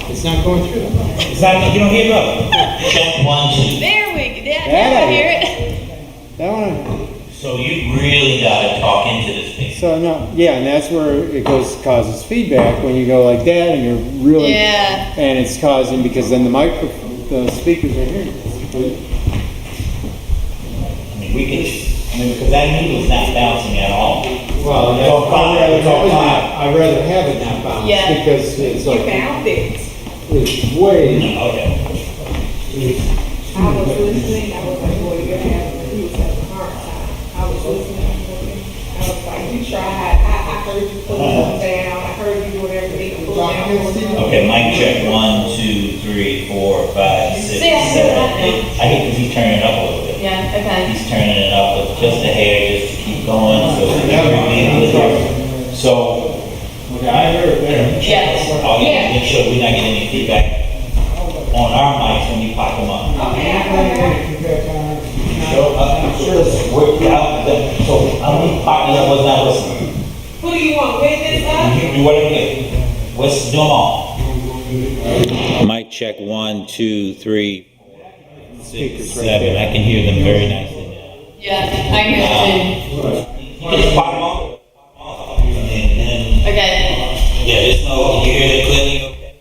It's not going through. It's not, you don't hear it? Check 1, 2. There we go. Now I hear it. That one. So you really gotta talk into this thing. So no, yeah, and that's where it causes feedback when you go like that, and you're really, Yeah. and it's causing because then the speakers are hearing. Because that needle's not bouncing at all. Well, I'd rather have it not bounce Yeah. because it's like found it. it's way. Okay. I was listening, I was like, boy, you're having a hard time. I was listening, I was like, you tried, I heard you pull them down, I heard you do whatever you pull down. Okay, mic check 1, 2, 3, 4, 5, 6, See, I hear 7, that 8. I think because he's turning it up a little bit. Yeah, okay. He's turning it up with just a hair, just to keep going. So, Okay, I heard it there. Yes. oh, yeah, make sure we're not getting any feedback on our mics when you pop them up. So, just work out that. So, how many partners that was not listening? Who do you want, witness us? You do whatever you get. Let's do them all. Mic check 1, 2, 3, 6, 7. I can hear them very nicely now. Yeah, I hear it You can just pop them off. And then, too. Okay. yeah, there's no, you hear it clearly, okay?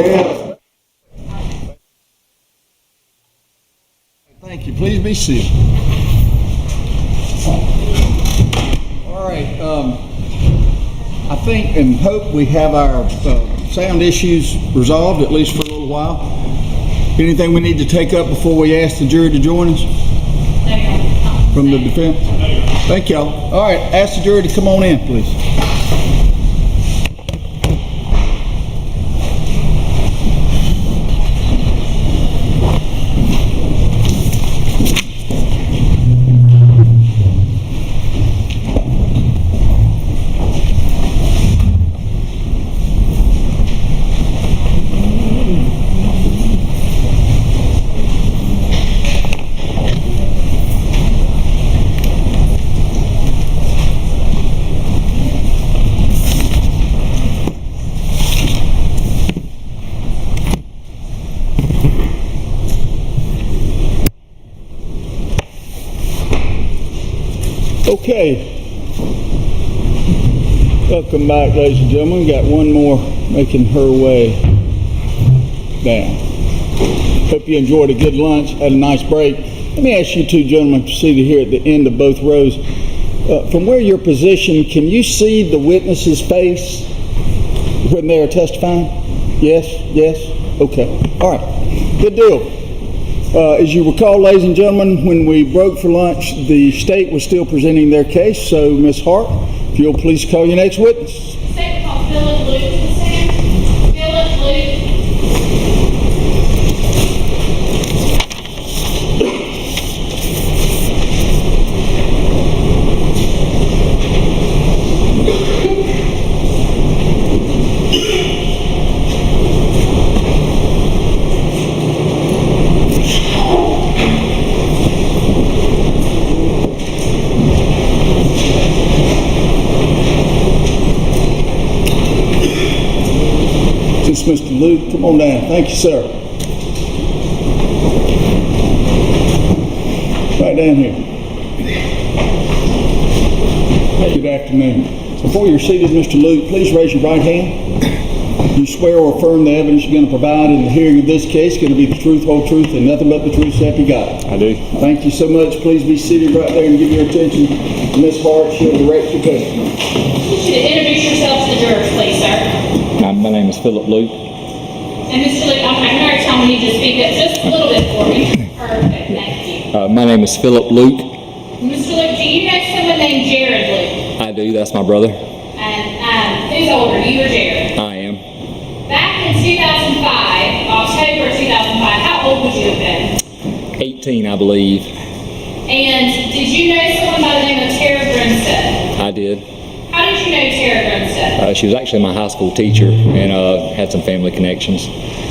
Yeah. Thank you. Please be seated. All right. I think and hope we have our sound issues resolved, at least for a little while. Anything we need to take up before we ask the jury to join us? From the defense? Thank y'all. All right. Ask the jury to come on in, please. Okay. Welcome back, ladies and gentlemen. Got one more making her way down. Hope you enjoyed a good lunch, had a nice break. Let me ask you two gentlemen seated here at the end of both rows. From where you're positioned, can you see the witness's face when they are testifying? Yes? Yes? Okay. All right. Good deal. As you recall, ladies and gentlemen, when we broke for lunch, the state was still presenting their case. So, Ms. Hart, if you'll please call your next witness. State called Philip Luke. Philip Luke. Mr. Luke, come on down. Thank you, sir. Right down here. Good afternoon. Before you're seated, Mr. Luke, please raise your right hand. You swear or affirm the evidence you're going to provide in the hearing of this case is going to be the truth, whole truth, and nothing but the truth, so help you God. I do. Thank you so much. Please be seated right there and give your attention to Ms. Hart. She'll direct your testimony. I want you to introduce yourself to the jurors, please, sir. My name is Philip Luke. And Mr. Luke, I'm going to tell you to speak up just a little bit for me. Perfect, thank you. My name is Philip Luke. Mr. Luke, do you know someone named Jared Luke? I do. That's my brother. And who's older, you or Jared? I am. Back in 2005, October 2005, how old would you have been? 18, I believe. And did you know someone by the name of Tara Grinstead? I did. How did you know Tara Grinstead? She was actually my high school teacher and had some family connections.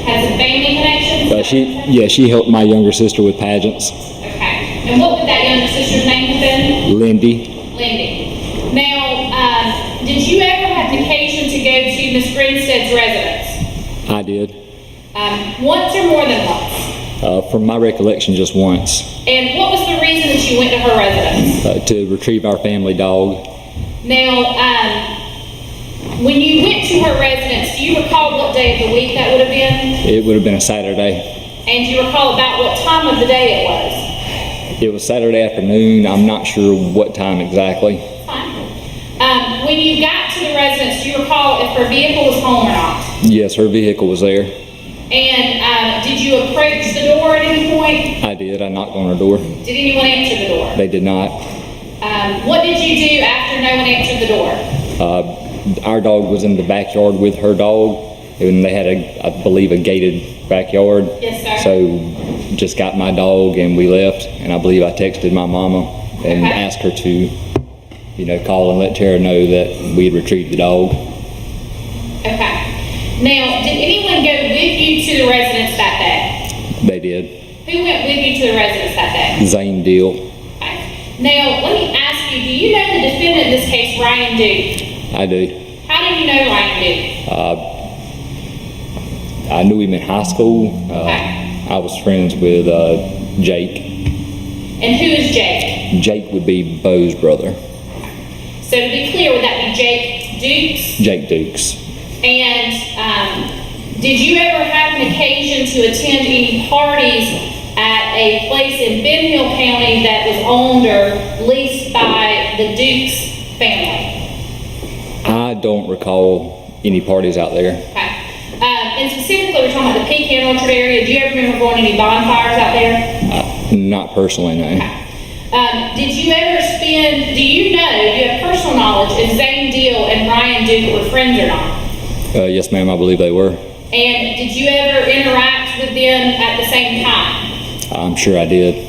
Had some family connections? She helped my younger sister with pageants. Okay. And what would that younger sister's name have been? Lindy. Lindy. Now, did you ever have the occasion to go to Miss Grinstead's residence? I did. Once or more than once? From my recollection, just once. And what was the reason that you went to her residence? To retrieve our family dog. Now, when you went to her residence, do you recall what day of the week that would have been? It would have been a Saturday. And do you recall about what time of the day it was? It was Saturday afternoon. I'm not sure what time exactly. Fine. When you got to the residence, do you recall if her vehicle was home or not? Yes, her vehicle was there. And did you approach the door at any point? I did. I knocked on her door. Did anyone answer the door? They did not. What did you do after no one answered the door? Our dog was in the backyard with her dog, and they had, I believe, a gated backyard. Yes, sir. So just got my dog and we left, and I believe I texted my mama and asked her to, call and let Tara know that we had retrieved the dog. Okay. Now, did anyone go with you to the residence that day? They did. Who went with you to the residence that day? Zane Deal. Okay. Now, let me ask you, do you know the defendant in this case, Ryan Duke? I do. How did you know Ryan Duke? I knew him in high school. I was friends with Jake. And who is Jake? Jake would be Bo's brother. So to be clear, would that be Jake Dukes? Jake Dukes. And Did you ever have an occasion to attend any parties at a place in Ben Hill County that was owned or leased by the Dukes family? I don't recall any parties out there. Okay. And specifically, we're talking about the Pecan Orchard area. Do you ever remember going to any bonfires out there? Not personally, no. Did you ever spend, do you have personal knowledge if Zane Deal and Ryan Duke were friends or not? Yes, ma'am, I believe they were. And did you ever interact with them at the same time? I'm sure I did.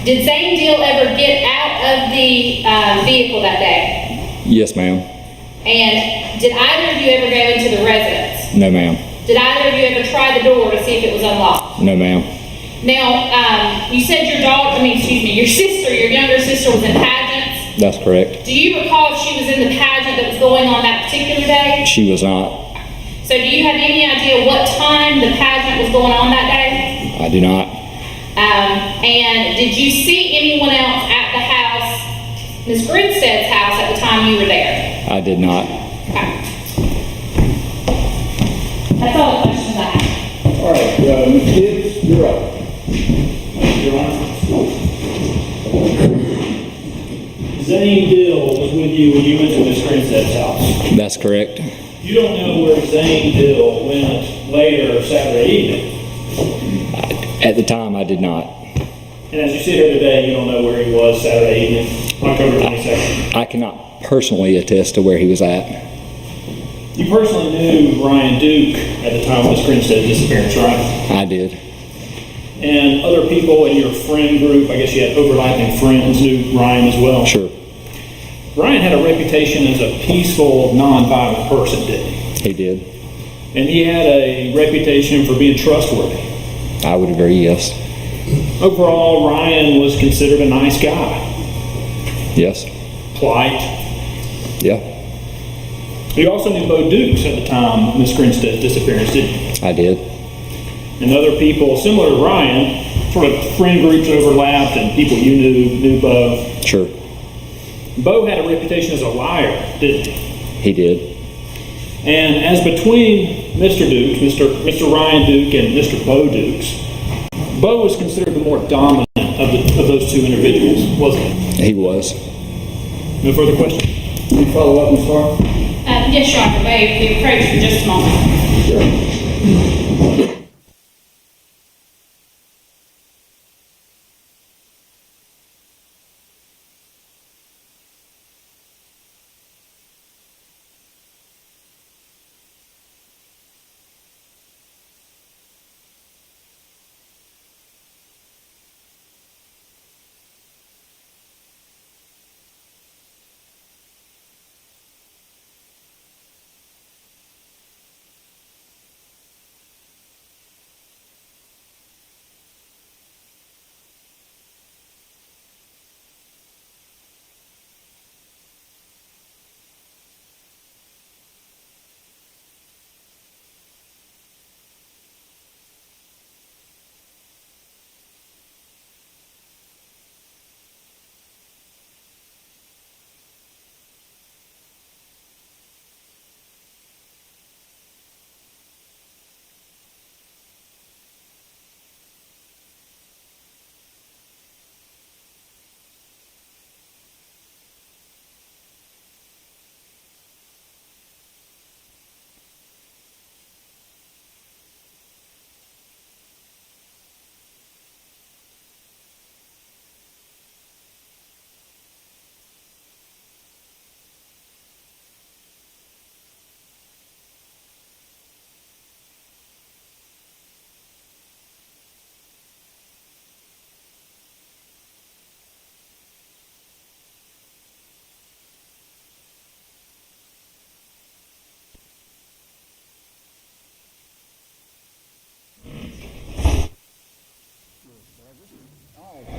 Did Zane Deal ever get out of the vehicle that day? Yes, ma'am. And did either of you ever go into the residence? No, ma'am. Did either of you ever try the door to see if it was unlocked? No, ma'am. Now, you said your younger sister was in pageants. That's correct. Do you recall if she was in the pageant that was going on that particular day? She was not. So do you have any idea what time the pageant was going on that day? I do not. And did you see anyone else at the house, Ms. Grinstead's house, at the time you were there? I did not. Okay. That's all the questions I have. All right, Ms. Gibbs, you're up. Your Honor. Zane Dill was with you when you went to Ms. Grinstead's house. That's correct. You don't know where Zane Dill went later Saturday evening. At the time, I did not. And as you sit here today, you don't know where he was Saturday evening, October 22nd. I cannot personally attest to where he was at. You personally knew Ryan Duke at the time of Ms. Grinstead's disappearance, right? I did. And other people in your friend group, I guess you had overlapping friends, knew Ryan as well? Sure. Ryan had a reputation as a peaceful, non-violent person, didn't he? He did. And he had a reputation for being trustworthy. I would agree, yes. Overall, Ryan was considered a nice guy. Yes. Polite. Yeah. You also knew Bo Dukes at the time of Ms. Grinstead's disappearance, didn't you? I did. And other people similar to Ryan, sort of friend groups overlapped and people you knew Bo. Sure. Bo had a reputation as a liar, didn't he? He did. And as between Mr. Dukes, Mr. Ryan Duke and Mr. Bo Dukes, Bo was considered the more dominant of those two individuals, wasn't he? He was. No further questions? Can you follow up, Ms. Farr? Yes, Your Honor. May we approach for just a moment? Sure.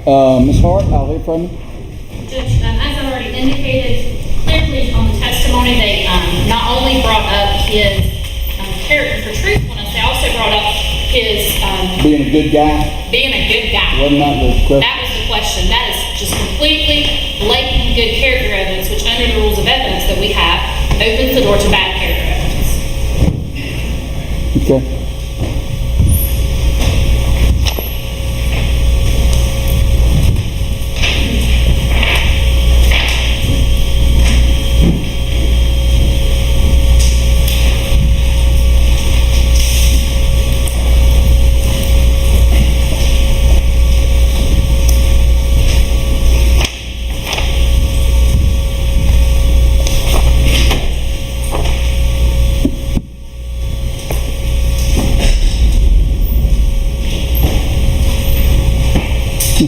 Ms. Hart, I'll hear from you. Judge, as I already indicated clearly on the testimony, they not only brought up his character for truthfulness, they also brought up his Being a good guy? being a good guy. Wasn't that the question? That was the question. That is just completely blatant good character evidence, which under the rules of evidence that we have, opens the door to bad character evidence. Okay.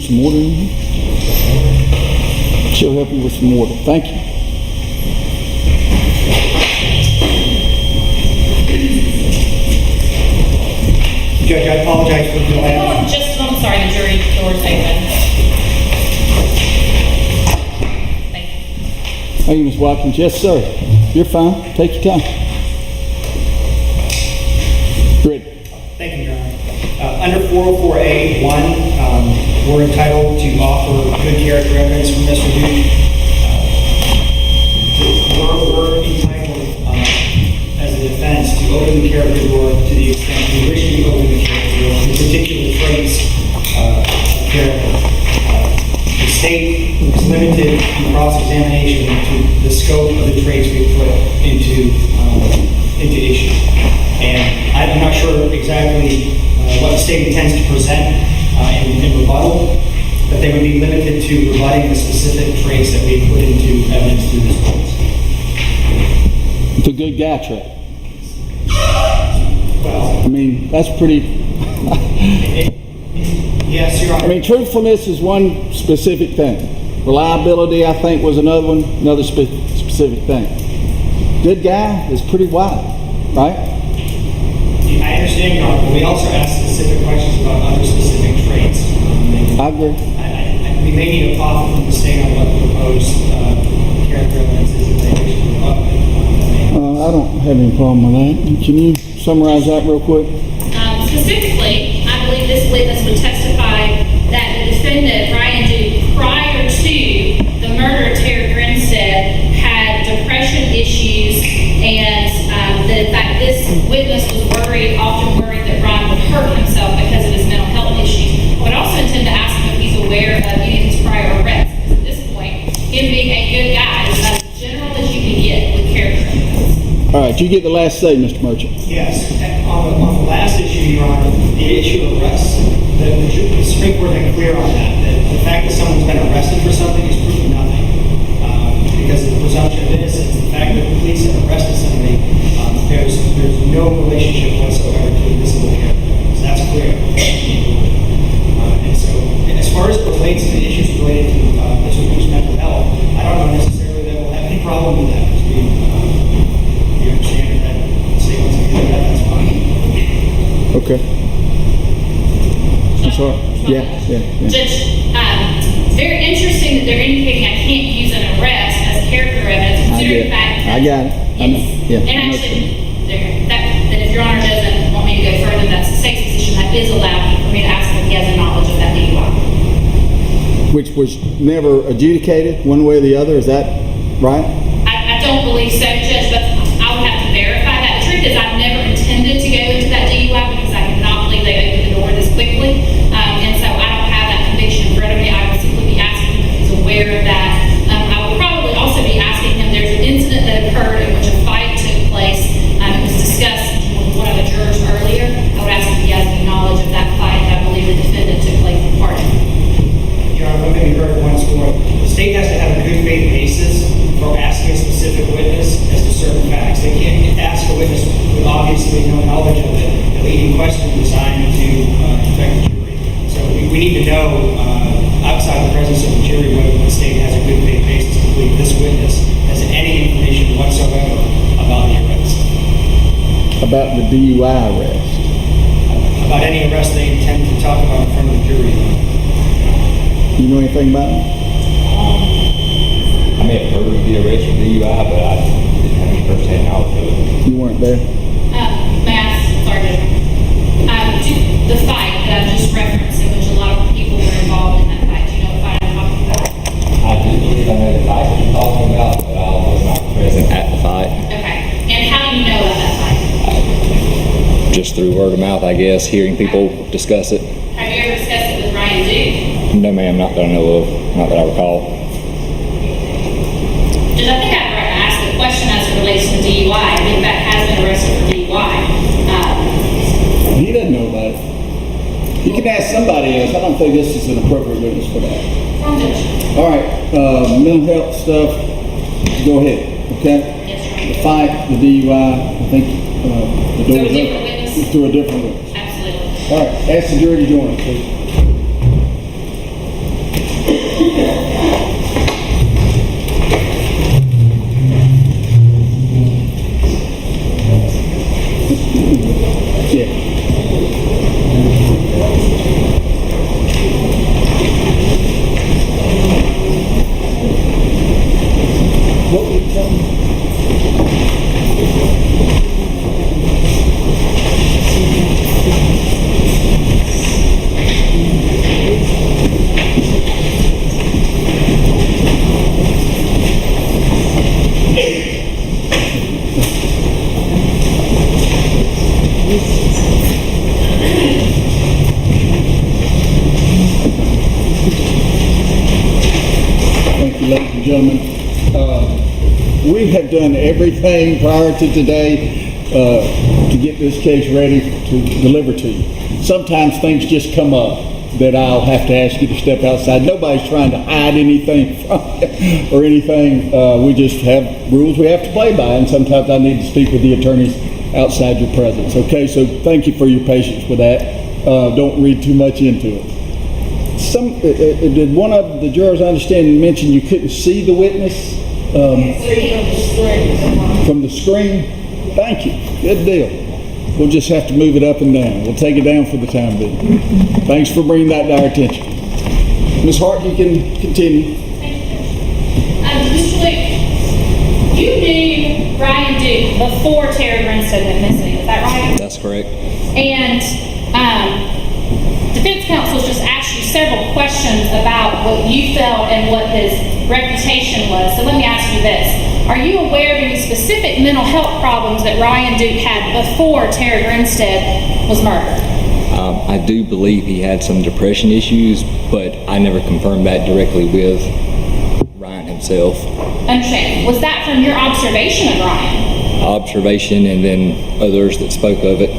Some water in here? She'll help you with some water. Thank you. Judge, I apologize for the delay. Oh, just, I'm sorry, the jury door's open. Thank you, Ms. Watkins. Yes, sir. You're fine. Take your time. Ready. Thank you, Your Honor. Under 404A1, we're entitled to offer good character evidence from Mr. Duke. We're entitled, as a defense, to open the character door to the extent we wish to open the character door, in particular traits of character. The state is limited in cross-examination to the scope of the traits we put into issue. And I'm not sure exactly what the state intends to present in rebuttal, but they would be limited to rebutting the specific traits that we put into evidence through this case. It's a good guy trait. Well, I mean, that's pretty... yes, Your Honor. I mean, truthfulness is one specific thing. Reliability, I think, was another one, another specific thing. Good guy is pretty wide, right? I understand, Your Honor, but we also ask specific questions about other specific traits. I agree. We may need a profit from the state on what the proposed character evidence is that they wish to rebut. I don't have any problem with that. Can you summarize that real quick? Specifically, I believe this witness would testify that the defendant, Ryan Duke, prior to the murder of Tara Grinstead, had depression issues, and that in fact this witness was often worried that Ryan would hurt himself because of his mental health issues. I would also intend to ask him if he's aware of any of his prior arrests, because at this point, him being a good guy is about as general as you can get with character evidence. All right, you get the last say, Mr. Merchant. Yes. On the last issue, Your Honor, the issue of arrests, the Supreme Court made clear on that the fact that someone's been arrested for something is proof of nothing. Because of the presumption of innocence, the fact that the police have arrested somebody, there's no relationship whatsoever to admissible character evidence. That's clear. And so, as far as it relates to the issues related to Mr. Duke's mental health, I don't know necessarily that we'll have any problem with that, because we understand that the state wants to do that, that's fine. Okay. I'm sorry. Yeah. Judge, very interesting that they're indicating I can't use an arrest as character evidence, considering the fact that... I got it. Yes. And actually, that if Your Honor doesn't want me to go further, that's the state's position, that is allowed for me to ask him if he has a knowledge of that DUI. Which was never adjudicated one way or the other, is that right? I don't believe so, Judge, but I would have to verify that. The truth is, I've never intended to go into that DUI because I cannot believe they opened the door this quickly. And so I don't have that conviction in front of me. I would simply be asking him if he's aware of that. I would probably also be asking him, there's an incident that occurred in which a fight took place. It was discussed with one of the jurors earlier. I would ask if he has any knowledge of that fight that I believe the defendant took place in part of. Your Honor, let me heard it once more. The state has to have a good faith basis for asking a specific witness as to certain facts. They can't ask a witness with obviously no knowledge of it, a leading question designed to affect the jury. So we need to know, outside the presence of the jury, whether the state has a good faith basis to believe this witness has any information whatsoever about the arrest. About the DUI arrest? About any arrest they intend to talk about in front of the jury. You know anything about it? I may have heard of the arrest for DUI, but I didn't have any first-hand knowledge of it. You weren't there? May I ask, sorry, the fight that I just referenced, in which a lot of people were involved in that fight, do you know what fight I'm talking about? I do believe I know the fight that you're talking about, but I was not present at the fight. Okay. And how do you know about that fight? word of mouth, I guess, hearing people discuss it. Have you ever discussed it with Ryan Duke? No, ma'am, not that I know of, not that I recall. Because I think I have right to ask the question as it relates to DUI. I think that has been arrested for DUI. He doesn't know about it. You can ask somebody else. I don't think this is an appropriate witness for that. All right, mental health stuff, go ahead, okay? The fight, the DUI, I think the door is open to a different witness. Absolutely. All right, ask the jury to join us, please. Yeah. What were you telling me? Thank you, ladies and gentlemen. We have done everything prior to today to get this case ready to deliver to you. Sometimes things just come up that I'll have to ask you to step outside. Nobody's trying to hide anything from you or anything. We just have rules we have to play by, and sometimes I need to speak with the attorneys outside your presence. Okay, so thank you for your patience with that. Don't read too much into it. Did one of the jurors, I understand, mention you couldn't see the witness from the screen? Thank you. Good deal. We'll just have to move it up and down. We'll take it down for the time being. Thanks for bringing that to our attention. Ms. Hart, you can continue. Mr. Luke, you knew Ryan Duke before Tara Grinstead went missing, is that right? That's correct. And defense counsel's just asked you several questions about what you felt and what his reputation was. So let me ask you this. Are you aware of any specific mental health problems that Ryan Duke had before Tara Grinstead was murdered? I do believe he had some depression issues, but I never confirmed that directly with Ryan himself. Understand. Was that from your observation of Ryan? Observation and then others that spoke of it.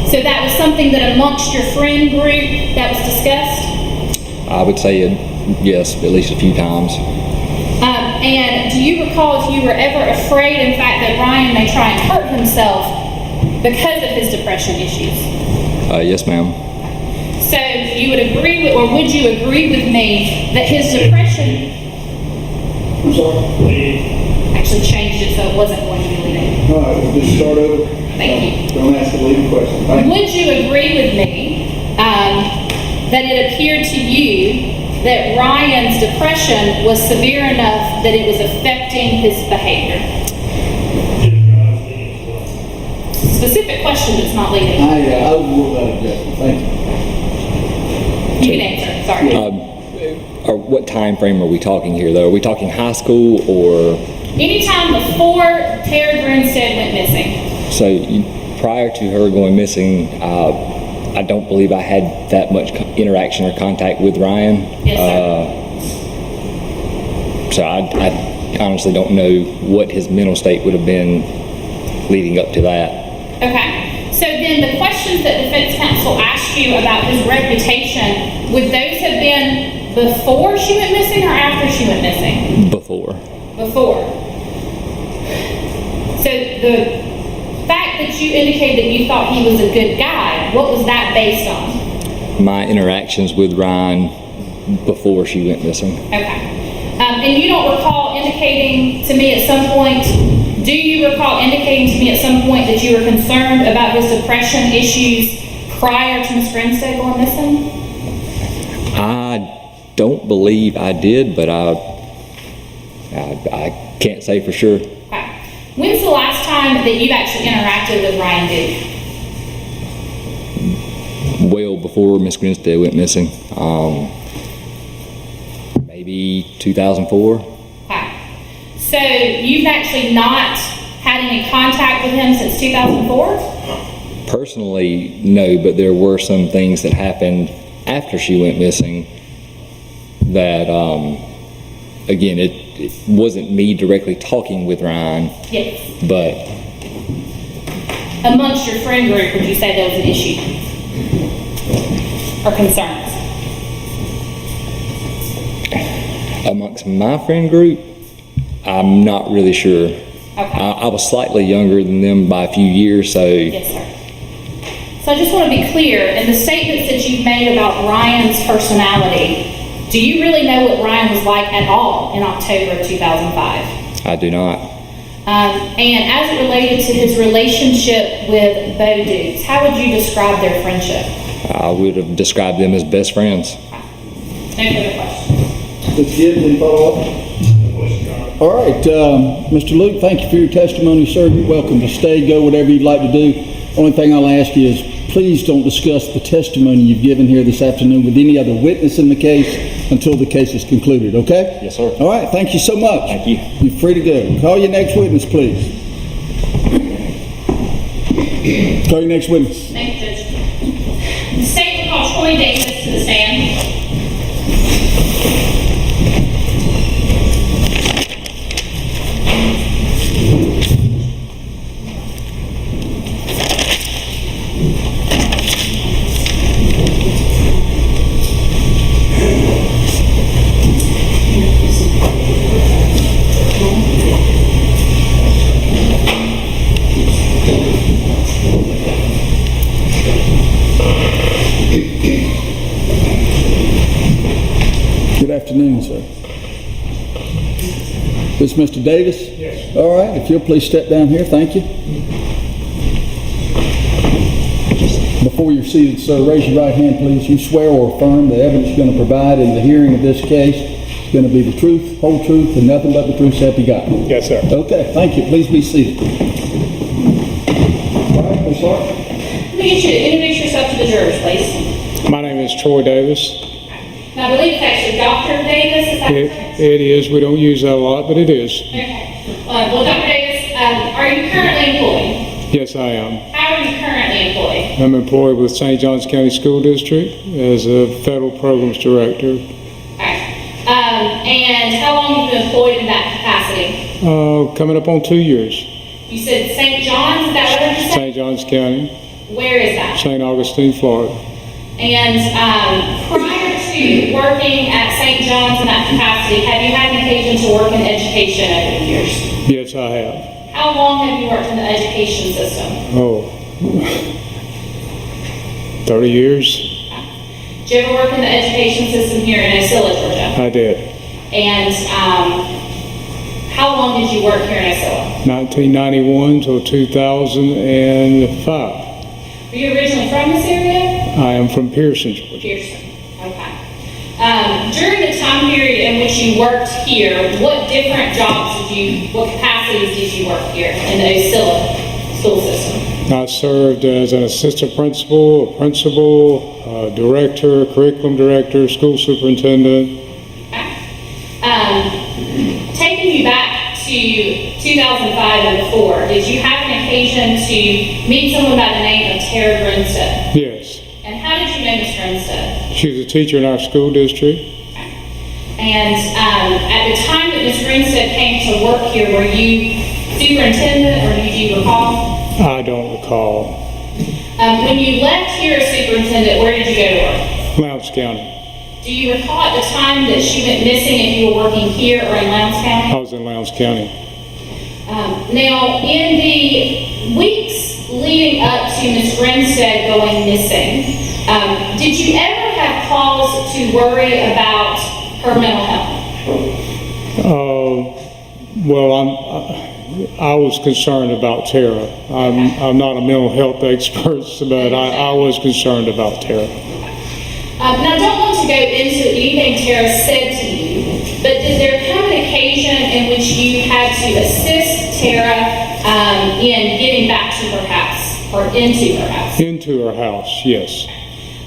So that was something that amongst your friend group that was discussed? I would say yes, at least a few times. And do you recall if you were ever afraid, in fact, that Ryan may try and hurt himself because of his depression issues? Yes, ma'am. So you would agree with, or would you agree with me that his depression... I'm sorry? Actually changed it so it wasn't going to be leading. All right, we'll just start over. Thank you. Don't ask the leading question. Would you agree with me that it appeared to you that Ryan's depression was severe enough that it was affecting his behavior? Specific question that's not leading. I will rule that objection. Thank you. You can answer. Sorry. What time frame are we talking here, though? Are we talking high school or? Anytime before Tara Grinstead went missing. So prior to her going missing, I don't believe I had that much interaction or contact with Ryan. Yes, sir. So I honestly don't know what his mental state would have been leading up to that. Okay. So then the questions that defense counsel asked you about his reputation, would those have been before she went missing or after she went missing? Before. Before. So the fact that you indicated that you thought he was a good guy, what was that based on? My interactions with Ryan before she went missing. Okay. And you don't recall indicating to me at some point, do you recall indicating to me at some point that you were concerned about his depression issues prior to Ms. Grinstead going missing? I don't believe I did, but I can't say for sure. Okay. When's the last time that you actually interacted with Ryan Duke? Well before Ms. Grinstead went missing. Maybe 2004. Okay. So you've actually not had any contact with him since 2004? Personally, no, but there were some things that happened after she went missing that, again, it wasn't me directly talking with Ryan, Yes. but Amongst your friend group, would you say there was an issue or concerns? amongst my friend group, I'm not really sure. Okay. I was slightly younger than them by a few years, so. Yes, sir. So I just want to be clear, in the statements that you've made about Ryan's personality, do you really know what Ryan was like at all in October of 2005? I do not. And as it related to his relationship with Bo Dukes, how would you describe their friendship? I would have described them as best friends. No further questions. Mr. Gibbs, any follow-up? All right, Mr. Luke, thank you for your testimony, sir. You're welcome to stay, go, whatever you'd like to do. Only thing I'll ask you is please don't discuss the testimony you've given here this afternoon with any other witness in the case until the case is concluded, okay? Yes, sir. All right, thank you so much. Thank you. You're free to go. Call your next witness, please. Call your next witness. Thank you, Judge. The state will call Troy Davis to the stand. Good afternoon, sir. This is Mr. Davis? Yes. All right, if you'll please step down here, thank you. Before you're seated, sir, raise your right hand, please. You swear or affirm the evidence you're going to provide in the hearing of this case is going to be the truth, whole truth, and nothing but the truth, so help you God? Yes, sir. Okay, thank you. Please be seated. All right, Ms. Hart. Let me get you to introduce yourself to the jurors, please. My name is Troy Davis. Now, I believe it's actually Dr. Davis, is that correct? It is. We don't use that a lot, but it is. Okay. Well, Dr. Davis, are you currently employed? Yes, I am. How are you currently employed? I'm employed with St. Johns County School District as a federal programs director. Okay. And how long have you been employed in that capacity? Coming up on 2 years. You said St. John's, is that what you said? St. Johns County, Where is that? St. Augustine, Florida. And prior to working at St. John's in that capacity, have you had an occasion to work in education over the years? Yes, I have. How long have you worked in the education system? 30 years. Did you ever work in the education system here in Ocilla, Georgia? I did. And how long did you work here in Ocilla? 1991 till 2005. Were you originally from this area? I am from Pearson, Georgia. Pearson, okay. During the time period in which you worked here, what different jobs what capacities did you work here in the Ocilla school system? I served as an assistant principal, a principal, director, curriculum director, school superintendent. Okay. Taking you back to 2005 and before, did you have an occasion to meet someone by the name of Tara Grinstead? Yes. And how did you know Ms. Grinstead? She was a teacher in our school district. And at the time that Ms. Grinstead came to work here, were you superintendent, or do you recall? I don't recall. When you left here as superintendent, where did you go to work? Lowndes County. Do you recall at the time that she went missing if you were working here or in Lowndes County? I was in Lowndes County. Now, in the weeks leading up to Ms. Grinstead going missing, did you ever have cause to worry about her mental health? Well, I was concerned about Tara. I'm not a mental health expert, but I was concerned about Tara. Now, I don't want to go into anything Tara said to you, but did there come an occasion in which you had to assist Tara in getting back to her house, or into her house? Into her house, yes.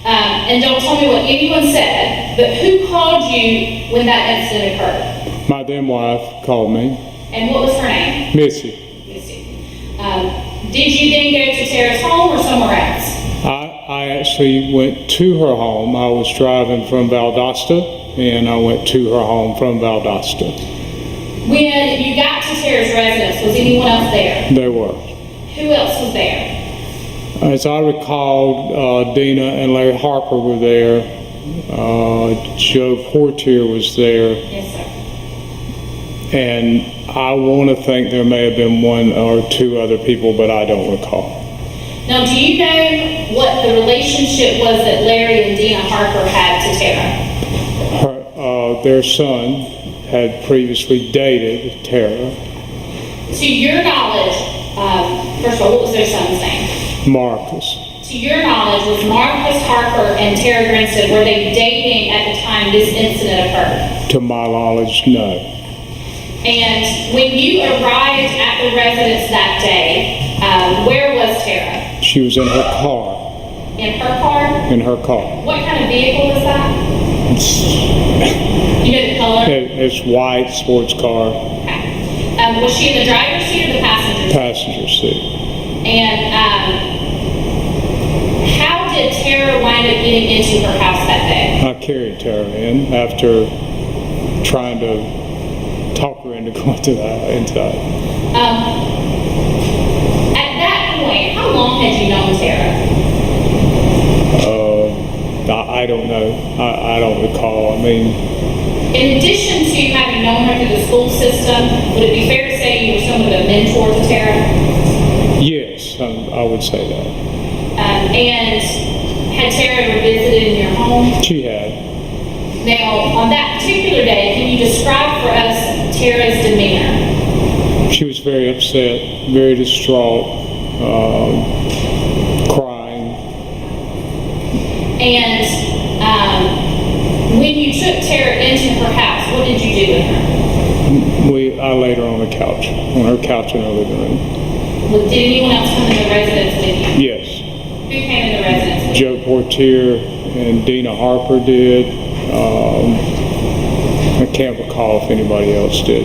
And don't tell me what anyone said, but who called you when that incident occurred? My then wife called me. And what was her name? Missy. Missy. Did you then go to Tara's home or somewhere else? I actually went to her home. I was driving from Valdosta, and I went to her home from Valdosta. When you got to Tara's residence, was anyone else there? There were. Who else was there? As I recall, Dina and Larry Harper were there. Joe Portier was there. Yes, sir. And I want to think there may have been one or two other people, but I don't recall. Now, do you know what the relationship was that Larry and Dina Harper had to Tara? Their son had previously dated Tara. To your knowledge, first of all, what was their son's name? Marcus. To your knowledge, was Marcus Harper and Tara Grinstead, were they dating at the time this incident occurred? To my knowledge, no. And when you arrived at the residence that day, where was Tara? She was in her car. In her car? In her car. What kind of vehicle was that? You know the color? It's white, sports car. Okay. Was she in the driver's seat or the passenger seat? Passenger seat. And how did Tara wind up getting into her house that day? I carried Tara in after trying to talk her into going to inside. At that point, how long had you known Tara? I don't know. I don't recall. I mean, in addition to having known her through the school system, would it be fair to say you were somewhat of a mentor to Tara? Yes, I would say that. And had Tara ever visited in your home? She had. Now, on that particular day, can you describe for us Tara's demeanor? She was very upset, very distraught, crying. And when you took Tara into her house, what did you do with her? I laid her on her couch in her living room. Did anyone else come in the residence with you? Yes. Who came in the residence with you? Joe Portier and Dina Harper did. I can't recall if anybody else did.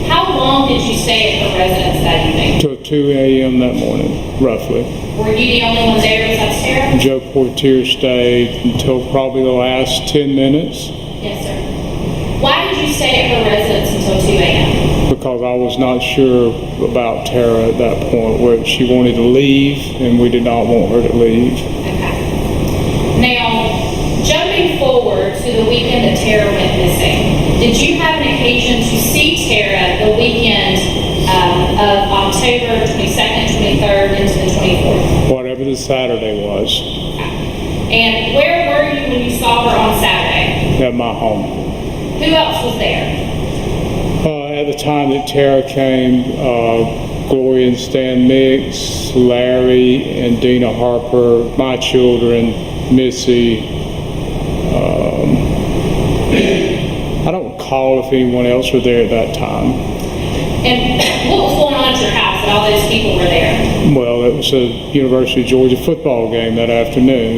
How long did you stay at her residence that evening? Till 2 a.m. that morning, roughly. Were you the only one there besides Tara? Joe Portier stayed until probably the last 10 minutes. Yes, sir. Why did you stay at her residence until 2 a.m.? Because I was not sure about Tara at that point, where she wanted to leave, and we did not want her to leave. Okay. Now, jumping forward to the weekend that Tara went missing, did you have an occasion to see Tara the weekend of October 22nd, 23rd, into the 24th? Whatever the Saturday was. Okay. And where were you when you saw her on Saturday? At my home. Who else was there? At the time that Tara came, Gloria and Stan Mix, Larry and Dina Harper, my children, Missy. I don't recall if anyone else were there at that time. And what was going on at your house that all those people were there? Well, it was a University of Georgia football game that afternoon.